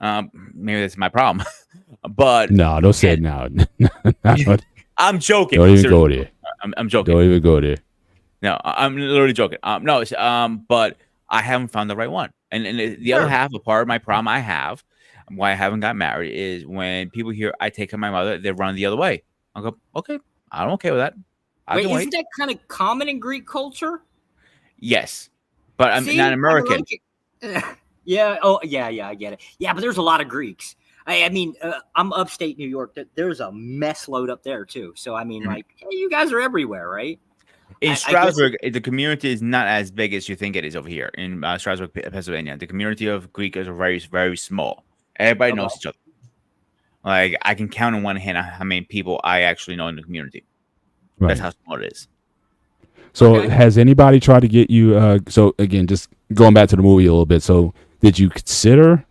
B: Maybe that's my problem. But
A: No, don't say it now.
B: I'm joking.
A: Don't even
B: Seriously.
A: go there.
B: I'm joking.
A: Don't even go there.
B: No, I'm literally joking. No, but I haven't found the right one. And the other half, a part of my problem I have, why I haven't got married, is when people hear I take care of my mother, they run the other way. I go, okay, I'm okay with that.
D: Wait, isn't that kind of common in Greek culture?
B: Yes, but I'm not American.
D: Yeah. Oh, yeah. I get it. Yeah, but there's a lot of Greeks. I mean, I'm upstate New York. There's a mess load up there too. So I mean, like, hey, you guys are everywhere, right?
B: In Strasbourg, the community is not as big as you think it is over here in Strasbourg, Pennsylvania. The community of Greek is very, very small. Everybody knows each other. Like, I can count on one hand how many people I actually know in the community.
A: Right.
B: That's how small it is.
A: So has anybody tried to get you? So again, just going back to the movie a little bit. So did you consider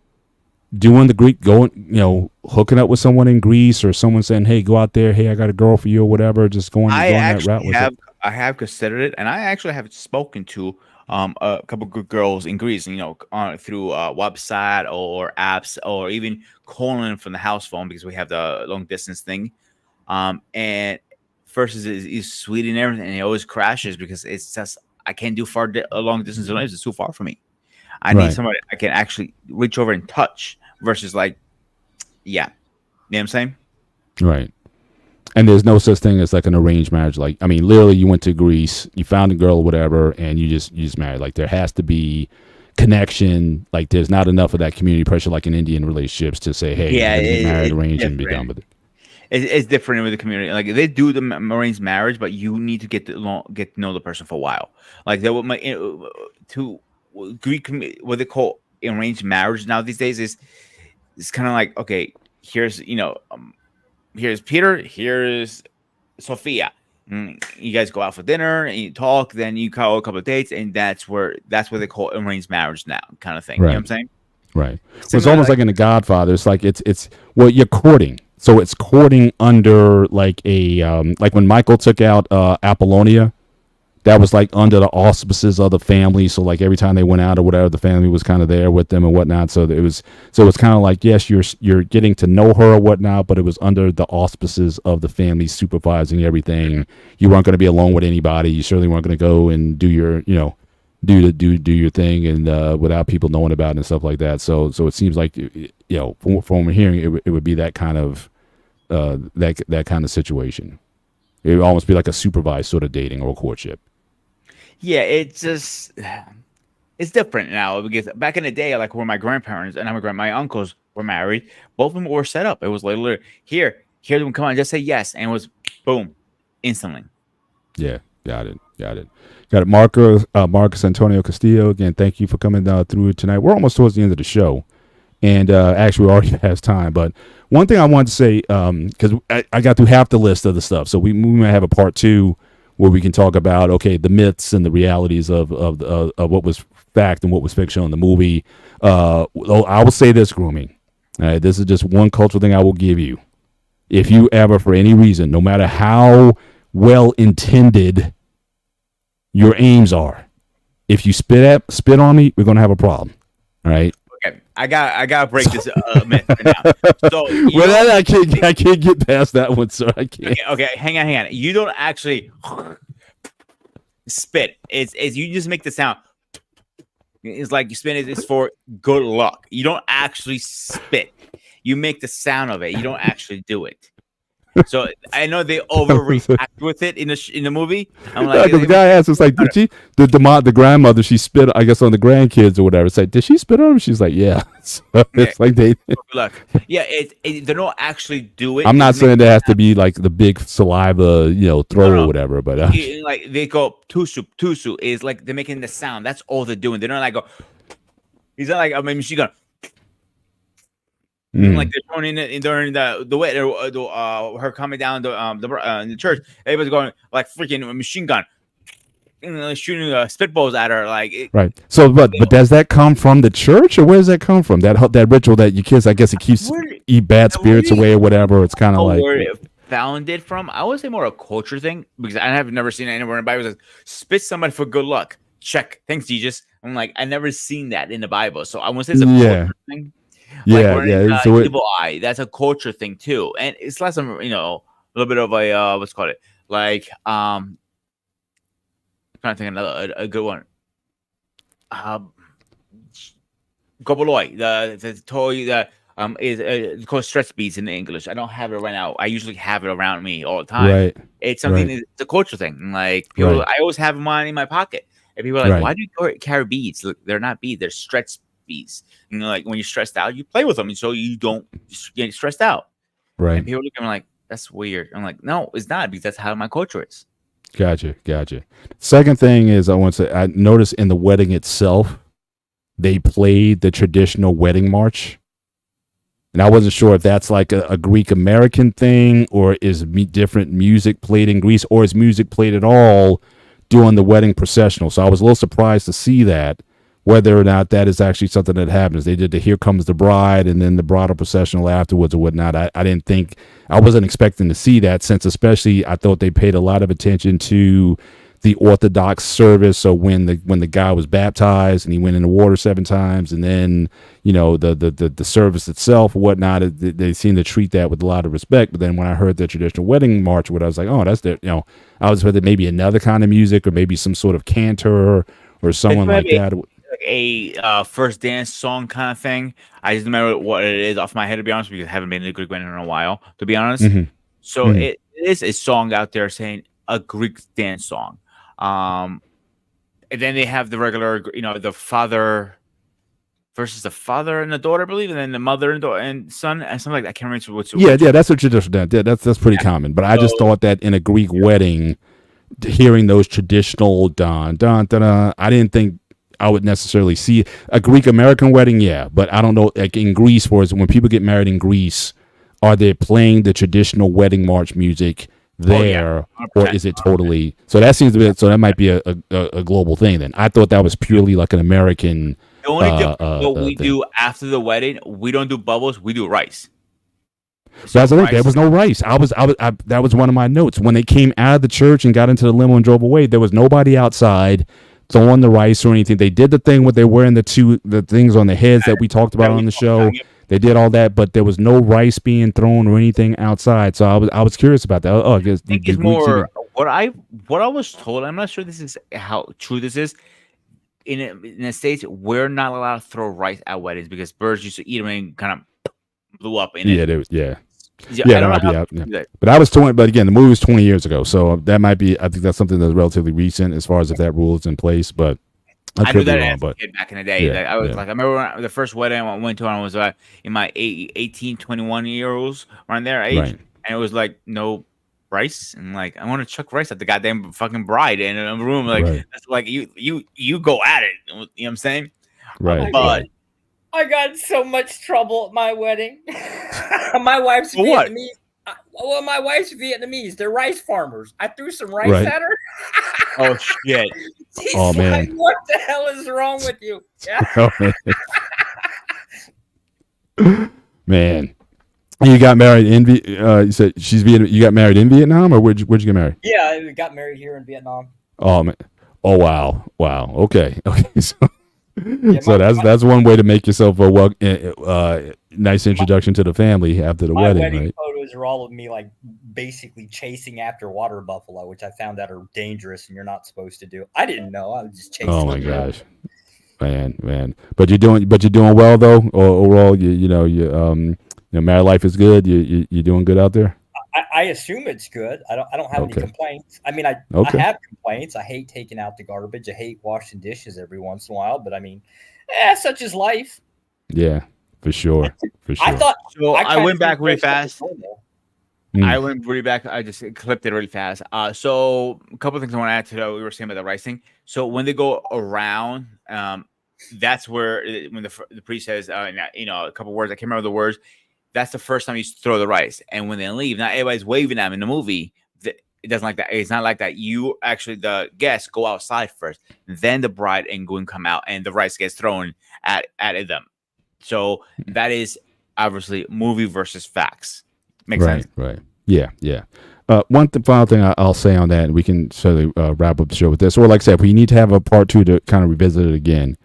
A: doing the Greek, hooking up with someone in Greece, or someone saying, "Hey, go out there. Hey, I got a girl for you," or whatever? Just going that route with it.
B: I have considered it, and I actually have spoken to a couple good girls in Greece. Through a website or apps, or even calling from the house phone, because we have the long distance thing. And first is sweet and everything, and it always crashes because it's just I can't do long distance relations. It's too far for me. I need somebody I can actually reach over and touch, versus like, you know what I'm saying?
A: Right. And there's no such thing as like an arranged marriage. Like, I mean, literally you went to Greece, you found a girl or whatever, and you just married. Like, there has to be connection. Like, there's not enough of that community pressure like in Indian relationships to say, hey, get married, arranged, and be done with it.
B: It's different with the community. Like, they do the arranged marriage, but you need to get to know the person for a while. Like, that would to Greek, what they call arranged marriage now these days is it's kind of like, okay, here's here's Peter, here's Sophia. You guys go out for dinner and you talk, then you call a couple of dates, and that's what they call arranged marriage now, kind of thing.
A: Right.
B: You know what I'm saying?
A: Right. So it's almost like in The Godfather. It's like it's you're courting. So it's courting under like a like when Michael took out Apollonia, that was like under the auspices of the family. So like every time they went out or whatever, the family was kind of there with them and whatnot. So it's kind of like, yes, you're getting to know her or whatnot, but it was under the auspices of the family supervising everything. You weren't going to be alone with anybody. You certainly weren't going to go and do your do your thing and without people knowing about it and stuff like that. So it seems like from what we're hearing, it would be that kind of that kind of situation. It would almost be like a supervised sort of dating or courtship.
B: Yeah, it's different now, because back in the day, like where my grandparents and my uncles were married, both of them were set up. It was literally, hear them come on, just say yes, and it was boom, instantly.
A: Yeah, got it. Marcus Antonio Castillo, again, thank you for coming through tonight. We're almost towards the end of the show, and actually, we're already past time. But one thing I wanted to say, because I got through half the list of the stuff, so we might have a part 2 where we can talk about, okay, the myths and the realities of what was fact and what was fiction in the movie. I will say this, grooming. This is just one cultural thing I will give you. If you ever, for any reason, no matter how well intended your aims are, if you spit on me, we're gonna have a problem. All right.
B: Okay, I gotta break this myth right now. So
A: I can't get past that one, sir. I can't.
B: Okay, hang on. You don't actually spit. It's you just make the sound. It's like you spit. It's for good luck. You don't actually spit. You make the sound of it. You don't actually do it. So I know they overreact with it in the movie. I'm like,
A: the guy asked, it's like, did she the grandmother, she spit, I guess, on the grandkids or whatever. It's like, did she spit on them? She's like, yeah. So it's like they
B: good luck. Yeah, they don't actually do it.
A: I'm not saying there has to be like the big saliva, throw or whatever, but
B: like they go tusu is like they're making the sound. That's all they're doing. They're not like go. He's not like I mean she's gonna. Like they're throwing in during the way her coming down the church, everybody's going like freaking machine gun, shooting spitballs at her
A: right. So, but does that come from the church, or where does that come from? That ritual that your kids, I guess, it keeps eat bad spirits away or whatever. It's kind of like
B: where it found it from. I would say more a culture thing because I have never seen it anywhere in the Bible. It says spit somebody for good luck. Check. Thanks, Jesus. I'm like I never seen that in the Bible, so I want to say it's a culture thing.
A: So
B: evil eye. That's a culture thing too, and it's less of a little bit of a what's called it like I'm trying to think another a good one. Goboloy, the toy that is called stretch beads in English. I don't have it right now. I usually have it around me all the time.
A: Right.
B: It's something. It's a culture thing. Like people, I always have mine in my pocket, and people are like, "Why do you carry beads? Look, they're not beads. They're stretch beads. Like when you're stressed out, you play with them, so you don't get stressed out."
A: Right.
B: And people look at me like, "That's weird." I'm like, "No, it's not because that's how my culture is."
A: Gotcha. Second thing is I noticed in the wedding itself, they played the traditional wedding march. And I wasn't sure if that's like a Greek American thing, or is different music played in Greece, or is music played at all during the wedding processional. So I was a little surprised to see that, whether or not that is actually something that happens. They did the Here Comes the Bride and then the bridal processional afterwards or whatnot. I wasn't expecting to see that, since especially I thought they paid a lot of attention to the Orthodox service. So when the guy was baptized and he went in the water 7 times, and then the service itself or whatnot, they seem to treat that with a lot of respect. But then when I heard the traditional wedding march, I was like, oh, that's I was expecting maybe another kind of music, or maybe some sort of cantor or someone like that.
B: A first dance song kind of thing. I just remember what it is off my head, to be honest, because I haven't been to a Greek wedding in a while, to be honest. So it is a song out there saying a Greek dance song. And then they have the regular, the father versus the father and the daughter, I believe, and then the mother and son, and something like that. I can't remember what's.
A: Yeah, that's a traditional. Yeah, that's pretty common. But I just thought that in a Greek wedding, hearing those traditional dun dun dun dun, I didn't think I would necessarily see a Greek American wedding. Yeah, but I don't know. Like in Greece, when people get married in Greece, are they playing the traditional wedding march music there, or is it totally? So that seems to be. So that might be a global thing. Then I thought that was purely like an American.
B: The only what we do after the wedding, we don't do bubbles. We do rice.
A: So that's the thing. There was no rice. That was one of my notes. When they came out of the church and got into the limo and drove away, there was nobody outside throwing the rice or anything. They did the thing where they're wearing the things on the heads that we talked about on the show. They did all that, but there was no rice being thrown or anything outside. So I was curious about that. I guess
B: I think it's more what I was told. I'm not sure this is how true this is. In the States, we're not allowed to throw rice at weddings because birds used to eat them and kind of blew up in it.
A: But I was 20. But again, the movie was 20 years ago, so that might be. I think that's something that's relatively recent as far as if that rule is in place. But
B: I knew that as a kid back in the day. I remember the first wedding I went to. I was in my 18, 21 years around their age.
A: Right.
B: and it was like no rice, and like I want to chuck rice at the goddamn fucking bride in a room. Like
A: Right.
B: that's like you go at it. You know what I'm saying?
A: Right.
B: But
A: Right.
D: I got in so much trouble at my wedding. My wife's
B: For what?
D: Vietnamese. Well, my wife's Vietnamese. They're rice farmers. I threw some rice
A: Right.
D: at her.
B: Oh shit!
D: She's
A: Oh,
D: like,
A: man.
D: what the hell is wrong with you? Yeah.
A: Oh, man. You got married in you said you got married in Vietnam, or where'd you get married?
D: Yeah, I got married here in Vietnam.
A: Oh man. Oh wow. Okay. So,
D: Yeah,
A: so that's one way to make yourself a nice introduction to the family after the
D: my
A: wedding,
D: wedding
A: right?
D: photos are all of me like basically chasing after water buffalo, which I found out are dangerous and you're not supposed to do. I didn't know. I was just chasing.
A: Oh my
D: them around.
A: gosh. Man. But you're doing well though. Overall, married life is good. You're doing good out there.
D: I assume it's good. I don't have any
A: Okay.
D: complaints. I mean, I have complaints. I hate taking out the garbage. I hate washing dishes every once in a while. But I mean, such is life.
A: Yeah, for sure.
D: I thought
B: So I went back really fast.
A: Mm.
B: I went really back. I just clipped it really fast. So a couple of things I want to add to what we were saying about the rice thing. So when they go around, that's where when the priest says, a couple words. I can't remember the words. That's the first time you throw the rice. And when they leave, not everybody's waving at them in the movie. It doesn't like that. It's not like that. You actually, the guests go outside first, then the bride and groom come out, and the rice gets thrown at them. So that is obviously movie versus facts. Makes sense.
A: Right. Yeah. Final thing I'll say on that, and we can certainly wrap up the show with this. Or like I said, we need to have a part 2 to kind of revisit it again.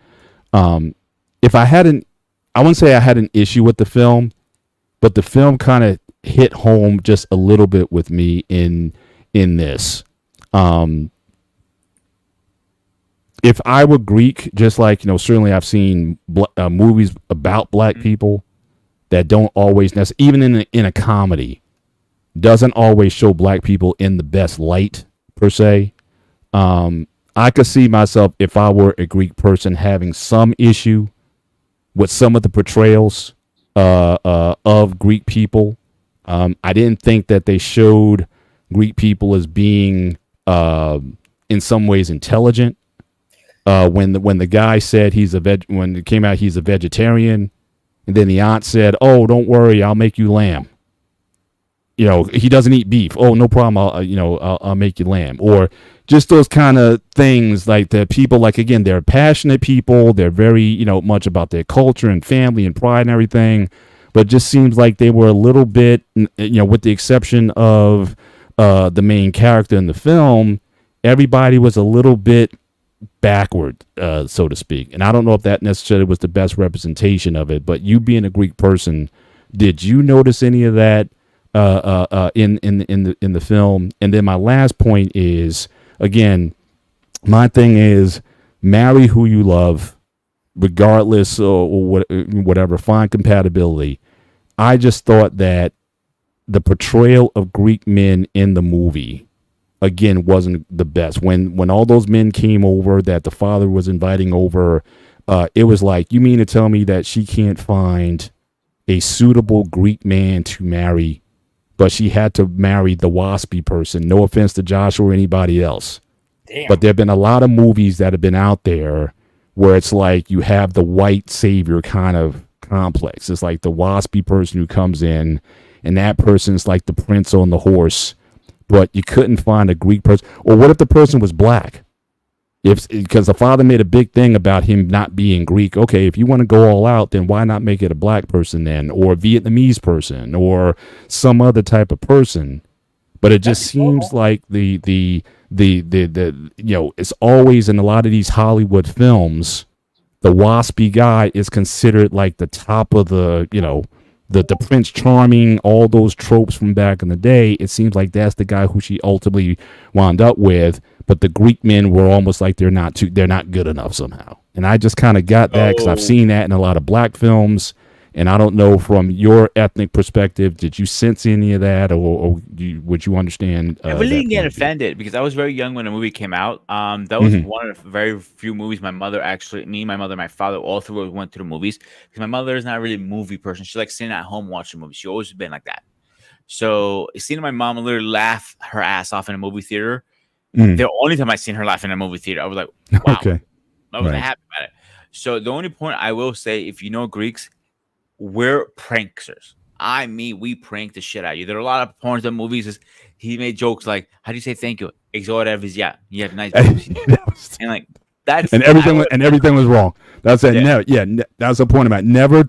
A: If I wouldn't say I had an issue with the film, but the film kind of hit home just a little bit with me in this. If I were Greek, just like, certainly I've seen movies about black people that don't always necessarily, even in a comedy, doesn't always show black people in the best light per se. I could see myself, if I were a Greek person, having some issue with some of the portrayals of Greek people. I didn't think that they showed Greek people as being in some ways intelligent. When the guy said when it came out he's a vegetarian, and then the aunt said, "Oh, don't worry, I'll make you lamb." He doesn't eat beef. Oh, no problem. I'll make you lamb. Or just those kind of things, like the people, like, again, they're passionate people. They're very, much about their culture and family and pride and everything. But it just seems like they were a little bit, with the exception of the main character in the film, everybody was a little bit backward, so to speak. And I don't know if that necessarily was the best representation of it. But you being a Greek person, did you notice any of that in the film? And then my last point is, again, my thing is, marry who you love, regardless or whatever, find compatibility. I just thought that the portrayal of Greek men in the movie, again, wasn't the best. When all those men came over that the father was inviting over, it was like, you mean to tell me that she can't find a suitable Greek man to marry, but she had to marry the waspy person? No offense to Joshua or anybody else.
D: Damn.
A: But there have been a lot of movies that have been out there where it's like you have the white savior kind of complex. It's like the waspy person who comes in, and that person's like the prince on the horse, but you couldn't find a Greek person. Or what if the person was black? Because the father made a big thing about him not being Greek. Okay, if you want to go all out, then why not make it a black person then, or a Vietnamese person, or some other type of person? But it just seems like the it's always in a lot of these Hollywood films, the waspy guy is considered like the top of the Prince Charming, all those tropes from back in the day. It seems like that's the guy who she ultimately wound up with. But the Greek men were almost like they're not good enough somehow. And I just kind of got that because I've seen that in a lot of black films. And I don't know, from your ethnic perspective, did you sense any of that, or would you understand?
B: I really didn't get offended because I was very young when the movie came out. That was one of the very few movies my mother my mother, and my father, all three went to the movies, because my mother is not really a movie person. She likes sitting at home watching movies. She always been like that. So seeing my mom literally laugh her ass off in a movie theater,
A: Mm.
B: the only time I seen her laugh in a movie theater, I was like, wow,
A: Okay.
B: I was
A: Right.
B: happy about it. So the only point I will say, if you know Greeks, we're pranksters. We prank the shit out of you. There are a lot of porns and movies. He made jokes like, "How do you say thank you?" Yeah, you have nice boobs, and like that's
A: and everything was wrong. That's it.
B: Yeah.
A: Never, that's the point about never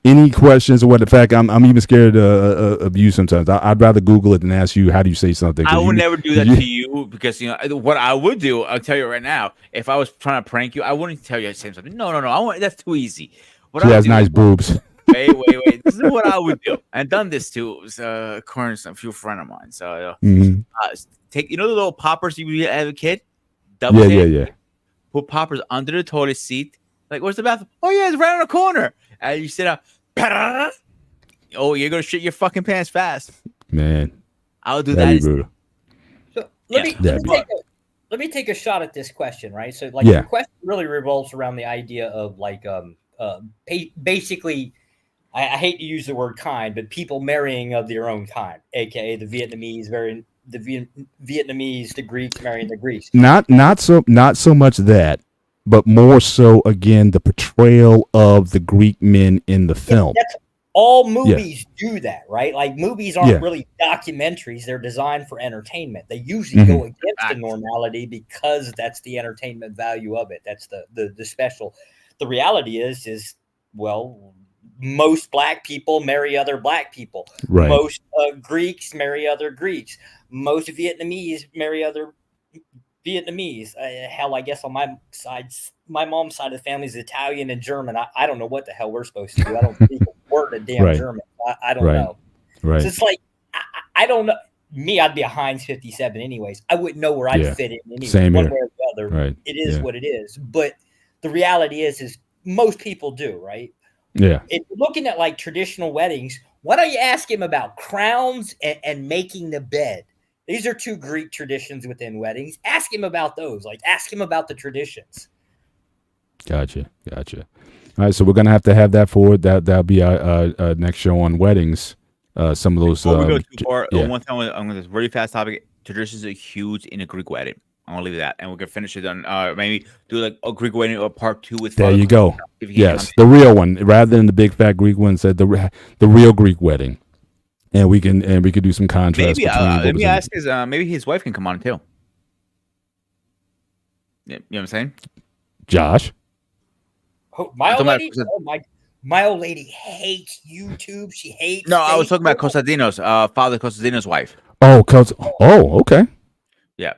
A: any questions or what. The fact I'm even scared of you sometimes. I'd rather Google it than ask you how do you say something.
B: I would never do that to you because what I would do. I'll tell you right now. If I was trying to prank you, I wouldn't tell you to say something. No. That's too easy. What
A: She
B: I would
A: has
B: do-
A: nice boobs.
B: Wait. This is what I would do. I've done this to a few friend of mine. So take the little poppers you would have a kid.
A: Yeah.
B: Put poppers under the toilet seat. Like, where's the bathroom? Oh yeah, it's right on the corner. And you sit up. Oh, you're gonna shit your fucking pants fast.
A: Man,
B: I'll do
A: that'd
B: that.
A: be brutal.
D: So let me take a shot at this question, right? So like your question really revolves around the idea of like basically I hate to use the word kind, but people marrying of their own kind, aka the Vietnamese marrying the Vietnamese, the Greeks marrying the Greeks.
A: Not so much that, but more so again the portrayal of the Greek men in the film.
D: That's all movies do that, right? Like movies aren't really documentaries; they're designed for entertainment. They usually go against the normality because that's the entertainment value of it. That's the special. The reality is well, most black people marry other black people.
A: Right.
D: Most Greeks marry other Greeks. Most Vietnamese marry other Vietnamese. Hell, I guess on my mom's side of the family is Italian and German. I don't know what the hell we're supposed to do. I don't speak a word of damn German. I don't know.
A: Right.
D: So it's like I don't know. Me, I'd be a Heinz 57 anyways. I wouldn't know where I'd fit in anyway.
A: Same
D: one
A: here.
D: way or the other.
A: Right.
D: It is what it is. But the reality is most people do, right?
A: Yeah.
D: If you're looking at like traditional weddings, why don't you ask him about crowns and making the bed? These are two Greek traditions within weddings. Ask him about those. Like, ask him about the traditions.
A: Gotcha. All right, so we're gonna have to have that forward. That'll be our next show on weddings. Some of those.
B: Before we go too far, one time I'm going to very fast topic. Traditions are huge in a Greek wedding. I'm gonna leave that, and we're gonna finish it on maybe do like a Greek wedding or part 2 with.
A: There you go. Yes, the real one, rather than the big fat Greek one. Said the real Greek wedding, and we can do some contrast.
B: Maybe let me ask maybe his wife can come on too. You know what I'm saying?
A: Josh.
D: Oh, my old lady hates YouTube. She hates.
B: No, I was talking about Costadino's Father Costadino's wife.
A: Oh, okay.
B: Yeah.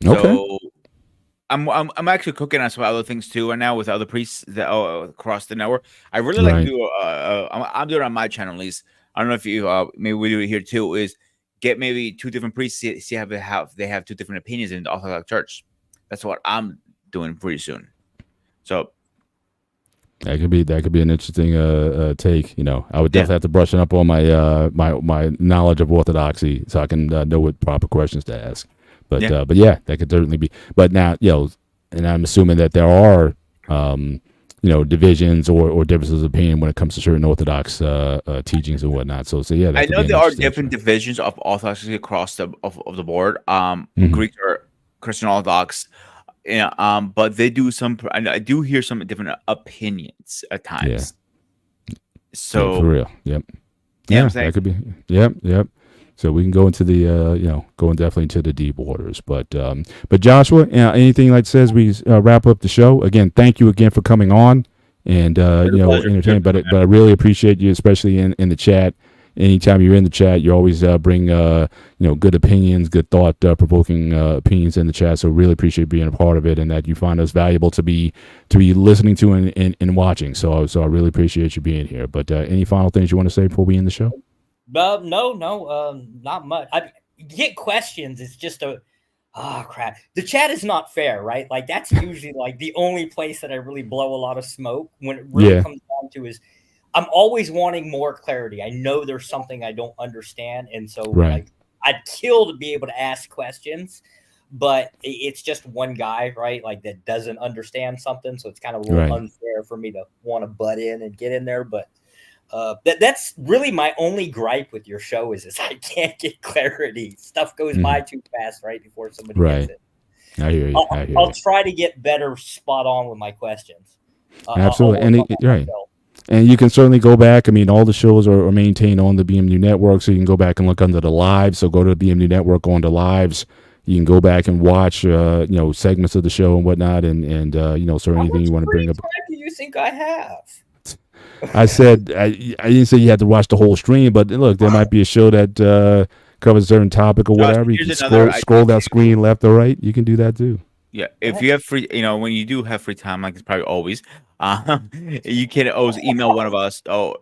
A: Okay.
B: So I'm actually cooking on some other things too right now with other priests that across the network. I really like to do. I'm doing it on my channel at least. I don't know if you maybe we do it here too. Is get maybe 2 different priests, see how they have 2 different opinions in the Orthodox Church. That's what I'm doing pretty soon. So
A: that could be an interesting take. You know, I would definitely have to brush up on my my knowledge of Orthodoxy so I can know what proper questions to ask. But yeah, that could certainly be. But now, and I'm assuming that there are divisions or differences of opinion when it comes to certain Orthodox teachings and whatnot. So yeah,
B: I know there are different divisions of Orthodoxy across the board. Greeks are Christian Orthodox. But they do I do hear some different opinions at times.
A: Yeah.
B: So
A: for real. Yep.
B: Yeah,
A: that could be. Yep. So we can go into the going definitely into the deep waters. But Joshua, anything like says we wrap up the show. Again, thank you again for coming on and entertaining. But I really appreciate you, especially in the chat. Anytime you're in the chat, you always bring good opinions, good thought provoking opinions in the chat. So really appreciate being a part of it and that you find us valuable to be listening to and watching. So I really appreciate you being here. But any final things you want to say before we end the show?
D: No, not much. I get questions. It's just crap. The chat is not fair, right? Like that's usually like the only place that I really blow a lot of smoke when it really comes down to is I'm always wanting more clarity. I know there's something I don't understand. And so like I'd kill to be able to ask questions, but it's just one guy, right? Like that doesn't understand something. So it's kind of a little unfair for me to want to butt in and get in there. But That's really my only gripe with your show is I can't get clarity. Stuff goes by too fast right before somebody gets it.
A: I hear you.
D: I'll try to get better spot on with my questions.
A: Absolutely. And you can certainly go back. I mean, all the shows are maintained on the BMU network, so you can go back and look under the live. So go to the BMU network, go into lives. You can go back and watch, segments of the show and whatnot, and certainly anything you want to bring up.
D: How much do you think I have?
A: I said I didn't say you had to watch the whole stream, but look, there might be a show that covers a certain topic or whatever. You can scroll that screen left or right. You can do that too.
B: Yeah, if you have free, when you do have free time, like it's probably always, you can always email one of us. I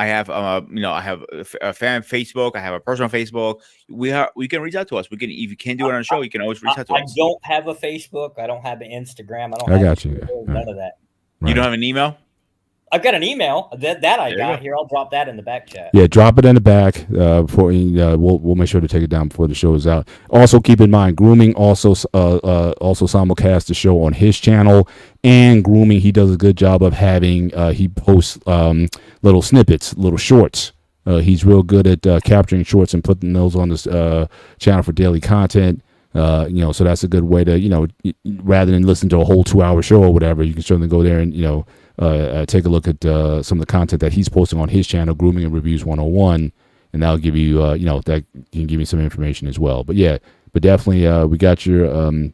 B: have, I have a fan Facebook. I have a personal Facebook. We can reach out to us. We can, if you can't do it on a show, you can always reach out to us.
D: I don't have a Facebook. I don't have an Instagram.
A: I got you.
D: None of that.
B: Right. You don't have an email?
D: I've got an email that I got here. I'll drop that in the back chat.
A: Yeah, drop it in the back. We'll make sure to take it down before the show is out. Also, keep in mind, Grooming also simulcasts the show on his channel. And Grooming, he does a good job of having. He posts little snippets, little shorts. He's real good at capturing shorts and putting those on this channel for daily content. So that's a good way to rather than listen to a whole 2-hour show or whatever, you can certainly go there and take a look at some of the content that he's posting on his channel, Grooming and Reviews 101, and that'll give you, that can give you some information as well. But definitely, we got your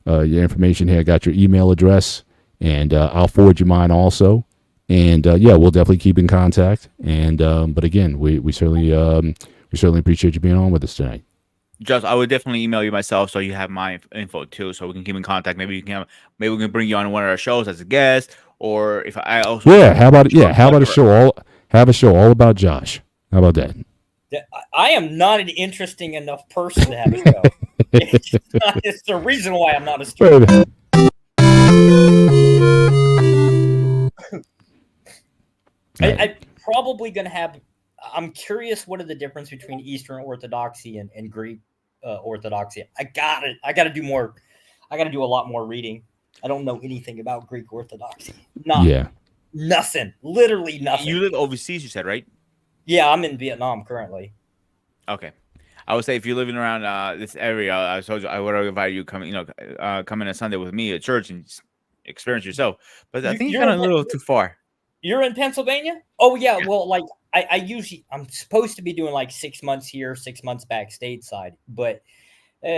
A: information here. I got your email address, and I'll forward you mine also. And we'll definitely keep in contact. And but again, we certainly appreciate you being on with us tonight.
B: Just, I would definitely email you myself so you have my info too, so we can keep in contact. Maybe we can bring you on one of our shows as a guest. Or if I also
A: how about a show all about Josh? How about that?
D: I am not an interesting enough person to have a show. It's the reason why I'm not a student. I'm probably gonna have. I'm curious what are the difference between Eastern Orthodoxy and Greek Orthodoxy. I gotta do more. I gotta do a lot more reading. I don't know anything about Greek Orthodoxy. Nothing. Literally nothing.
B: You live overseas, you said, right?
D: Yeah, I'm in Vietnam currently.
B: Okay. I would say if you're living around this area, I told you I would invite you come in on Sunday with me at church and experience yourself. But I think you're kind of a little too far.
D: You're in Pennsylvania? Oh yeah. Well, like I'm supposed to be doing like 6 months here, 6 months back stateside, but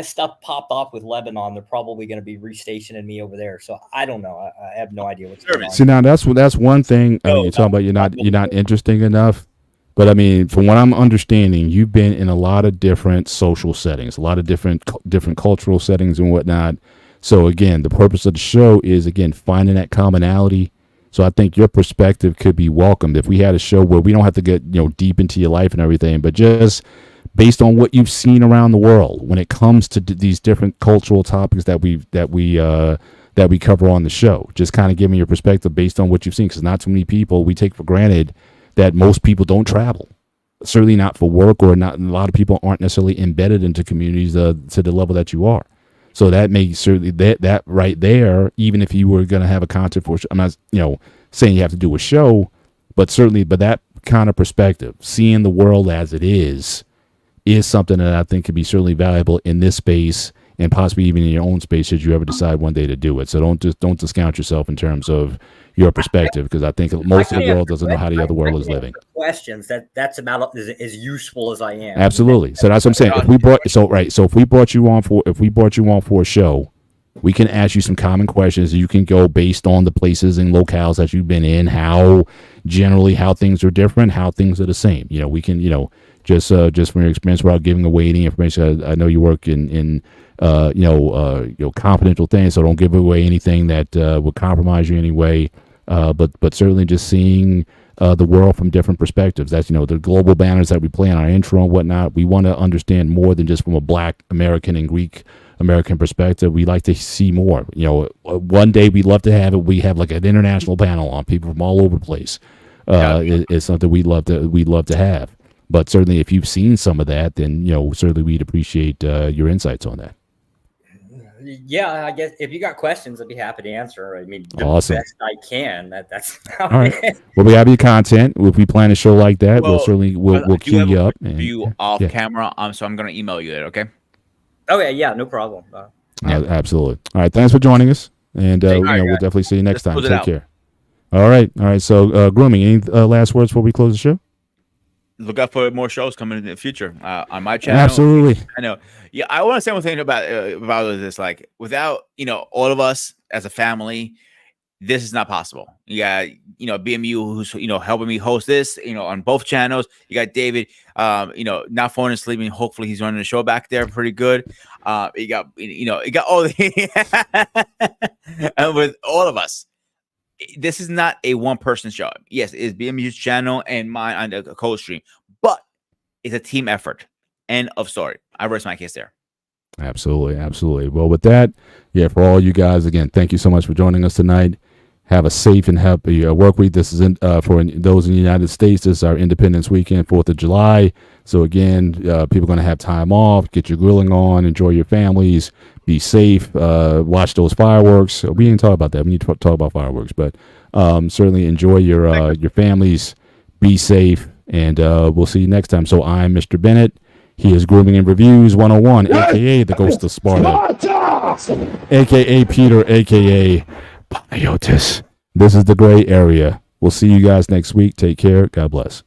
D: stuff popped off with Lebanon. They're probably going to be restationing me over there. So I don't know. I have no idea what's going on.
A: See, now that's one thing. I mean, you're talking about you're not interesting enough. But I mean, from what I'm understanding, you've been in a lot of different social settings, a lot of different cultural settings and whatnot. So again, the purpose of the show is again finding that commonality. So I think your perspective could be welcomed if we had a show where we don't have to get deep into your life and everything, but just based on what you've seen around the world when it comes to these different cultural topics that we cover on the show. Just kind of giving your perspective based on what you've seen, because not too many people, we take for granted that most people don't travel. Certainly not for work, or not. A lot of people aren't necessarily embedded into communities to the level that you are. So that makes certainly that right there. Even if you were going to have a content for, I'm not saying you have to do a show, but that kind of perspective, seeing the world as it is something that I think could be certainly valuable in this space, and possibly even in your own space should you ever decide one day to do it. So don't discount yourself in terms of your perspective, because I think most of the world doesn't know how the other world is living.
D: Questions that's about as useful as I am.
A: Absolutely. So that's what I'm saying. If we brought you on for a show, we can ask you some common questions. You can go based on the places and locales that you've been in, how things are different, how things are the same. We can just from your experience, without giving away any information. I know you work in confidential things, so don't give away anything that would compromise you anyway. But certainly just seeing the world from different perspectives. That's the global banners that we play on our intro and whatnot. We want to understand more than just from a Black American and Greek American perspective. We like to see more. One day we'd love to have it. We have like an international panel on people from all over the place. It's something we'd love to have. But certainly, if you've seen some of that, then certainly we'd appreciate your insights on that.
D: Yeah, I guess if you got questions, I'd be happy to answer. I mean, the
A: Awesome.
D: best I can. That's
A: All right. Well, we have your content. If we plan a show like that, we'll certainly we'll
B: I do
A: queue
B: have
A: you
B: a
A: up.
B: question for you off camera. So I'm gonna email you that. Okay.
D: Okay. Yeah. No problem.
A: Absolutely. All right. Thanks for joining us, and we'll definitely see you next time. Take care. All right. So, grooming. Any last words before we close the show?
B: Look out for more shows coming in the future on my channel.
A: Absolutely.
B: I know. Yeah, I want to say one thing about this. Like, without all of us as a family, this is not possible. You got BMU who's helping me host this on both channels. You got David, not falling asleep. Hopefully he's running the show back there pretty good. You got all the and with all of us. This is not a one-person show. Yes, it's BMU's channel and mine on the co-stream, but it's a team effort. End of story. I rest my case there.
A: Absolutely. Well, with that, for all you guys, again, thank you so much for joining us tonight. Have a safe and happy work week. This is for those in the United States. This is our Independence Weekend, 4th of July. So again, people are going to have time off. Get your grilling on. Enjoy your families. Be safe. Watch those fireworks. We didn't talk about that. We need to talk about fireworks, but certainly enjoy your families. Be safe, and we'll see you next time. So I'm Mr. Bennett. He is Grooming and Reviews 101, a.k.a. the Ghost of Sparta, a.k.a. Peter, a.k.a. Panagiotis. This is the gray area. We'll see you guys next week. Take care. God bless.